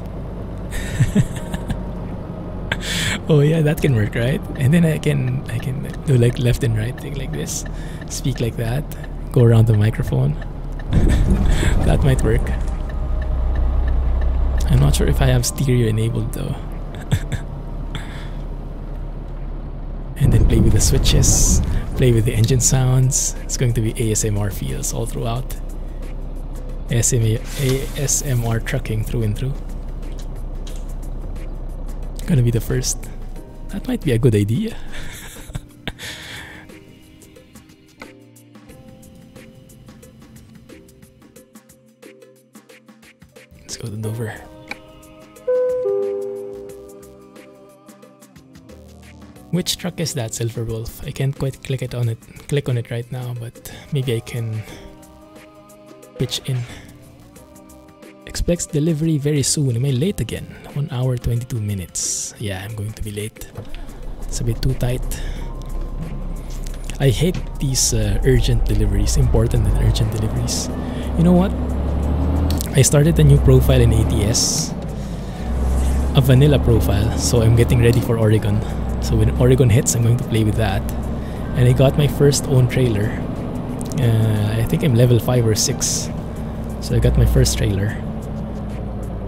Oh yeah, that can work, right? And then I can do like left and right thing like this. Speak like that. Go around the microphone. That might work. I'm not sure if I have stereo enabled though. And then play with the switches, play with the engine sounds. It's going to be ASMR feels all throughout. ASMR trucking through and through. Gonna be the first. That might be a good idea. Let's go to Dover. Which truck is that, Silver Wolf? I can't quite click on it right now, but maybe I can pitch in. Expects delivery very soon. Am I late again? 1 hour 22 minutes. Yeah, I'm going to be late. It's a bit too tight. I hate these urgent deliveries, important and urgent deliveries. You know what? I started a new profile in ATS, a vanilla profile, so I'm getting ready for Oregon. So when Oregon hits, I'm going to play with that. And I got my first own trailer. I think I'm level 5 or 6. So I got my first trailer.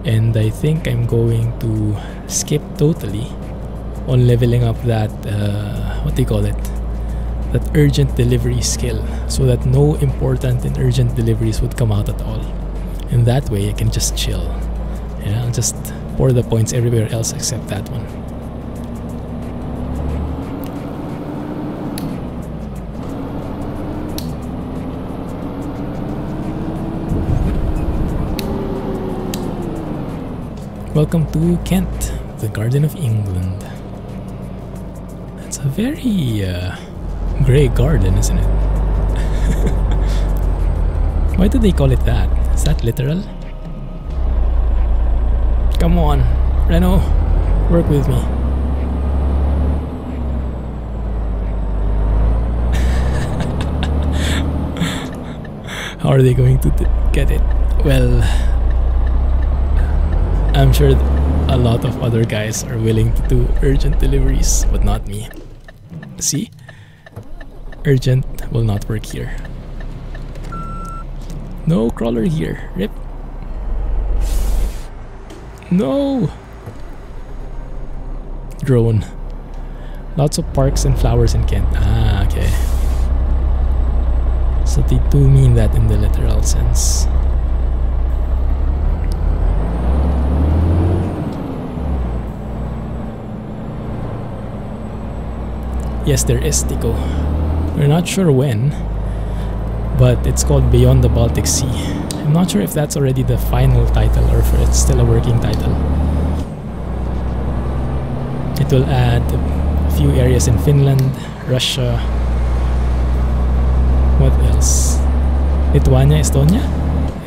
And I think I'm going to skip totally on leveling up that, what do you call it? that urgent delivery skill so that no important and urgent deliveries would come out at all. And that way I can just chill. And I'll just pour the points everywhere else except that one. Welcome to Kent, the Garden of England. It's a very grey garden, isn't it? Why do they call it that? Is that literal? Come on, Renault, work with me. How are they going to get it? Well, I'm sure a lot of other guys are willing to do urgent deliveries, but not me. See? Urgent will not work here. No crawler here. Rip. No! Drone. Lots of parks and flowers in Kent. Ah, okay. So they do mean that in the literal sense. Yes, there is Tico. We're not sure when, but it's called Beyond the Baltic Sea. I'm not sure if that's already the final title or if it's still a working title. It will add a few areas in Finland, Russia. What else? Lithuania, Estonia?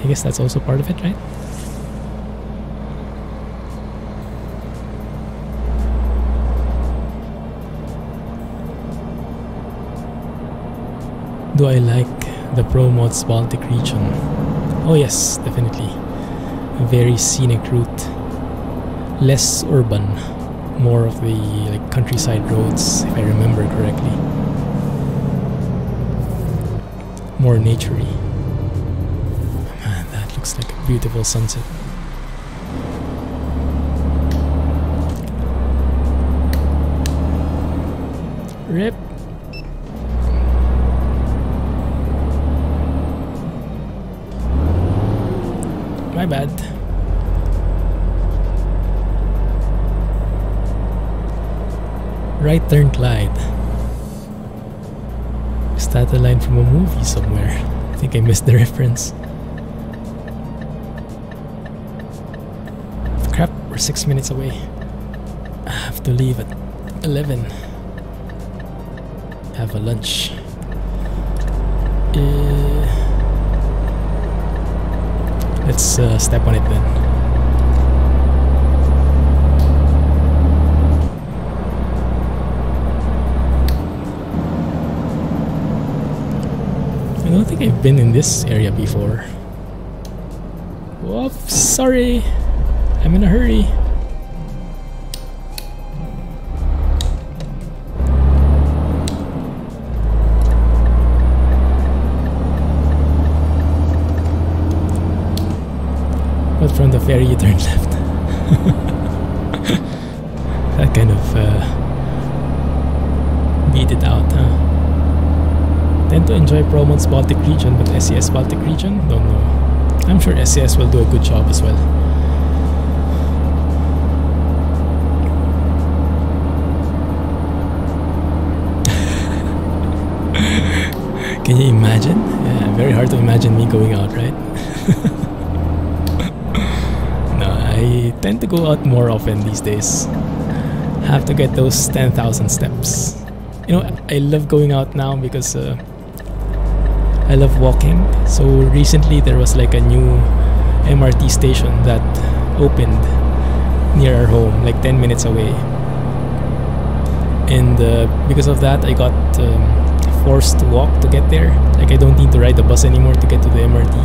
I guess that's also part of it, right? Do I like the ProMods Baltic region? Oh yes, definitely. A very scenic route. Less urban. More of the like countryside roads, if I remember correctly. More naturey. Man, that looks like a beautiful sunset. Rip. My bad. Right turn Clyde. Is that a line from a movie somewhere? I think I missed the reference. Crap, we're 6 minutes away. I have to leave at 11. Have a lunch. Let's step on it then. I don't think I've been in this area before. Whoops, sorry. I'm in a hurry. But from the ferry you turn left. That kind of beat it out, huh? Tend to enjoy ProMods Baltic region, but SES Baltic region? Don't know. I'm sure SES will do a good job as well. Can you imagine? Yeah, very hard to imagine me going out, right? No, I tend to go out more often these days. Have to get those 10,000 steps. You know, I love going out now because I love walking. So recently there was like a new MRT station that opened near our home, like 10 minutes away. And because of that, I got forced to walk to get there. Like I don't need to ride the bus anymore to get to the MRT.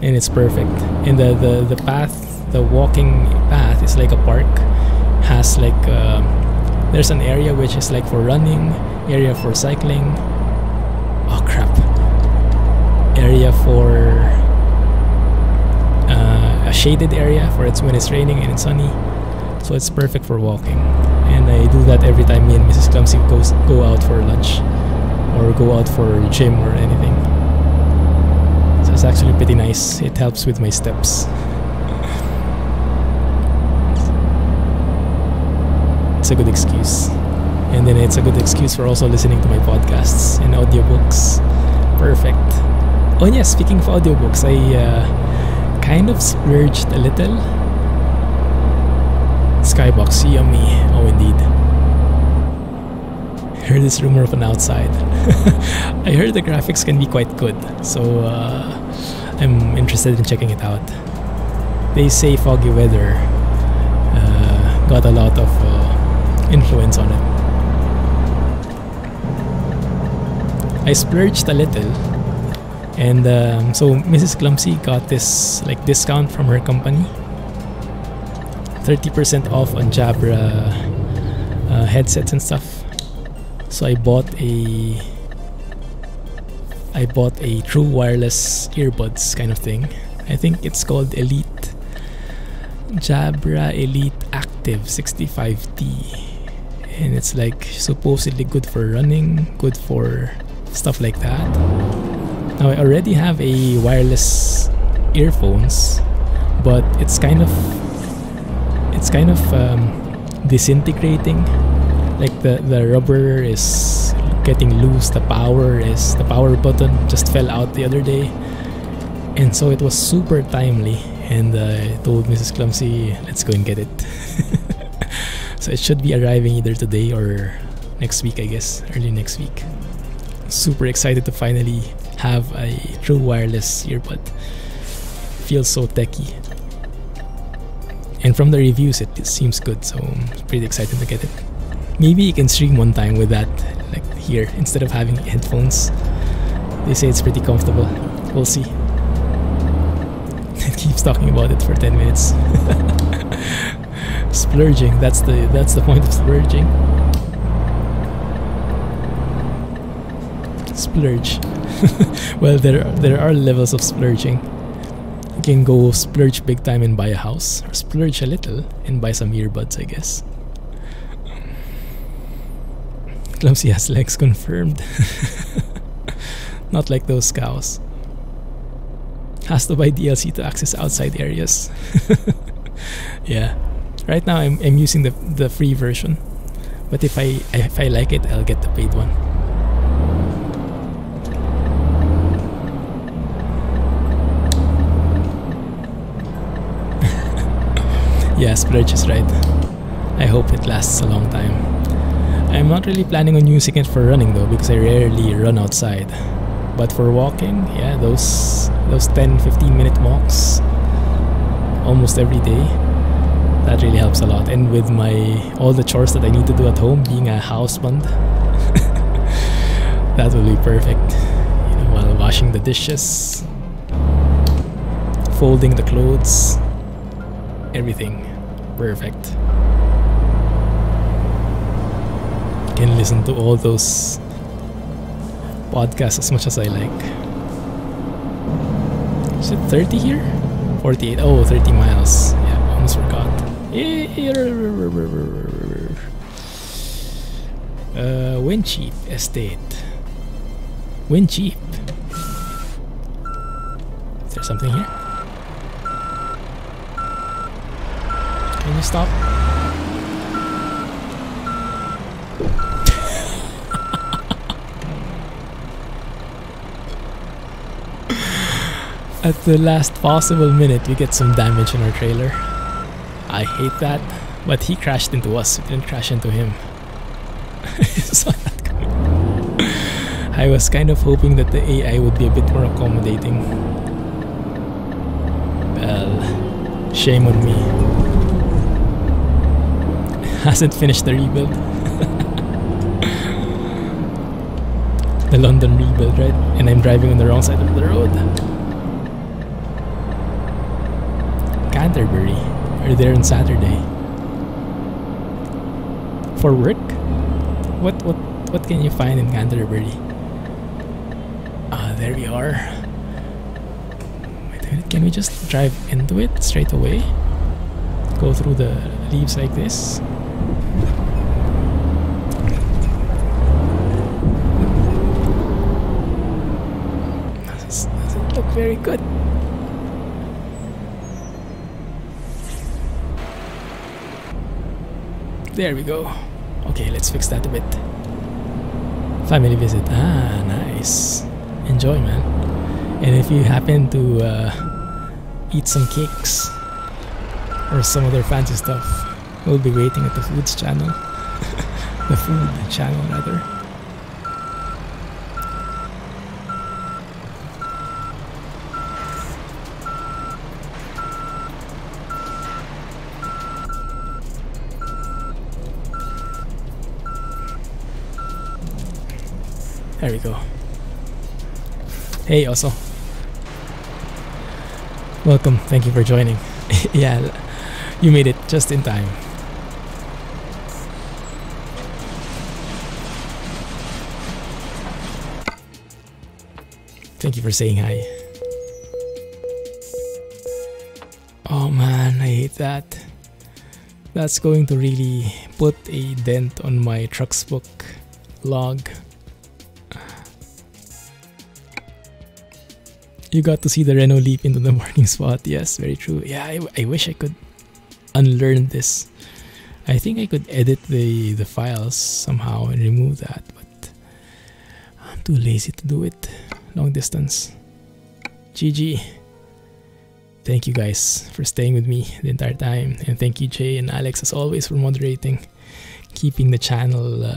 And it's perfect. And the path, the walking path is like a park. Has like there's an area which is like for running, area for cycling. Oh crap. Area for a shaded area for it's when it's raining and it's sunny. So it's perfect for walking. And I do that every time me and Mrs. Clumsy go out for lunch. or go out for gym or anything. So it's actually pretty nice. It helps with my steps. It's a good excuse. And then it's a good excuse for also listening to my podcasts and audiobooks. Perfect. Oh yeah, speaking of audiobooks, I kind of splurged a little. Skybox, yummy. Oh indeed. Heard this rumor from outside. I heard the graphics can be quite good, so I'm interested in checking it out. They say foggy weather got a lot of influence on it. I splurged a little, and so Mrs. Clumsy got this like discount from her company, 30% off on Jabra headsets and stuff. So I bought a true wireless earbuds kind of thing. I think it's called Jabra Elite Active 65T, and it's like supposedly good for running, good for stuff like that. Now I already have a wireless earphones, but it's kind of disintegrating. Like the rubber is getting loose. The power button just fell out the other day, and so it was super timely. And I told Mrs. Clumsy, let's go and get it. So it should be arriving either today or next week, I guess, early next week. Super excited to finally have a true wireless earbud. Feels so techy. And from the reviews, it seems good, so I'm pretty excited to get it. Maybe you can stream one time with that, like here, instead of having headphones. They say it's pretty comfortable. We'll see. It keeps talking about it for 10 minutes. Splurging, that's the point of splurging. Splurge. Well, there are levels of splurging. You can go splurge big time and buy a house, or splurge a little and buy some earbuds, I guess. Clumsy has legs confirmed. Not like those cows. Has to buy DLC to access outside areas. Yeah. Right now I'm using the free version, but if I like it, I'll get the paid one. Yeah, splurge is right. I hope it lasts a long time. I'm not really planning on using it for running though, because I rarely run outside. But for walking, yeah, those 10-15 minute walks almost every day, that really helps a lot. And with all the chores that I need to do at home, being a houseband, that will be perfect. You know, while washing the dishes, folding the clothes, everything perfect. Can listen to all those podcasts as much as I like. Is it 30 here? 48. Oh, 30 miles. Yeah, almost forgot. Wincheap Estate. Wincheap. Is there something here? Can you stop? At the last possible minute, we get some damage in our trailer. I hate that, but he crashed into us. We didn't crash into him. Saw that coming. I was kind of hoping that the AI would be a bit more accommodating. Well, shame on me. Hasn't finished the rebuild. The London rebuild, right? And I'm driving on the wrong side of the road. Canterbury. We're there on Saturday. For work? What can you find in Canterbury? Ah, there we are. Wait a minute, can we just drive into it straight away? Go through the leaves like this? look very good. There we go. Okay, let's fix that a bit. Family visit. Ah, nice. Enjoy, man. And if you happen to eat some cakes or some other fancy stuff, we'll be waiting at the foods channel. The food channel, rather. There we go. Hey, also. Welcome. Thank you for joining. Yeah, you made it just in time. Thank you for saying hi. Oh man, I hate that. That's going to really put a dent on my trucks book log. You got to see the Renault leap into the parking spot. Yes, very true. Yeah, I wish I could unlearn this. I think I could edit the files somehow and remove that, but I'm too lazy to do it. Long distance. GG. Thank you guys for staying with me the entire time. And thank you Jay and Alex as always for moderating. Keeping the channel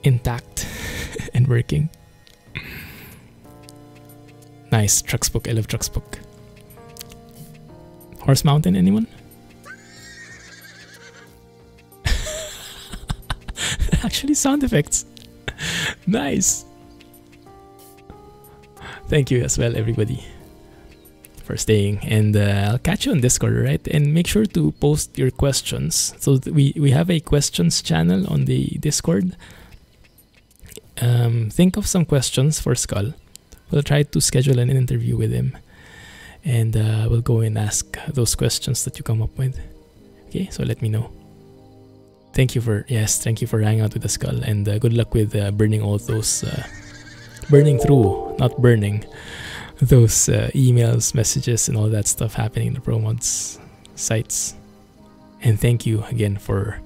intact and working. Nice. Trucks book. I love Trucks book. Horse Mountain, anyone? Actually sound effects. Nice. Thank you as well, everybody, for staying. And I'll catch you on Discord, right? And make sure to post your questions. So we have a questions channel on the Discord. Think of some questions for Skull. We'll try to schedule an interview with him. And we'll go and ask those questions that you come up with. Okay, so let me know. Thank you for hanging out with the Skull. And good luck with burning all those... burning through, not burning, those emails, messages, and all that stuff happening in the ProMods sites. And thank you again for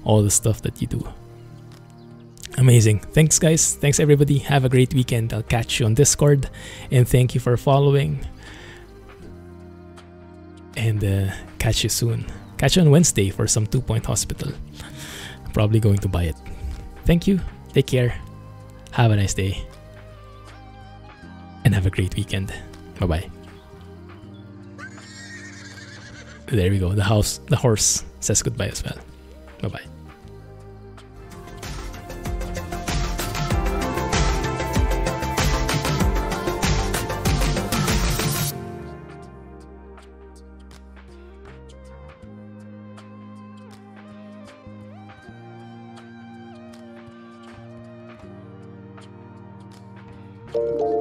all the stuff that you do. Amazing. Thanks, guys. Thanks, everybody. Have a great weekend. I'll catch you on Discord. And thank you for following. And catch you soon. Catch you on Wednesday for some 2 Point Hospital. I'm probably going to buy it. Thank you. Take care. Have a nice day. And have a great weekend. Bye-bye. There we go. The horse says goodbye as well. Bye-bye. You